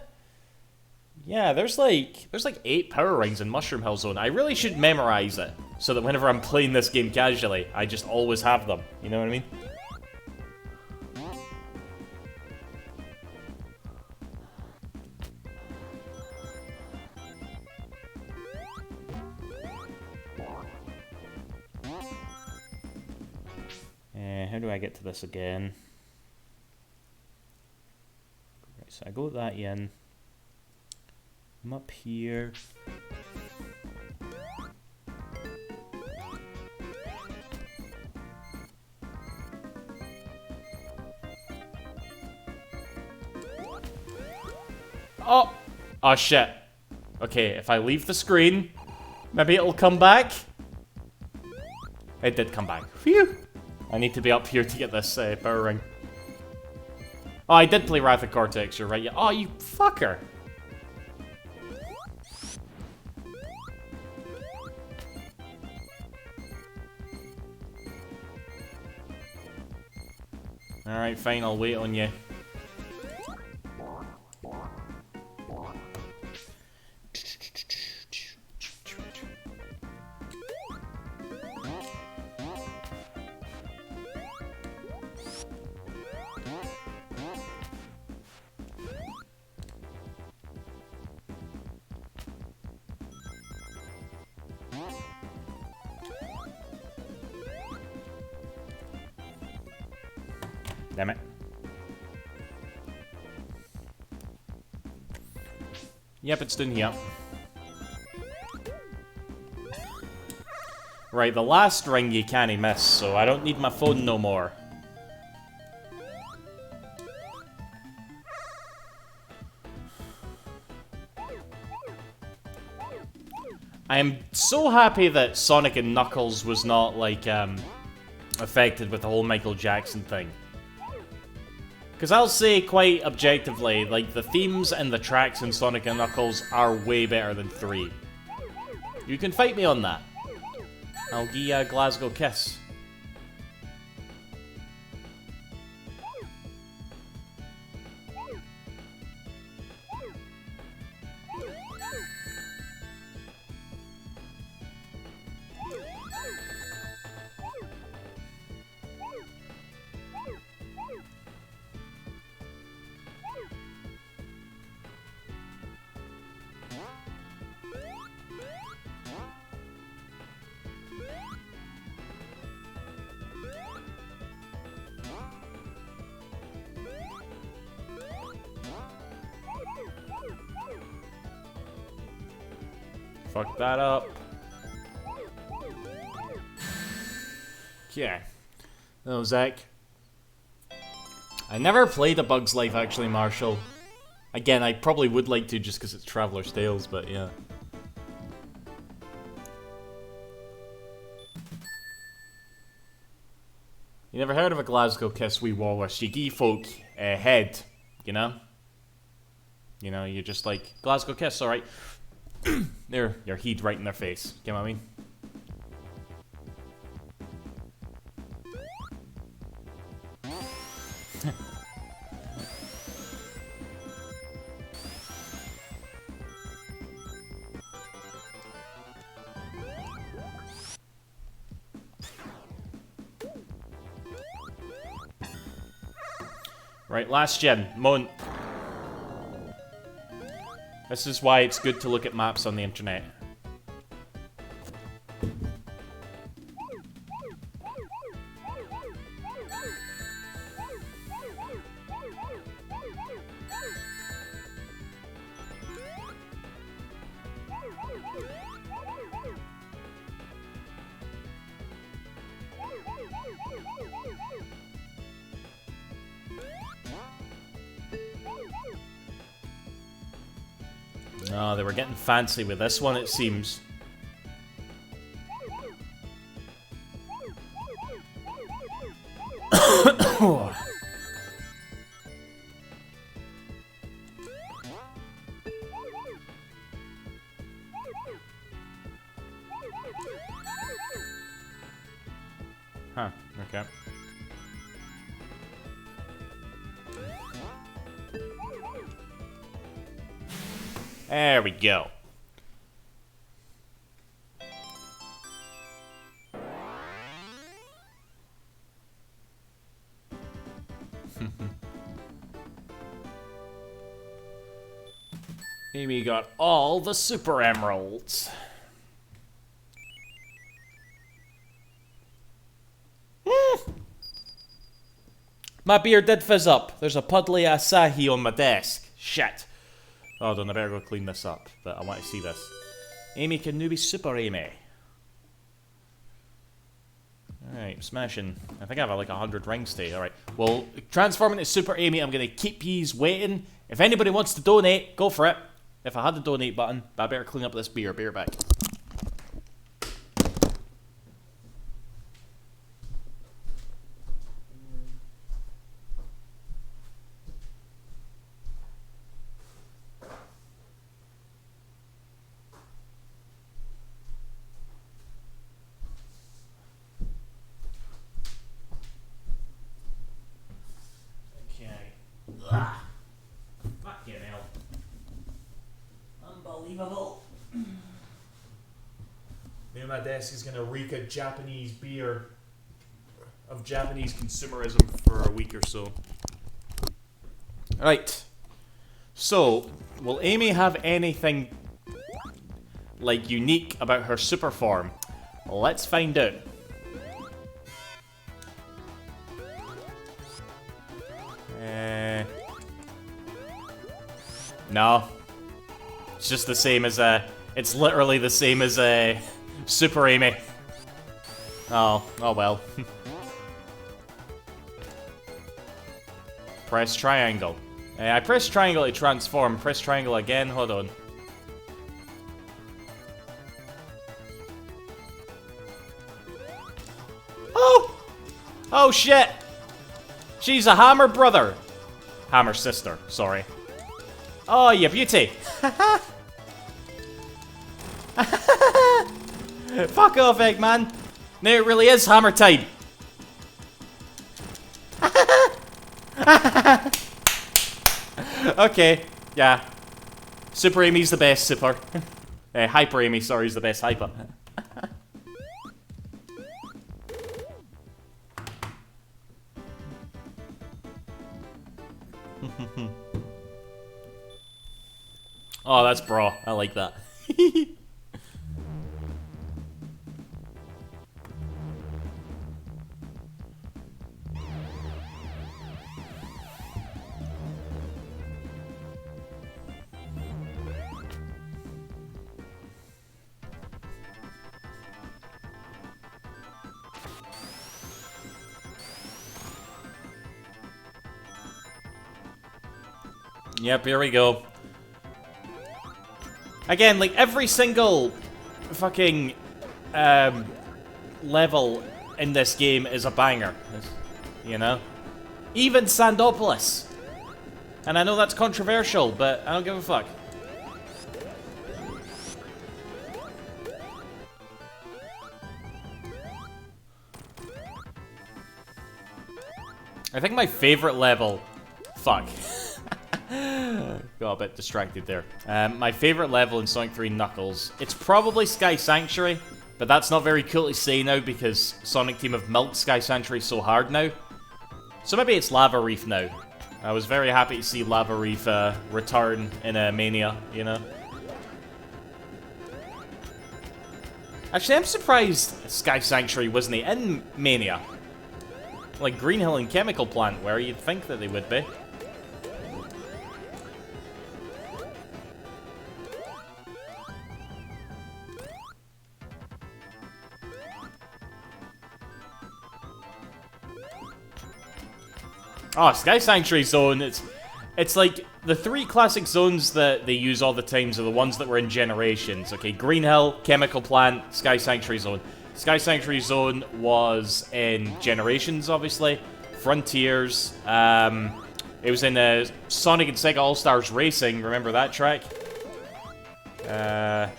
S1: Yeah, there's like 8 power rings in Mushroom Hill Zone. I really should memorize it so that whenever I'm playing this game casually, I just always have them. You know what I mean? How do I get to this again? Right, so I go that in. I'm up here. Oh! Oh shit. Okay, if I leave the screen, maybe it'll come back. It did come back. Phew! I need to be up here to get this power ring. Oh, I did play Wrath of Cortex, you're right. Yeah. Oh, you fucker! Alright, fine, I'll wait on you. Damn it. Yep, it's done here. Right, the last ring you can't miss, so I don't need my phone no more. I am so happy that Sonic and Knuckles was not, like, affected with the whole Michael Jackson thing. Because I'll say quite objectively, like, the themes and the tracks in Sonic and Knuckles are way better than 3. You can fight me on that. I'll give you a Glasgow kiss. Fuck that up. Yeah. No, Zach. I never played A Bug's Life, actually, Marshall. Again, I probably would like to just because it's Traveler's Tales, but yeah. You never heard of a Glasgow kiss, wee walrus? You gie folk head, you know? You know, you're just like, Glasgow kiss, alright. There, your heat right in their face. You know what I mean? Right, last gen. Mon. This is why it's good to look at maps on the internet. No, they were getting fancy with this one, it seems. Huh, okay. There we go. Amy got all the super emeralds. My beer did fizz up. There's a puddly Asahi on my desk. Shit. Hold on, I better go clean this up, but I want to see this. Amy can now be Super Amy. Alright, smashing. I think I have like 100 rings today. Alright, well, transforming to Super Amy, I'm going to keep yous waiting. If anybody wants to donate, go for it. If I had the donate button, but I better clean up this beer. Beer back. my desk is gonna reek of Japanese beer, of Japanese consumerism for a week or so. Right. So, will Amy have anything like unique about her super form? Let's find out. No. It's just the same as it's literally the same as Super Amy. Oh well. Press triangle. I press triangle to transform. Press triangle again. Hold on. Oh! Oh shit! She's a Hammer brother. Hammer sister, sorry. Oh, you beauty. Fuck off, Eggman. Now it really is Hammer time. Okay, yeah. Super Amy's the best super. Hyper Amy, sorry, is the best hyper. Oh, that's bra. I like that. Yep, here we go. Again, like, every single fucking level in this game is a banger, you know? Even Sandopolis. And I know that's controversial, but I don't give a fuck. I think my favorite level... Fuck. Got a bit distracted there. My favorite level in Sonic 3 Knuckles, it's probably Sky Sanctuary, but that's not very cool to say now because Sonic Team have milked Sky Sanctuary so hard now. So maybe it's Lava Reef now. I was very happy to see Lava Reef return in Mania, you know? Actually, I'm surprised Sky Sanctuary wasn't in Mania. Like Green Hill and Chemical Plant, where you'd think that they would be. Oh, Sky Sanctuary Zone, it's like the three classic zones that they use all the times are the ones that were in Generations. Okay, Green Hill, Chemical Plant, Sky Sanctuary Zone. Sky Sanctuary Zone was in Generations, obviously. Frontiers, it was in Sonic and Sega All-Stars Racing, remember that track? I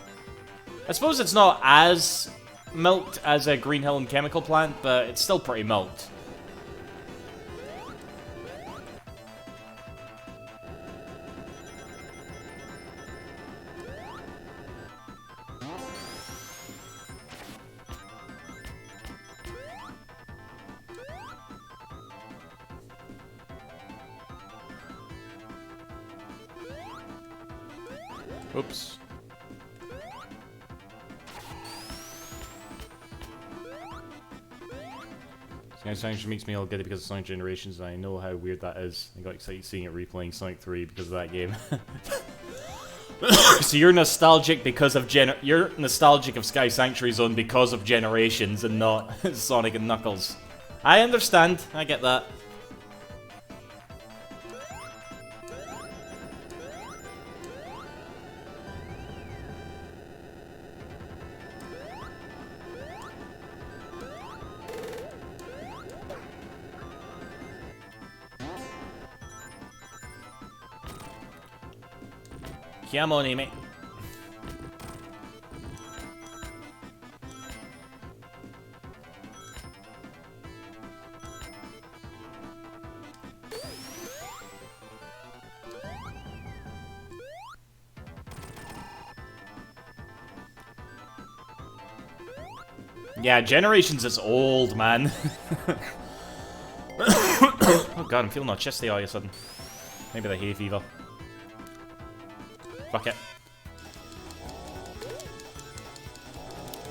S1: suppose it's not as milked as a Green Hill and Chemical Plant, but it's still pretty milked. Oops. Sky Sanctuary makes me all giddy because of Sonic Generations, and I know how weird that is. I got excited seeing it replaying Sonic 3 because of that game. So you're nostalgic because of you're nostalgic of Sky Sanctuary Zone because of Generations and not Sonic and Knuckles. I understand. I get that. Come on, Amy. Yeah, Generations is old, man. Oh god, I'm feeling all chesty all of a sudden. Maybe the hay fever. Fuck it.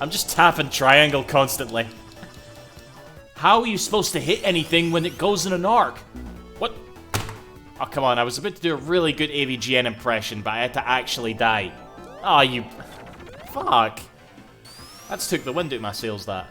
S1: I'm just tapping triangle constantly. How are you supposed to hit anything when it goes in an arc? What? Oh, come on, I was about to do a really good AVGN impression, but I had to actually die. Oh, you... Fuck. That's took the wind out of my sails, that.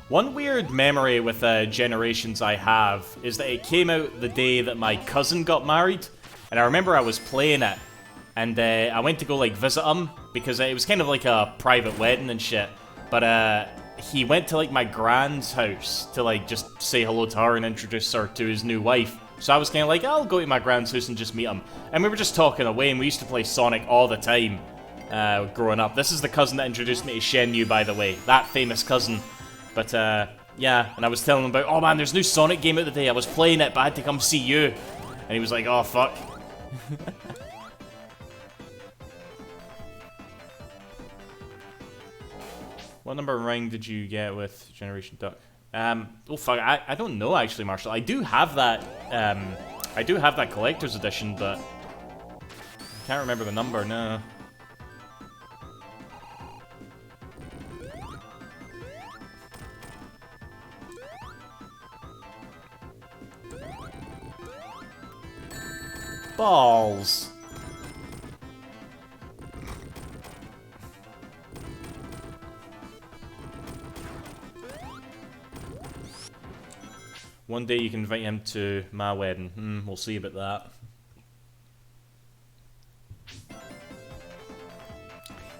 S1: One weird memory with Generations I have is that it came out the day that my cousin got married, and I remember I was playing it, and I went to go like visit him because it was kind of like a private wedding and shit. But he went to like my grand's house to like just say hello to her and introduce her to his new wife. So I was kind of like, I'll go to my grand's house and just meet him. And we were just talking away, and we used to play Sonic all the time growing up. This is the cousin that introduced me to Shenmue, by the way, that famous cousin. But, yeah, and I was telling him about, oh man, there's a new Sonic game out today. I was playing it, but I had to come see you. And he was like, oh, fuck. What number ring did you get with Generation Duck? Oh, fuck, I don't know, actually, Marshall. I do have that, collector's edition, but I can't remember the number, no. Balls. One day you can invite him to my wedding. We'll see about that.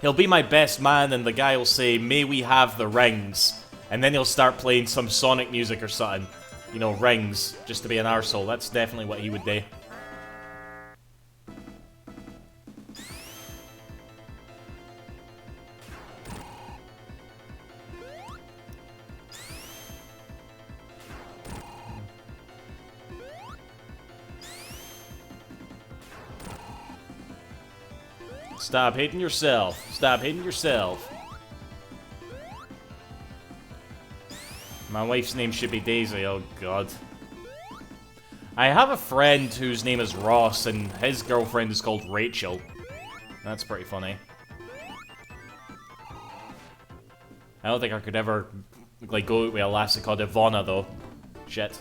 S1: He'll be my best man, and the guy will say, "May we have the rings?" And then he'll start playing some Sonic music or something. You know, rings, just to be an arsehole. That's definitely what he would do. Stop hating yourself. Stop hating yourself. My wife's name should be Daisy. Oh, God. I have a friend whose name is Ross, and his girlfriend is called Rachel. That's pretty funny. I don't think I could ever, like, go with a lassie called Ivana, though. Shit.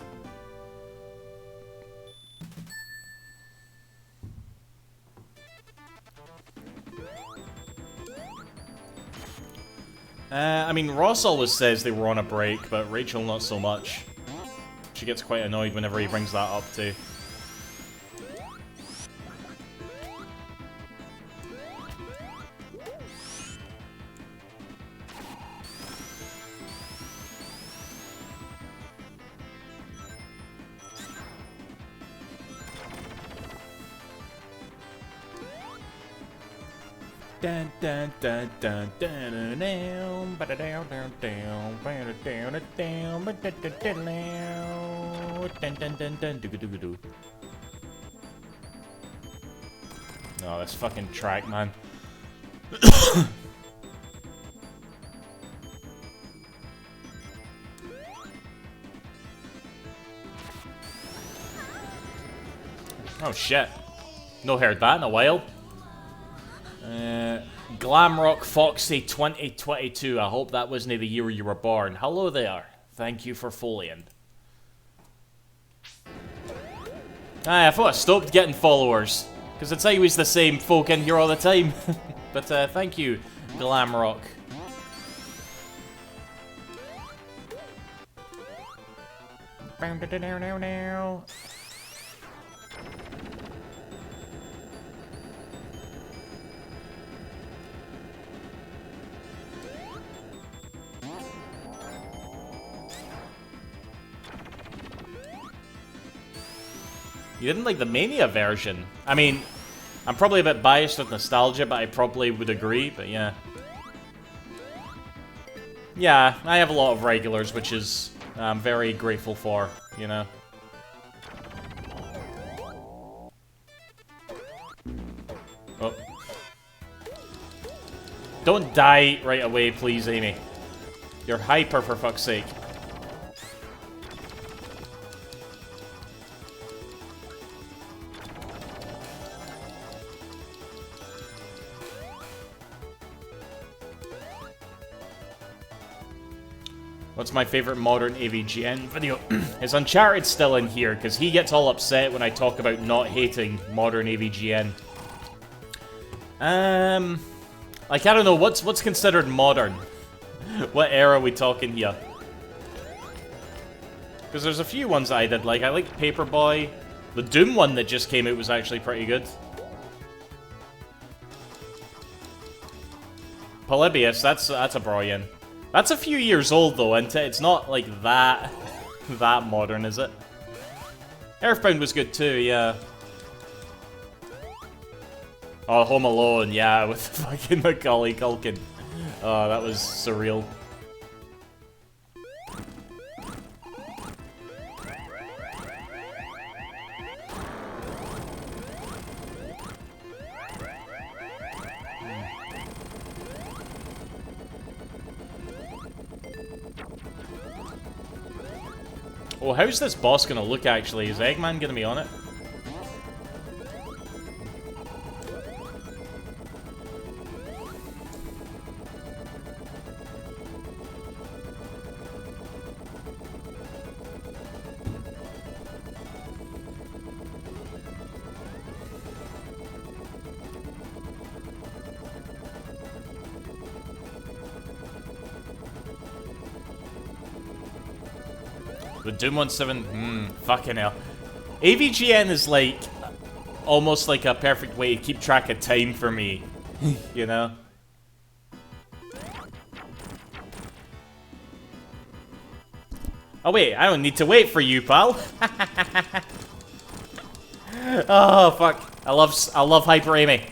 S1: I mean, Ross always says they were on a break, but Rachel not so much. She gets quite annoyed whenever he brings that up, too. Dun dun dun dun dun down, ba down down down, ba down down, ba down dun dun dun dun doo doo doo. Oh, this fucking track, man. Oh shit! No heard that in a while. Glamrock Foxy 2022. I hope that wasn't the year you were born. Hello there. Thank you for following. I thought I stopped getting followers, because it's always the same folk in here all the time. But thank you, Glamrock. You didn't like the Mania version? I mean, I'm probably a bit biased with nostalgia, but I probably would agree, but yeah. Yeah, I have a lot of regulars, which is I'm very grateful for, you know. Oh. Don't die right away, please, Amy. You're hyper, for fuck's sake. What's my favorite modern AVGN video? Is Uncharted still in here? Because he gets all upset when I talk about not hating modern AVGN. Like, I don't know, what's considered modern? What era are we talking here? Because there's a few ones that I did, like, I liked Paperboy. The Doom one that just came out was actually pretty good. Polybius, that's a brilliant. That's a few years old, though, isn't it? It's not, like, that modern, is it? Earthbound was good, too, yeah. Oh, Home Alone, yeah, with fucking Macaulay Culkin. Oh, that was surreal. Oh, how's this boss gonna look, actually? Is Eggman gonna be on it? The Doom 17, fucking hell. AVGN is like, almost like a perfect way to keep track of time for me, you know? Oh wait, I don't need to wait for you, pal. Oh, fuck. I love Hyper Amy.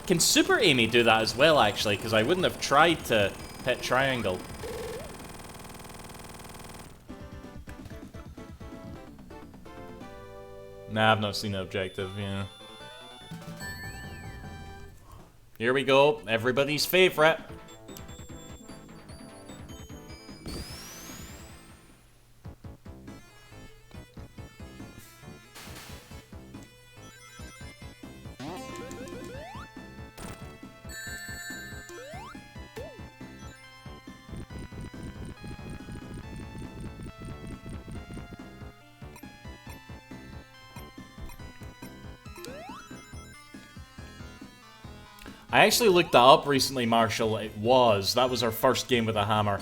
S1: Can Super Amy do that as well, actually? Because I wouldn't have tried to hit triangle. Nah, I've not seen the objective, yeah. Here we go, everybody's favorite. I actually looked that up recently, Marshall. That was our first game with a hammer.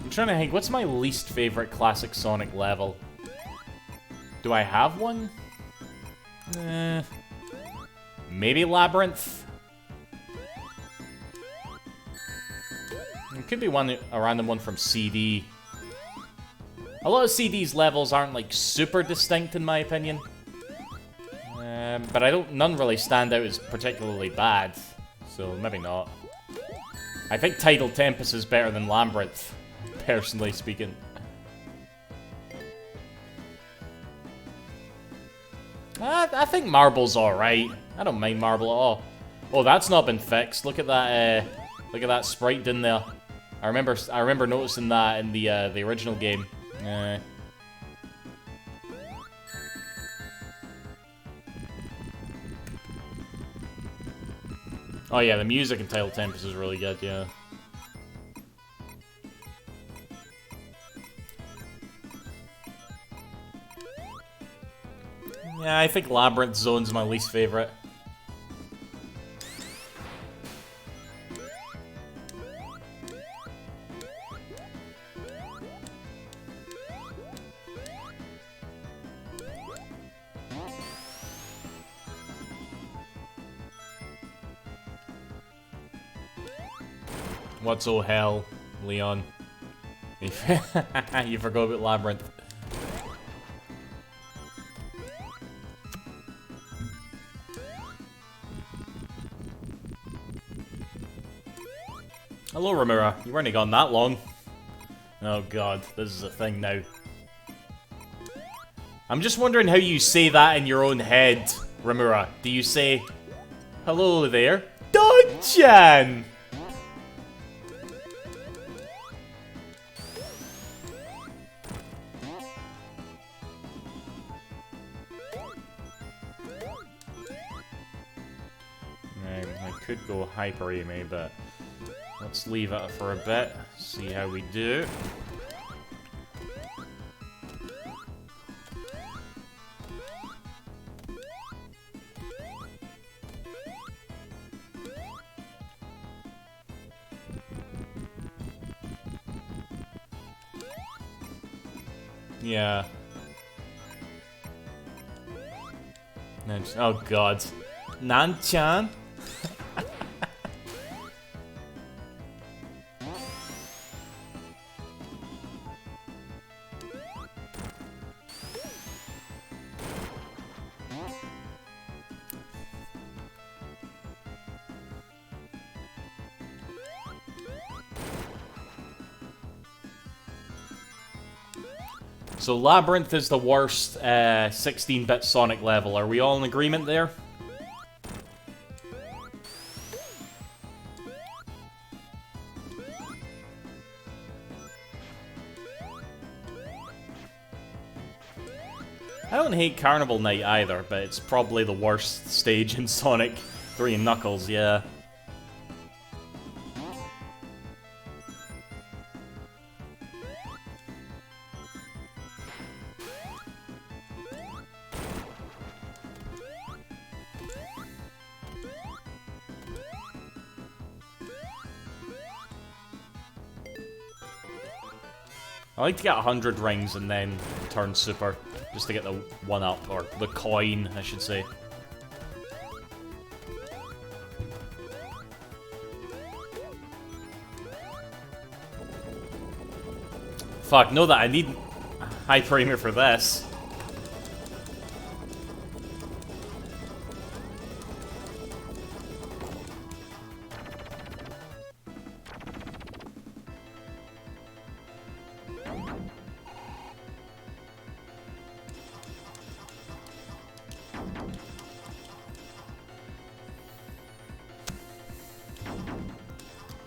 S1: I'm trying to think, what's my least favorite classic Sonic level? Do I have one? Maybe Labyrinth? It could be a random one from CD. A lot of CD's levels aren't, like, super distinct, in my opinion. But none really stand out as particularly bad. So, maybe not. I think Tidal Tempest is better than Labyrinth, personally speaking. I think Marble's alright. I don't mind Marble at all. Oh, that's not been fixed. Look at that sprite in there. I remember noticing that in the original game. Oh yeah, the music in Tidal Tempest is really good, yeah. Yeah, I think Labyrinth Zone's my least favorite. What's oh hell, Leon? You forgot about Labyrinth. Hello, Ramura. You weren't gone that long. Oh god, this is a thing now. I'm just wondering how you say that in your own head, Ramura. Do you say, hello there, Don-chan? I could go Hyper Amy, but let's leave it for a bit, see how we do. Yeah. Oh god. Nan-chan? So Labyrinth is the worst 16-bit Sonic level. Are we all in agreement there? I don't hate Carnival Night either, but it's probably the worst stage in Sonic 3 and Knuckles, yeah. I like to get 100 rings and then turn super, just to get the 1-up, or the coin, I should say. Fuck, know that I need high premier for this.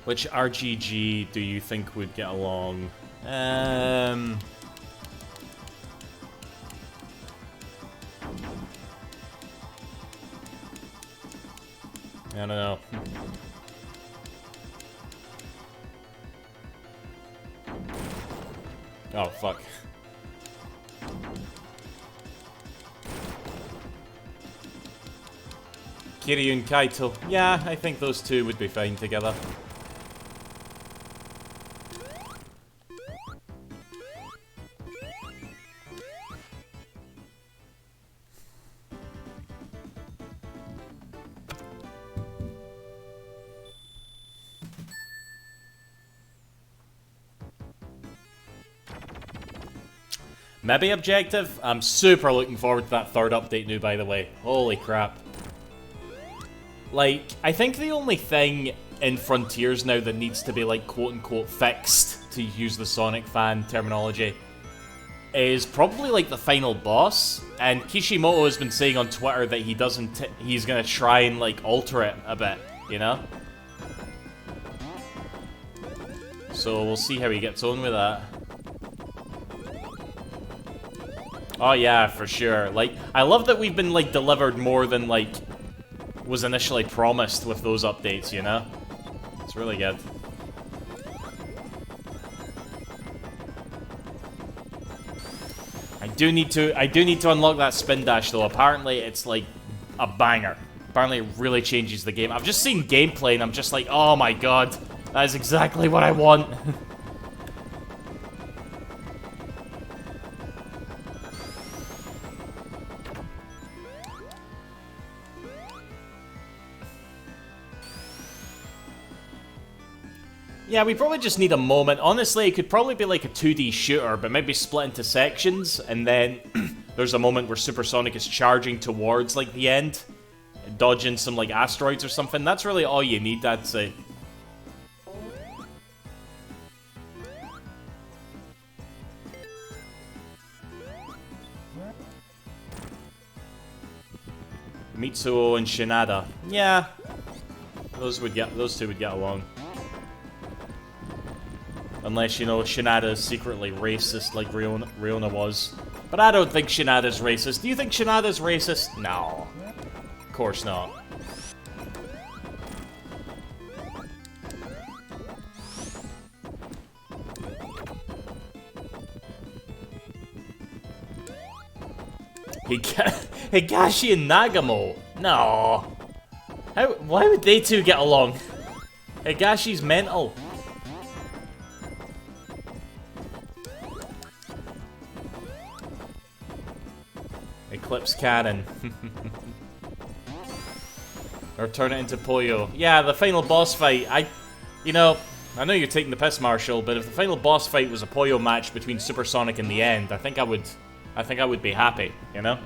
S1: Which RGG do you think would get along? I don't know. Oh, fuck. Kiryu and Kaito. Yeah, I think those two would be fine together. Maybe objective? I'm super looking forward to that third update now, by the way. Holy crap. Like, I think the only thing in Frontiers now that needs to be, like, quote-unquote fixed, to use the Sonic fan terminology, is probably, like, the final boss. And Kishimoto has been saying on Twitter that he doesn't... he's gonna try and, like, alter it a bit, you know? So we'll see how he gets on with that. Oh yeah, for sure. Like, I love that we've been, like, delivered more than, like, was initially promised with those updates, you know? It's really good. I do need to unlock that spin dash, though. Apparently, it's, like, a banger. Apparently, it really changes the game. I've just seen gameplay, and I'm just like, oh my god, that is exactly what I want. Yeah, we probably just need a moment. Honestly, it could probably be like a 2D shooter, but maybe split into sections, and then there's a moment where Supersonic is charging towards, like, the end, dodging some, like, asteroids or something. That's really all you need, I'd say. Mitsuo and Shinada. Yeah. Those two would get along. Unless, you know, Shinada is secretly racist like Riona was. But I don't think Shinada's racist. Do you think Shinada's racist? No. Of course not. Higashi and Nagamo? No. Why would they two get along? Higashi's mental. Eclipse Cannon. Or turn it into Poyo. Yeah, the final boss fight. I know you're taking the piss, Marshall, but if the final boss fight was a Poyo match between Supersonic and the end, I think I would be happy, you know?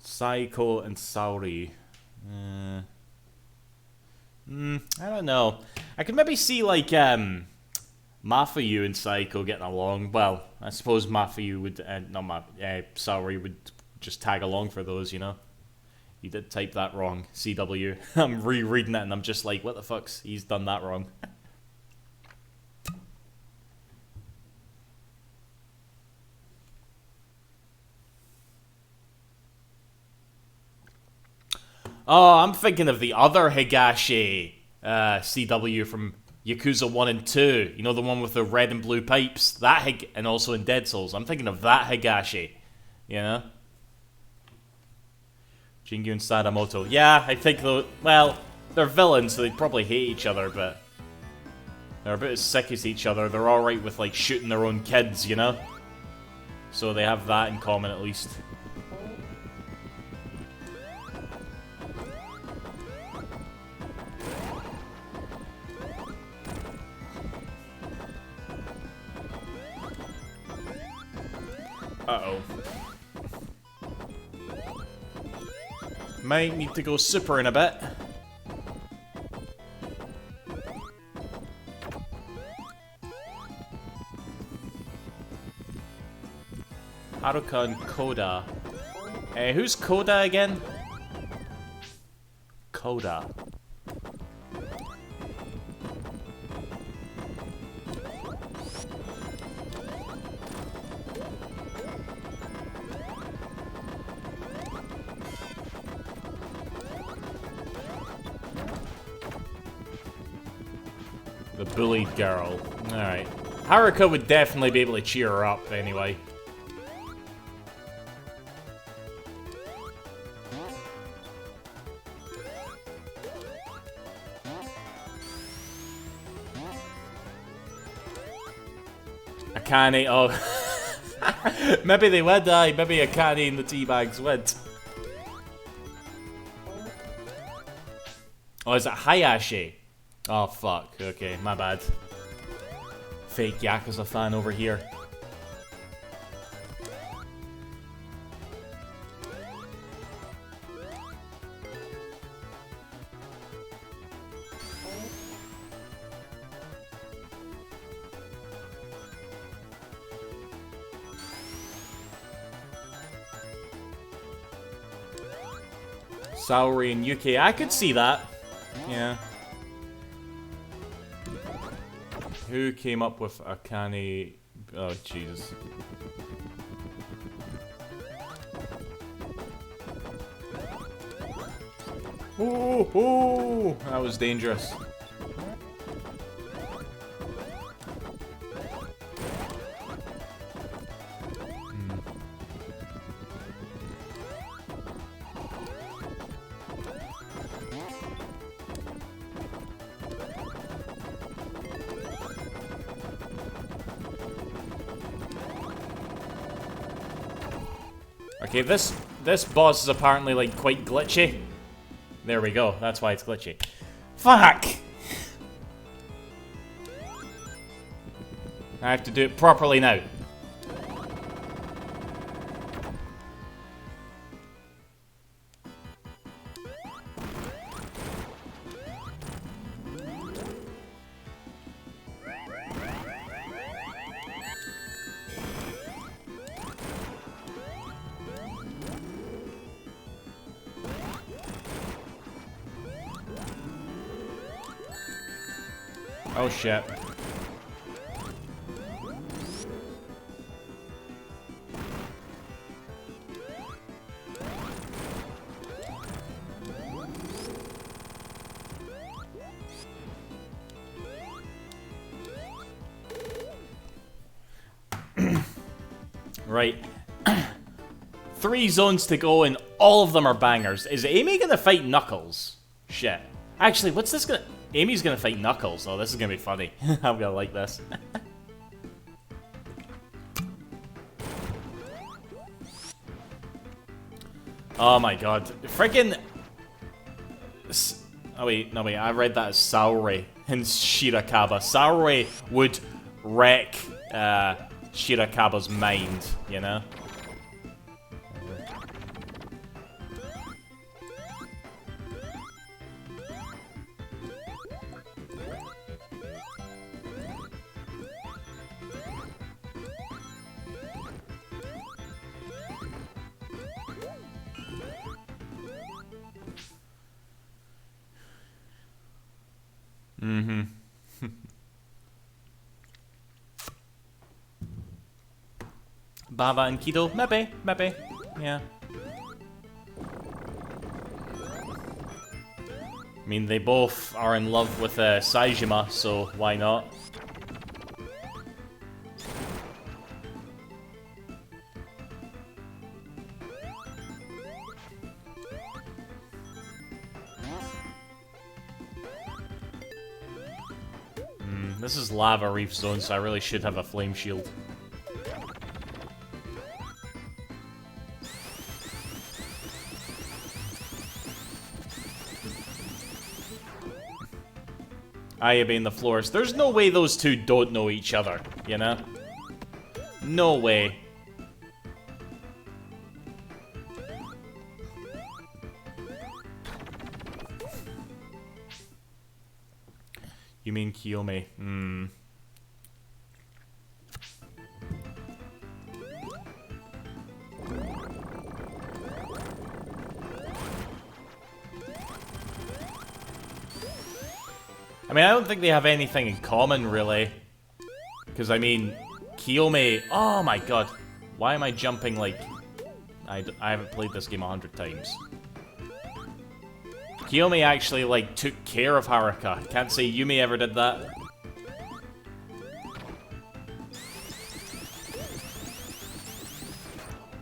S1: Saiko and Saori. I don't know. I could maybe see, like, Mafuyu and Saiko getting along. Well, I suppose Mafuyu would, Saori would just tag along for those, you know? You did type that wrong, CW. I'm rereading it and I'm just like, what the fuck's, he's done that wrong. Oh, I'm thinking of the other Higashi CW from Yakuza 1 and 2. You know, the one with the red and blue pipes? And also in Dead Souls. I'm thinking of that Higashi. You know? Jingu and Sadamoto. Yeah, I think, well, they're villains, so they'd probably hate each other, but they're a bit as sick as each other. They're alright with, like, shooting their own kids, you know? So they have that in common, at least. Uh-oh. Might need to go super in a bit. Haruka and Koda. Who's Koda again? Koda. The bullied girl. Alright. Haruka would definitely be able to cheer her up anyway. Akane, oh. Maybe they would, maybe Akane and the teabags would. Oh, is it Hayashi? Oh, fuck. Okay, my bad. Fake Yakuza fan over here. Saori and Yuki. I could see that. Yeah. Who came up with Akane? Oh, Jesus. Oh, oh, that was dangerous. Okay, this boss is apparently, like, quite glitchy. There we go. That's why it's glitchy. Fuck! I have to do it properly now. Oh shit. Right. 3 zones to go and all of them are bangers. Is Amy gonna fight Knuckles? Shit. Actually, what's this gonna... Amy's gonna fight Knuckles. Oh, this is gonna be funny. I'm gonna like this. Oh my god. Freaking... Oh wait, no wait, I read that as Saori in Shirakawa. Saori would wreck Shirakawa's mind, you know? Mm-hmm. Baba and Kido? Maybe. Yeah. I mean, they both are in love with Saejima, so why not? This is Lava Reef Zone, so I really should have a flame shield. Ayabe in the floors. There's no way those two don't know each other, you know? No way. You mean Kiyome? Hmm. I mean, I don't think they have anything in common, really. Because, I mean, Kiyome... Oh my god. Why am I jumping like... I haven't played this game 100 times. Kiyome actually, like, took care of Haruka. Can't say Yumi ever did that.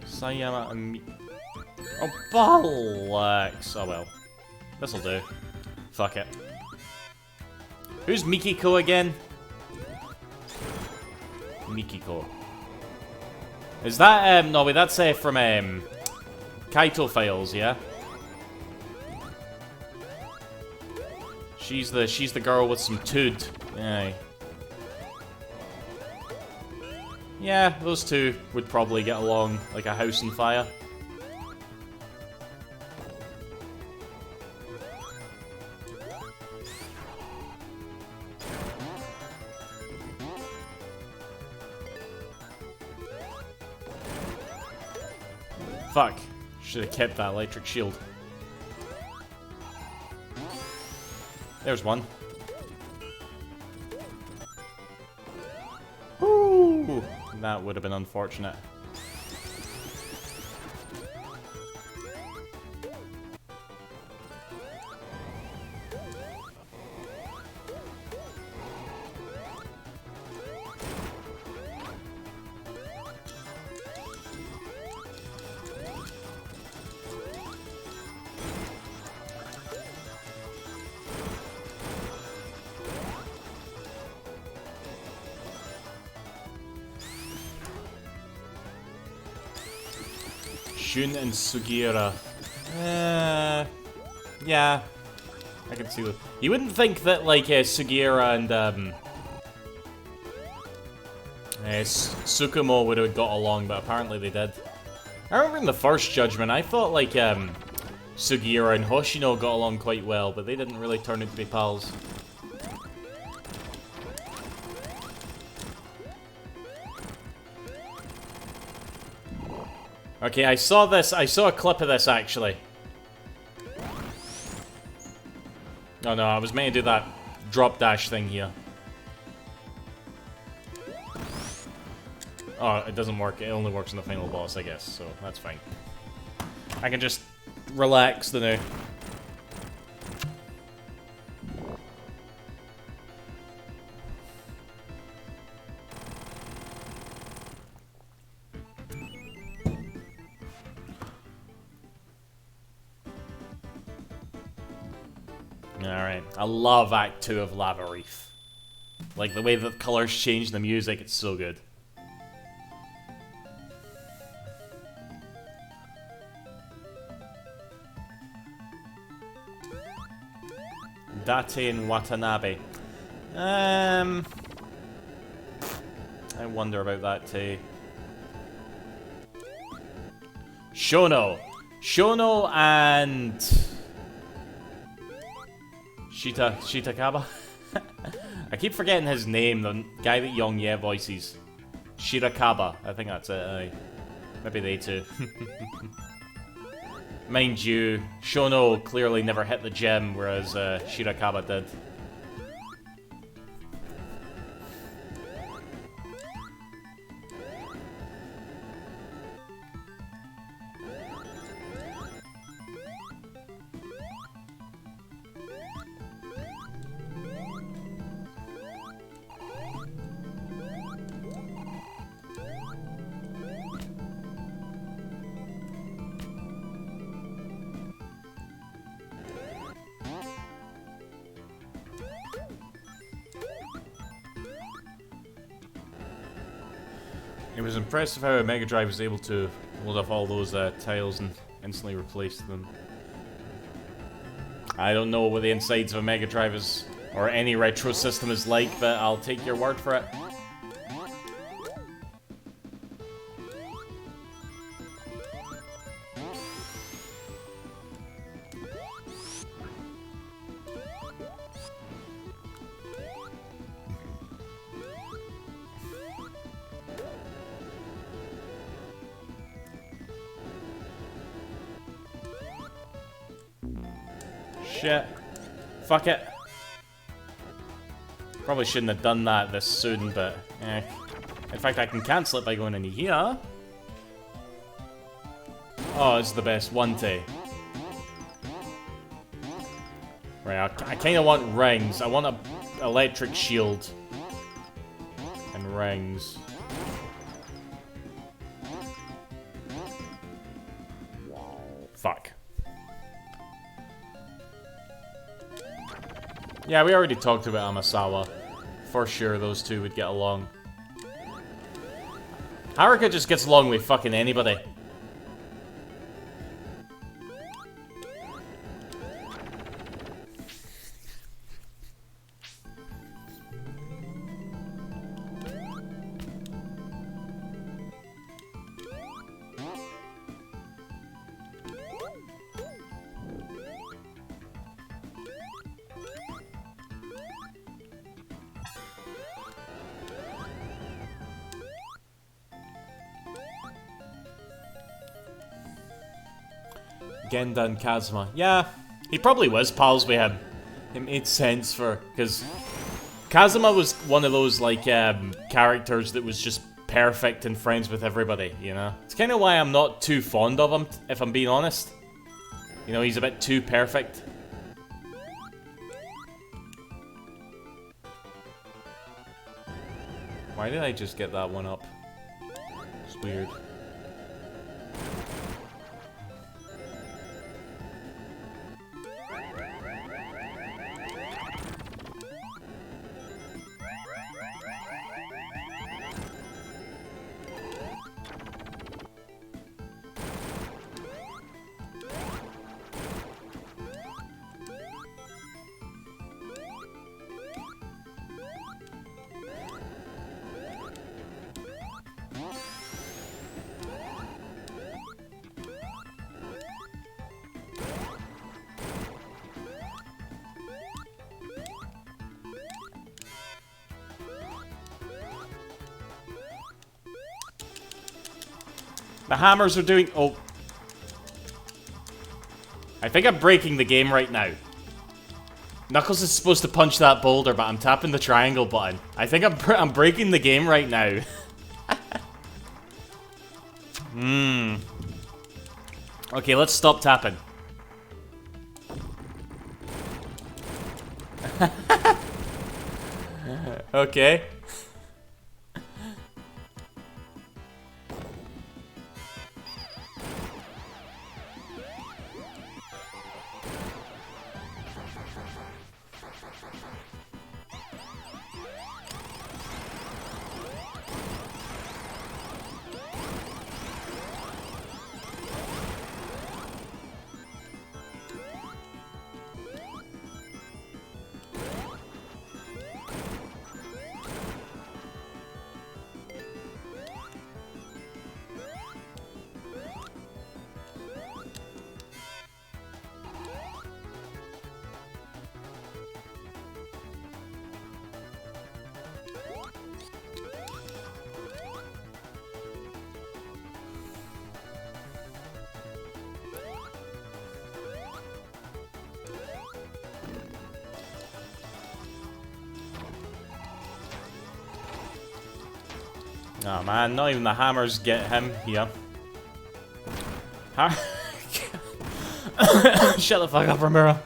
S1: Sayama and... Oh, bollocks. Oh, well. This'll do. Fuck it. Who's Mikiko again? Mikiko. Is that, no wait, that's from, Kaito Files, yeah? She's the girl with some tood. Aye. Yeah, those two would probably get along like a house on fire. Fuck. Should have kept that electric shield. There's one. Ooh, that would have been unfortunate. Jun and Sugiura. Yeah. I can see that. You wouldn't think that, like, Sugiura and, Tsukumo would have got along, but apparently they did. I remember in the first Judgment, I thought, like, Sugiura and Hoshino got along quite well, but they didn't really turn out to be pals. Okay, I saw a clip of this, actually. Oh no, I was meant to do that drop dash thing here. Oh, it doesn't work. It only works in the final boss, I guess, so that's fine. I can just relax the now. Alright, I love Act 2 of Lava Reef. Like, the way the colors change the music, it's so good. Date and Watanabe. I wonder about that too. Shono. Shono and Shitakaba? I keep forgetting his name, the guy that Young Ye voices. Shirakaba, I think that's it. Maybe they two. Mind you, Shono clearly never hit the gym, whereas Shirakaba did. It was impressive how a Mega Drive was able to load up all those tiles and instantly replace them. I don't know what the insides of a Mega Drive is, or any retro system is like, but I'll take your word for it. Shit. Fuck it. Probably shouldn't have done that this soon, but eh. In fact, I can cancel it by going in here. Oh, it's the best one day. Right, I kind of want rings. I want a electric shield. And rings. Fuck. Yeah, we already talked about Amasawa. For sure, those two would get along. Haruka just gets along with fucking anybody. Genda and Kazuma. Yeah, he probably was pals with him. It made sense for... because Kazuma was one of those, like, characters that was just perfect and friends with everybody, you know? It's kind of why I'm not too fond of him, if I'm being honest. You know, he's a bit too perfect. Why did I just get that one up? It's weird. The hammers are doing... Oh. I think I'm breaking the game right now. Knuckles is supposed to punch that boulder, but I'm tapping the triangle button. I think I'm breaking the game right now. Okay, let's stop tapping. Okay. Oh man, not even the hammers get him here. Shut the fuck up, Ramiro.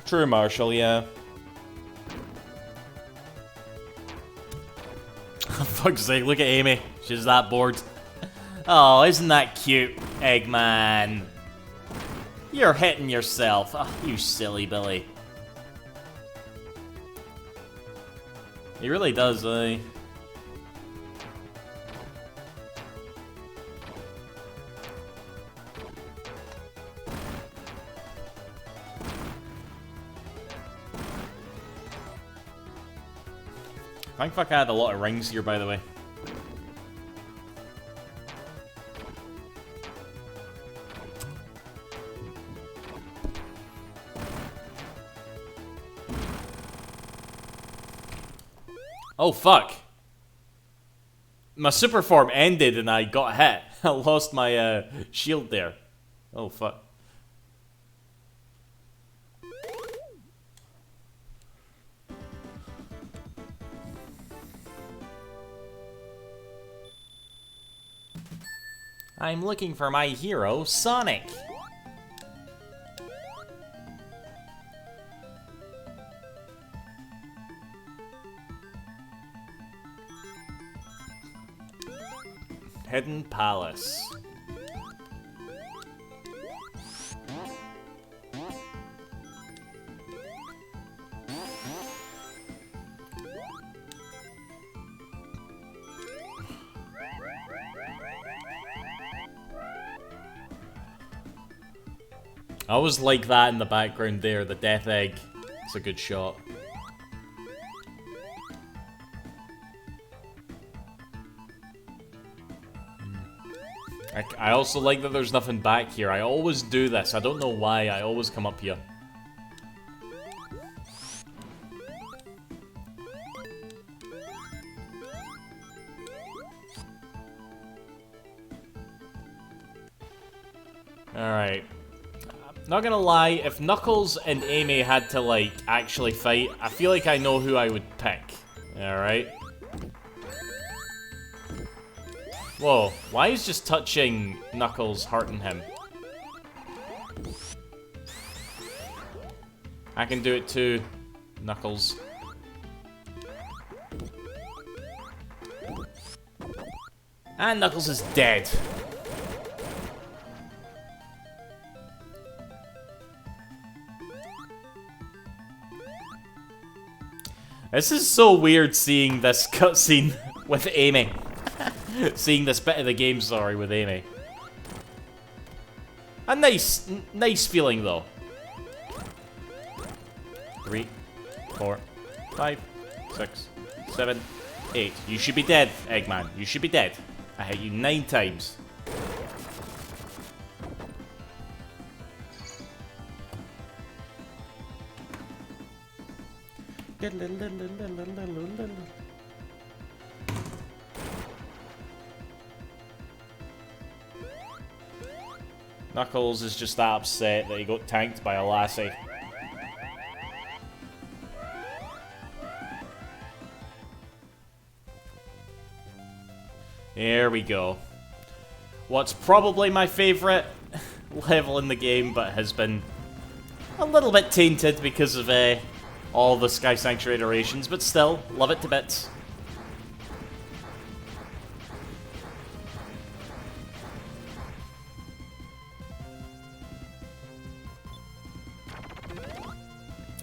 S1: True, Marshall, yeah. Fuck's sake, look at Amy. She's that bored. Oh, isn't that cute, Eggman? You're hitting yourself. Oh, you silly Billy. He really does, eh? Thank fuck I had a lot of rings here, by the way. Oh, fuck. My super form ended and I got hit. I lost my shield there. Oh, fuck. I'm looking for my hero, Sonic. Hidden Palace. I always like that in the background there, the death egg. It's a good shot. I also like that there's nothing back here. I always do this. I don't know why. I always come up here. Alright. Not gonna lie, if Knuckles and Amy had to, like, actually fight, I feel like I know who I would pick. Alright. Whoa, why is just touching Knuckles hurting him? I can do it too, Knuckles. And Knuckles is dead. This is so weird seeing this cutscene with Amy. Seeing this bit of the game, sorry, with Amy. A nice feeling though. 3, 4, 5, 6, 7, 8. You should be dead, Eggman. You should be dead. I hit you 9 times. Knuckles is just that upset that he got tanked by a lassie. There we go. What's probably my favourite level in the game, but has been a little bit tainted because of all the Sky Sanctuary iterations, but still, love it to bits.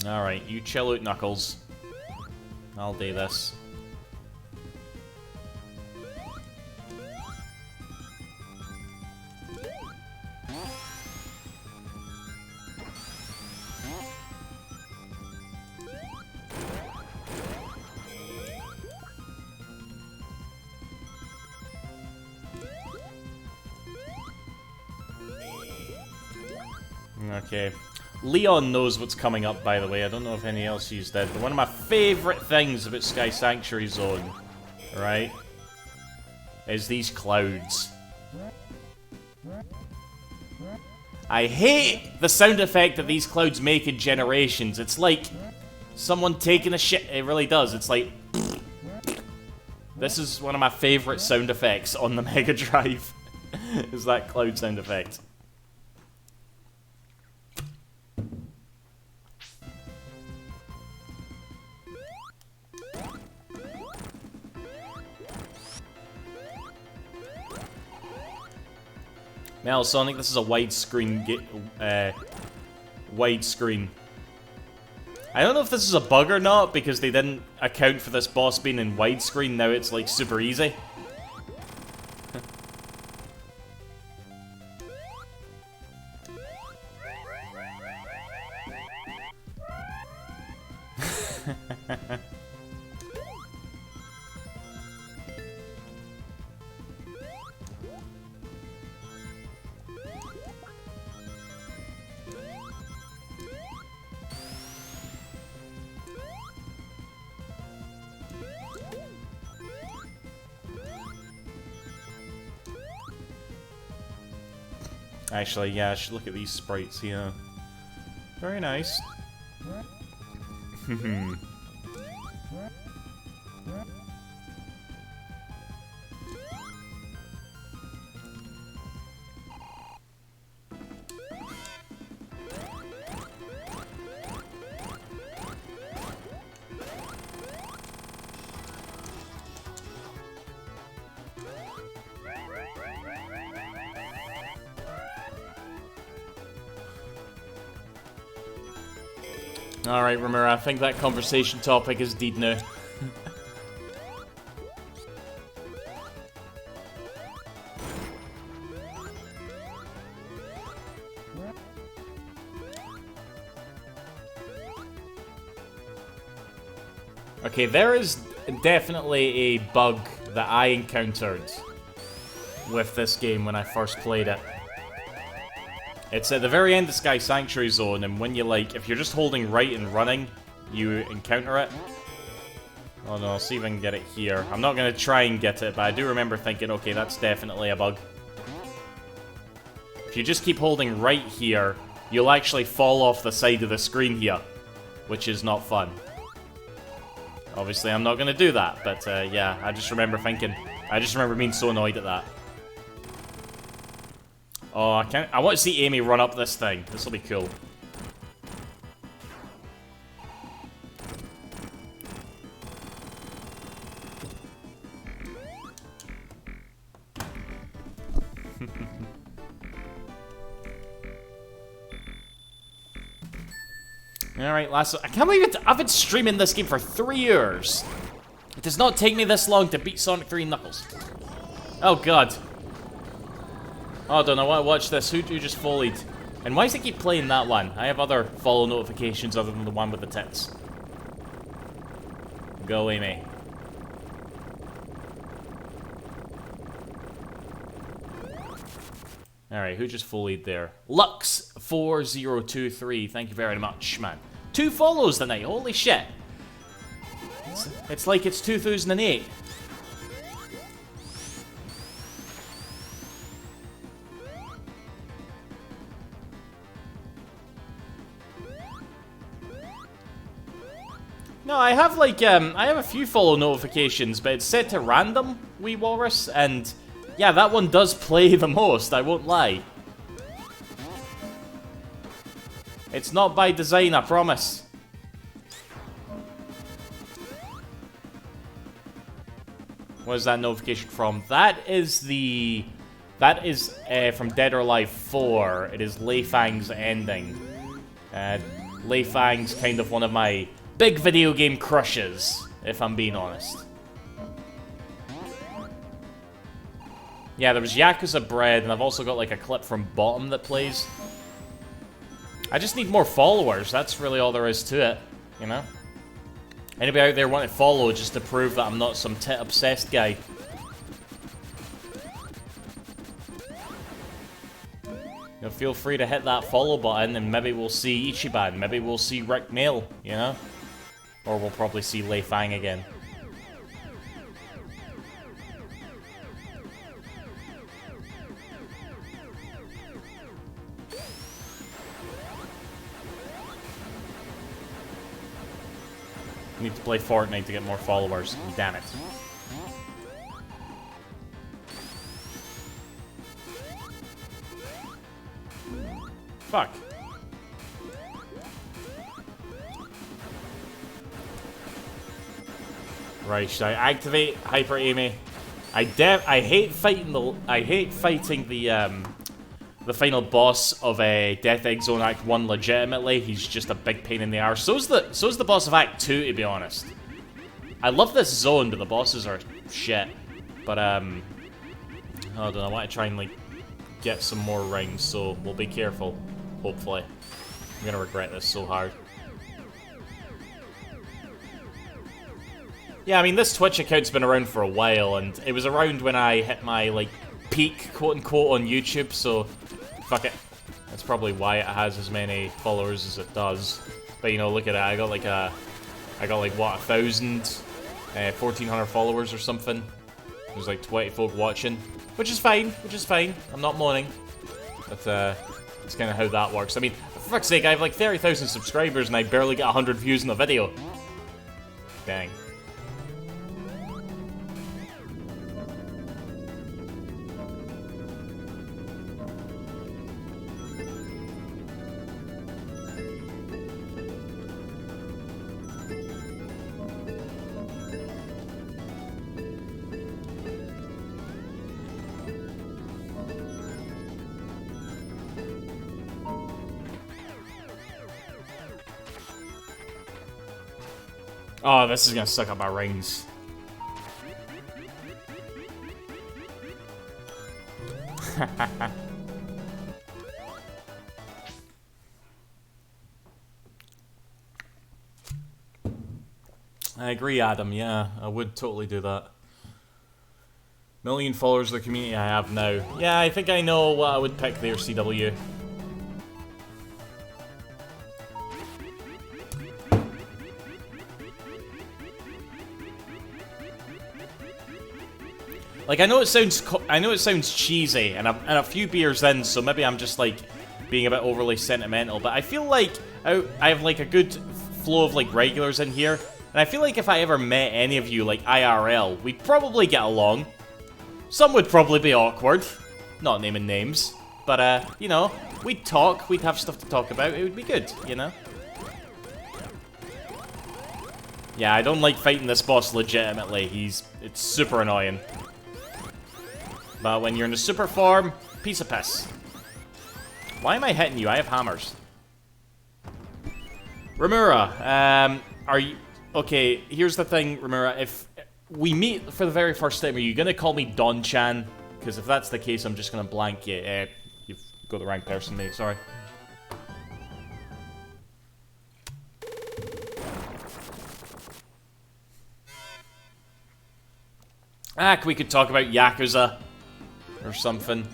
S1: Alright, you chill out, Knuckles. I'll do this. Okay. Leon knows what's coming up, by the way. I don't know if any else used that. But one of my favourite things about Sky Sanctuary Zone, right, is these clouds. I hate the sound effect that these clouds make in Generations. It's like someone taking a shit. It really does. It's like... This is one of my favourite sound effects on the Mega Drive. Is that cloud sound effect. Now, Sonic, this is a widescreen widescreen. I don't know if this is a bug or not, because they didn't account for this boss being in widescreen. Now it's, like, super easy. Actually, yeah, I should look at these sprites here. Very nice. Alright, Ramira, I think that conversation topic is dead now. Okay, there is definitely a bug that I encountered with this game when I first played it. It's at the very end of Sky Sanctuary Zone, and when you, like, if you're just holding right and running, you encounter it. Oh no, I'll see if I can get it here. I'm not going to try and get it, but I do remember thinking, okay, that's definitely a bug. If you just keep holding right here, you'll actually fall off the side of the screen here, which is not fun. Obviously, I'm not going to do that, but yeah, I just remember being so annoyed at that. Oh, I want to see Amy run up this thing. This will be cool. Alright, last... I can't believe it. I've been streaming this game for 3 years. It does not take me this long to beat Sonic 3 and Knuckles. Oh, God. Oh, I don't know. Watch this. Who just volleyed? And why does it keep playing that one? I have other follow notifications other than the one with the tits. Go, Amy. Alright, who just fullied there? Lux4023, thank you very much, man. 2 follows tonight, holy shit. It's like it's 2008. No, I have like, I have a few follow notifications, but it's set to random, wee walrus, and yeah, that one does play the most, I won't lie. It's not by design, I promise. What is that notification from? That is from Dead or Alive 4. It is Lei Fang's ending. Lei Fang's kind of one of my big video game crushes, if I'm being honest. Yeah, there was Yakuza Bread, and I've also got like a clip from Bottom that plays. I just need more followers, that's really all there is to it, you know? Anybody out there want to follow just to prove that I'm not some tit-obsessed guy? You know, feel free to hit that follow button, and maybe we'll see Ichiban, maybe we'll see Rick Mail, you know? Or we'll probably see Lei Fang again. I need to play Fortnite to get more followers. Damn it. Fuck. Right, should I activate Hyper Amy? I hate fighting the final boss of a Death Egg Zone Act 1 legitimately. He's just a big pain in the arse. So's the boss of Act 2, to be honest. I love this zone, but the bosses are shit. But I don't know, I want to try and like get some more rings, so we'll be careful. Hopefully. I'm gonna regret this so hard. Yeah, I mean, this Twitch account's been around for a while, and it was around when I hit my, like, peak, quote-unquote, on YouTube, so fuck it. That's probably why it has as many followers as it does. But, you know, look at it, I got, like, what, 1,000, 1,400 followers or something. There's, like, 20 folk watching, which is fine, I'm not moaning. But, that's kind of how that works. I mean, for fuck's sake, I have, like, 30,000 subscribers, and I barely get 100 views in a video. Dang. Oh, this is gonna suck up my rings. I agree, Adam, yeah, I would totally do that. Million followers of the community I have now. Yeah, I think I know what I would pick there, CW. Like, I know it sounds cheesy, and a few beers in, so maybe I'm just, like, being a bit overly sentimental, but I feel like I have, like, a good flow of, like, regulars in here, and I feel like if I ever met any of you, like, IRL, we'd probably get along. Some would probably be awkward, not naming names, but, you know, we'd talk, we'd have stuff to talk about, it would be good, you know? Yeah, I don't like fighting this boss legitimately, it's super annoying. But when you're in the super form, piece of piss. Why am I hitting you? I have hammers. Rimura, are you... Okay, here's the thing, Rimura. If we meet for the very first time, are you going to call me Don-chan? Because if that's the case, I'm just going to blank you. You've got the wrong person, mate. Sorry. We could talk about Yakuza. Or something.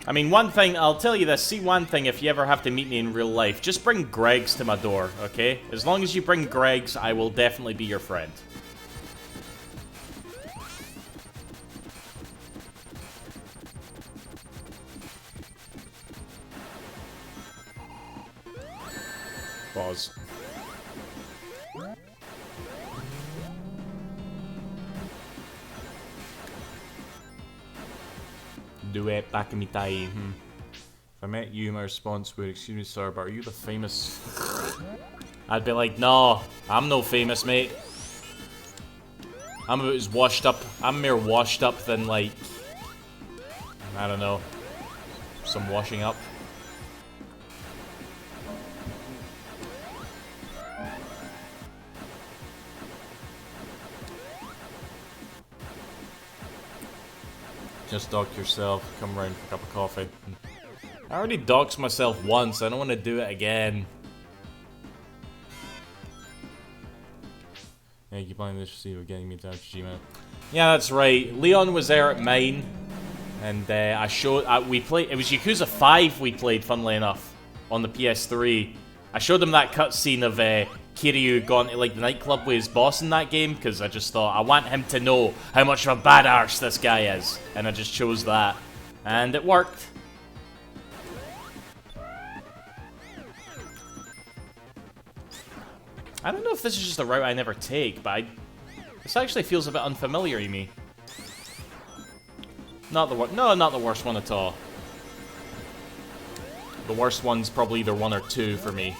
S1: I mean, one thing, I'll tell you this, see one thing if you ever have to meet me in real life, just bring Greg's to my door, okay? As long as you bring Greg's, I will definitely be your friend. Pause. Duet Bakamitai. If I met you, my response would, excuse me, sir, but are you the famous... I'd be like, no, I'm no famous, mate. I'm about as washed up, I'm more washed up than, like, I don't know, some washing up. Just dock yourself, come around for a cup of coffee. I already doxed myself once, I don't want to do it again. Yeah, keep playing this receiver, getting me down to Gmail. Yeah, that's right. Leon was there at mine, and I showed. We played. It was Yakuza 5 we played, funnily enough, on the PS3. I showed him that cutscene of Kiryu going to like the nightclub with his boss in that game, because I just thought I want him to know how much of a bad arse this guy is, and I just chose that, and it worked. I don't know if this is just a route I never take, but this actually feels a bit unfamiliar to me. Not the not the worst one at all. The worst one's probably either 1 or 2 for me.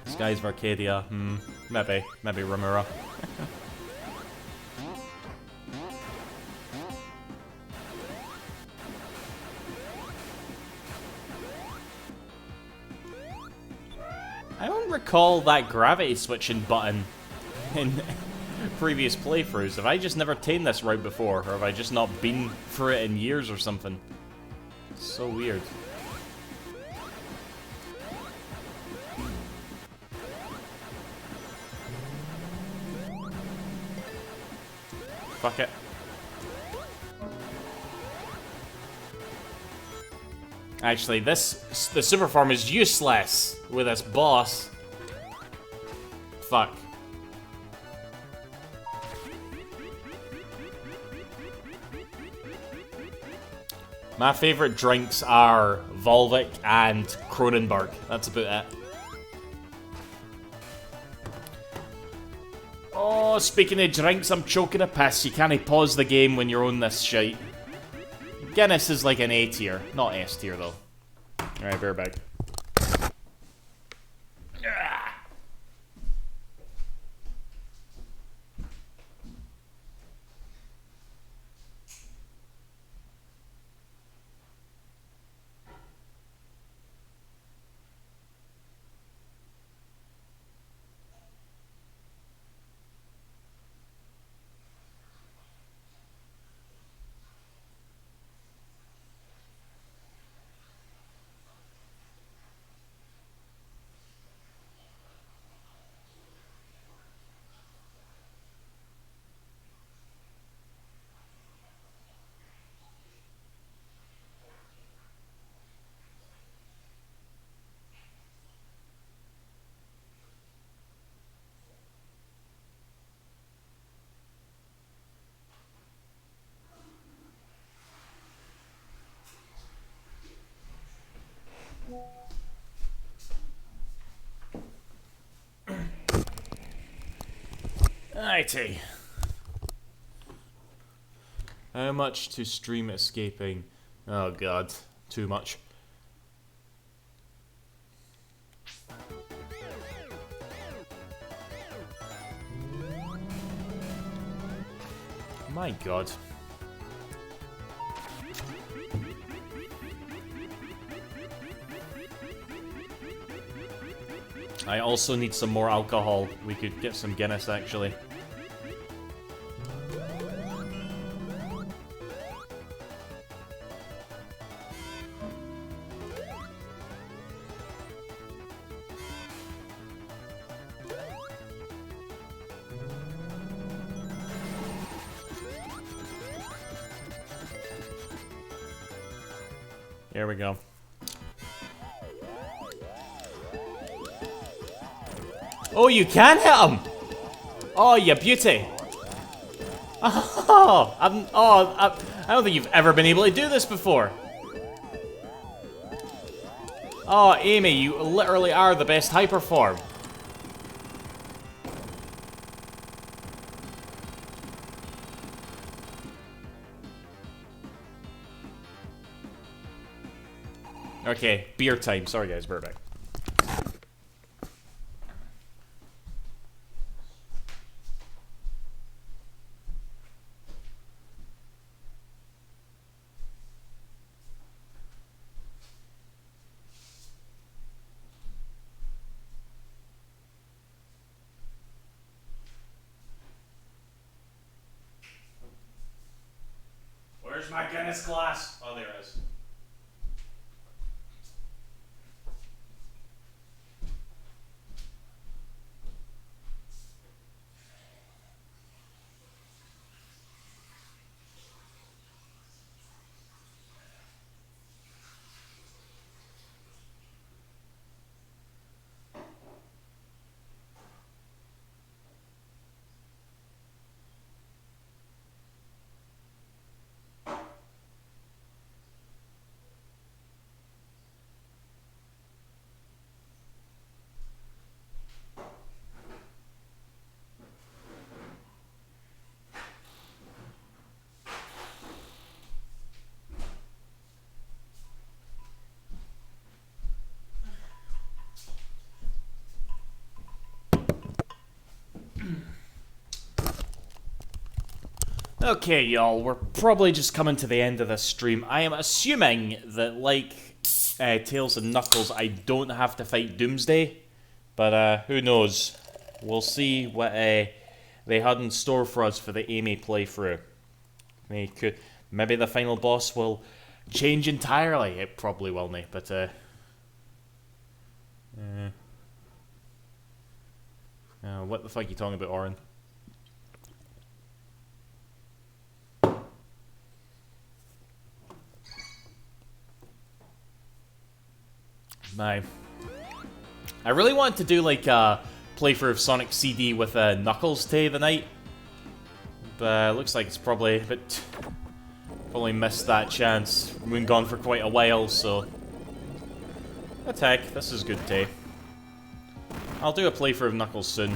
S1: Skies of Arcadia, maybe Rimura. I don't recall that gravity switching button in previous playthroughs. Have I just never taken this route before, or have I just not been through it in years or something? It's so weird. Fuck it. Actually, the super form is useless with this boss. Fuck. My favorite drinks are Volvic and Kronenberg. That's about it. Oh, speaking of drinks, I'm choking a piss. You can't pause the game when you're on this shite. Guinness is like an A tier, not S tier though. Alright, bear back. Alrighty. How much to stream escaping? Oh god, too much. My god. I also need some more alcohol. We could get some Guinness, actually. Here we go. Oh, you can hit him! Oh, you beauty! Oh, I don't think you've ever been able to do this before. Oh, Amy, you literally are the best hyper form. Okay, beer time. Sorry guys, we're back. Where's my Guinness glass? Oh, there it is. Okay, y'all, we're probably just coming to the end of this stream. I am assuming that, like Tails and Knuckles, I don't have to fight Doomsday, but who knows? We'll see what they had in store for us for the Amy playthrough. Maybe the final boss will change entirely. It probably will, mate, but what the fuck are you talking about, Oren? No. I really want to do like a playthrough of Sonic CD with Knuckles today the night, but it looks like it's probably probably missed that chance. We've been gone for quite a while, so attack. This is good day. I'll do a playthrough of Knuckles soon.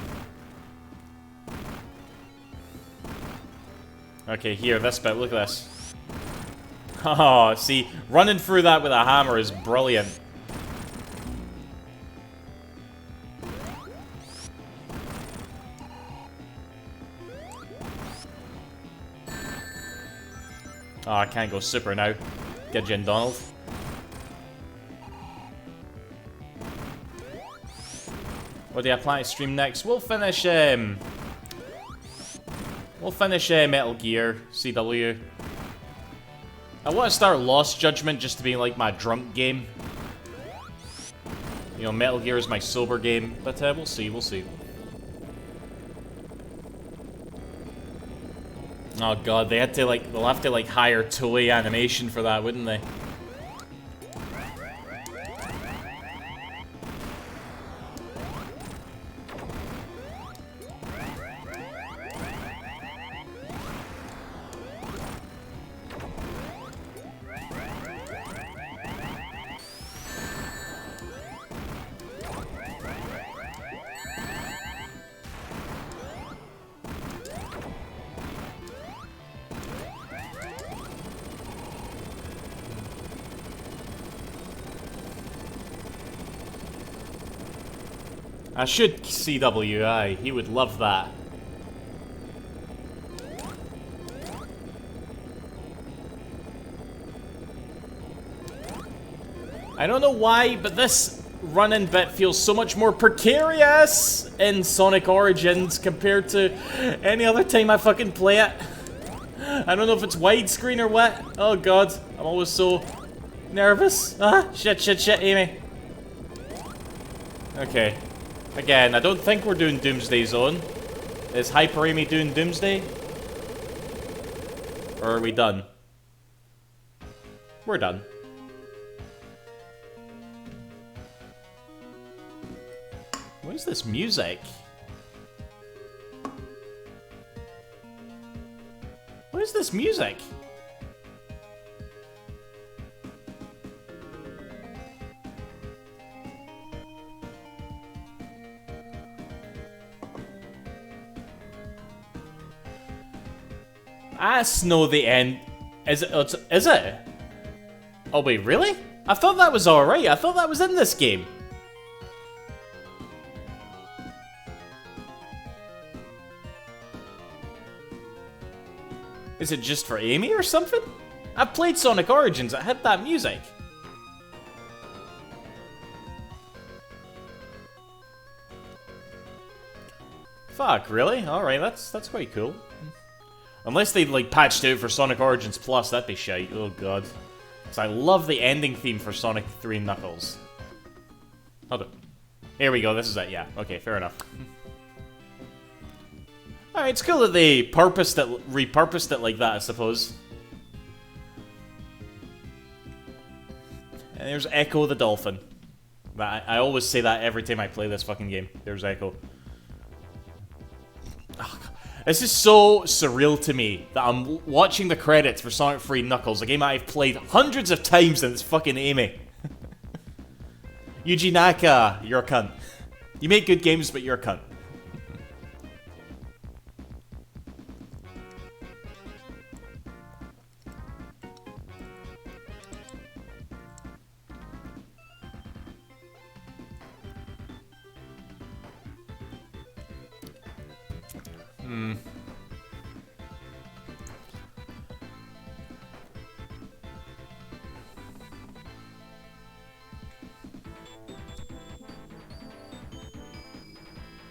S1: Okay, here, this bit. Look at this. Oh, see, running through that with a hammer is brilliant. Oh, I can't go super now. Get Jin Donald. What do I plan to stream next? We'll finish Metal Gear CW. I want to start Lost Judgment just to be like my drunk game. You know, Metal Gear is my sober game, but we'll see, we'll see. Oh god, they'll have to like hire Toei Animation for that, wouldn't they? I should CWI. He would love that. I don't know why, but this run-in bit feels so much more precarious in Sonic Origins compared to any other time I fucking play it. I don't know if it's widescreen or what. Oh god, I'm always so nervous. Ah, shit, Amy. Okay. Again, I don't think we're doing Doomsday Zone. Is Hyper Amy doing Doomsday? Or are we done? We're done. What is this music? What is this music? I know the end. Is it? Is it? Oh wait, really? I thought that was alright. I thought that was in this game. Is it just for Amy or something? I've played Sonic Origins. It had that music. Fuck, really? Alright, that's quite cool. Unless they like patched it out for Sonic Origins Plus, that'd be shite. Oh god. So I love the ending theme for Sonic 3 Knuckles. Hold on. Here we go, this is it, yeah. Okay, fair enough. Alright, it's cool that they repurposed it like that, I suppose. And there's Echo the Dolphin. I always say that every time I play this fucking game. There's Echo. Oh, God. This is so surreal to me that I'm watching the credits for Sonic 3 Knuckles, a game I've played hundreds of times, and it's fucking Amy. Yuji Naka, you're a cunt. You make good games, but you're a cunt.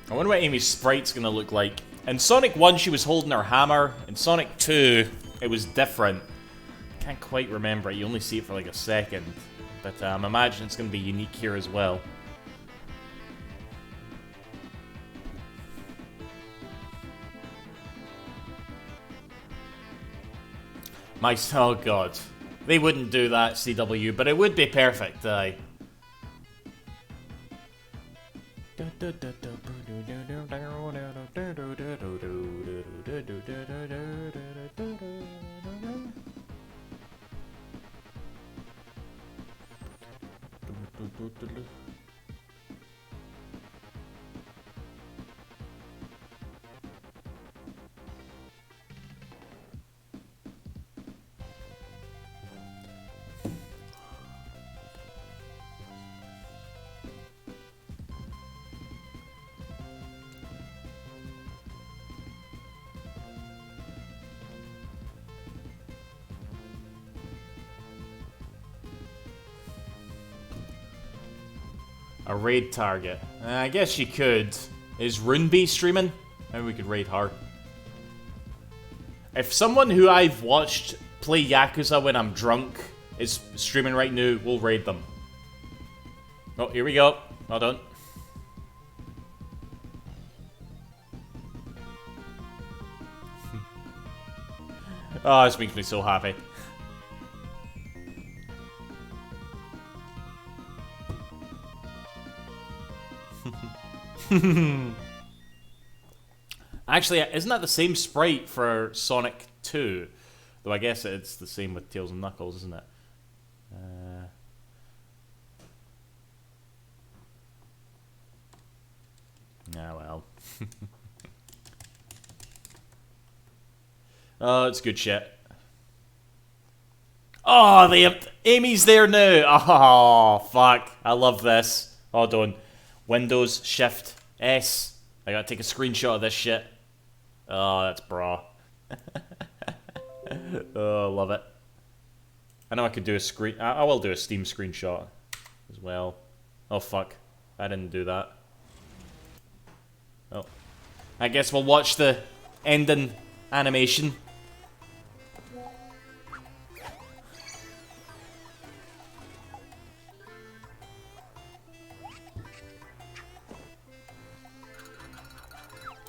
S1: I wonder what Amy's sprite's gonna look like. In Sonic 1, she was holding her hammer. In Sonic 2, it was different. Can't quite remember it. You only see it for like a second. But I'm imagining it's gonna be unique here as well. Oh god. They wouldn't do that, CW, but it would be perfect, aye. A raid target. I guess you could. Is Runebee streaming? Maybe we could raid her. If someone who I've watched play Yakuza when I'm drunk is streaming right now, we'll raid them. Oh, here we go. Hold on. Oh, this makes me so happy. Actually, isn't that the same sprite for Sonic 2? Though I guess it's the same with Tails and Knuckles, isn't it? Ah, well. Oh, it's good shit. Oh, Amy's there now. Oh, fuck. I love this. Hold on. Windows, Shift, S. I gotta take a screenshot of this shit. Oh, that's bra. Oh, love it. I know I could do a screen. I will do a Steam screenshot. as well. Oh, fuck. I didn't do that. Oh. I guess we'll watch the ending animation.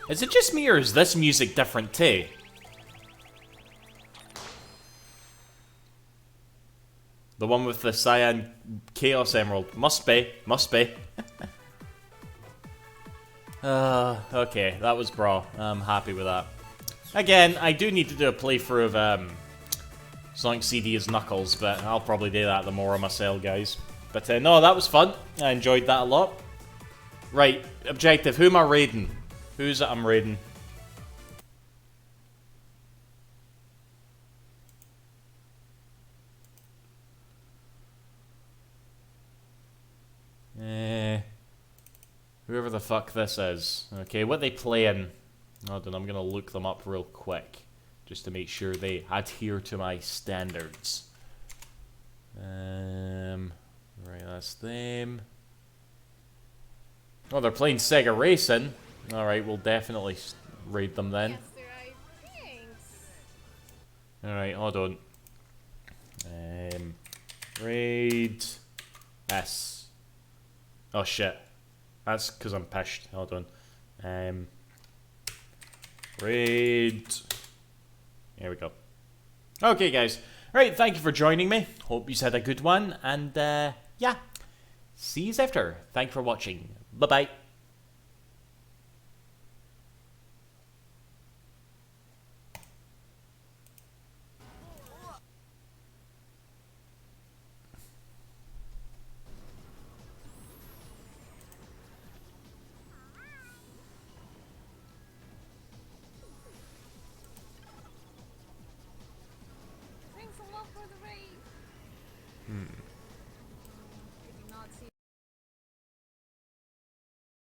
S1: Is it just me, or is this music different too? The one with the Cyan Chaos Emerald. Must be. Must be. Okay. That was bra. I'm happy with that. Again, I do need to do a playthrough of Sonic CD as Knuckles, but I'll probably do that the more of myself, guys. But no, that was fun. I enjoyed that a lot. Right. Objective. Who am I raiding? Who's it I'm raiding? Whoever the fuck this is. Okay, what they playing? Hold on, I'm gonna look them up real quick. Just to make sure they adhere to my standards. Right, that's them. Oh, they're playing Sega Racing. Alright, we'll definitely raid them then. Alright, hold on. Raid S. Oh shit. That's because I'm pissed. Hold on. Raid. There we go. Okay, guys. Right, thank you for joining me. Hope you had a good one. And, yeah. See you after. Thank you for watching. Bye-bye.
S2: Thanks a lot for the raid.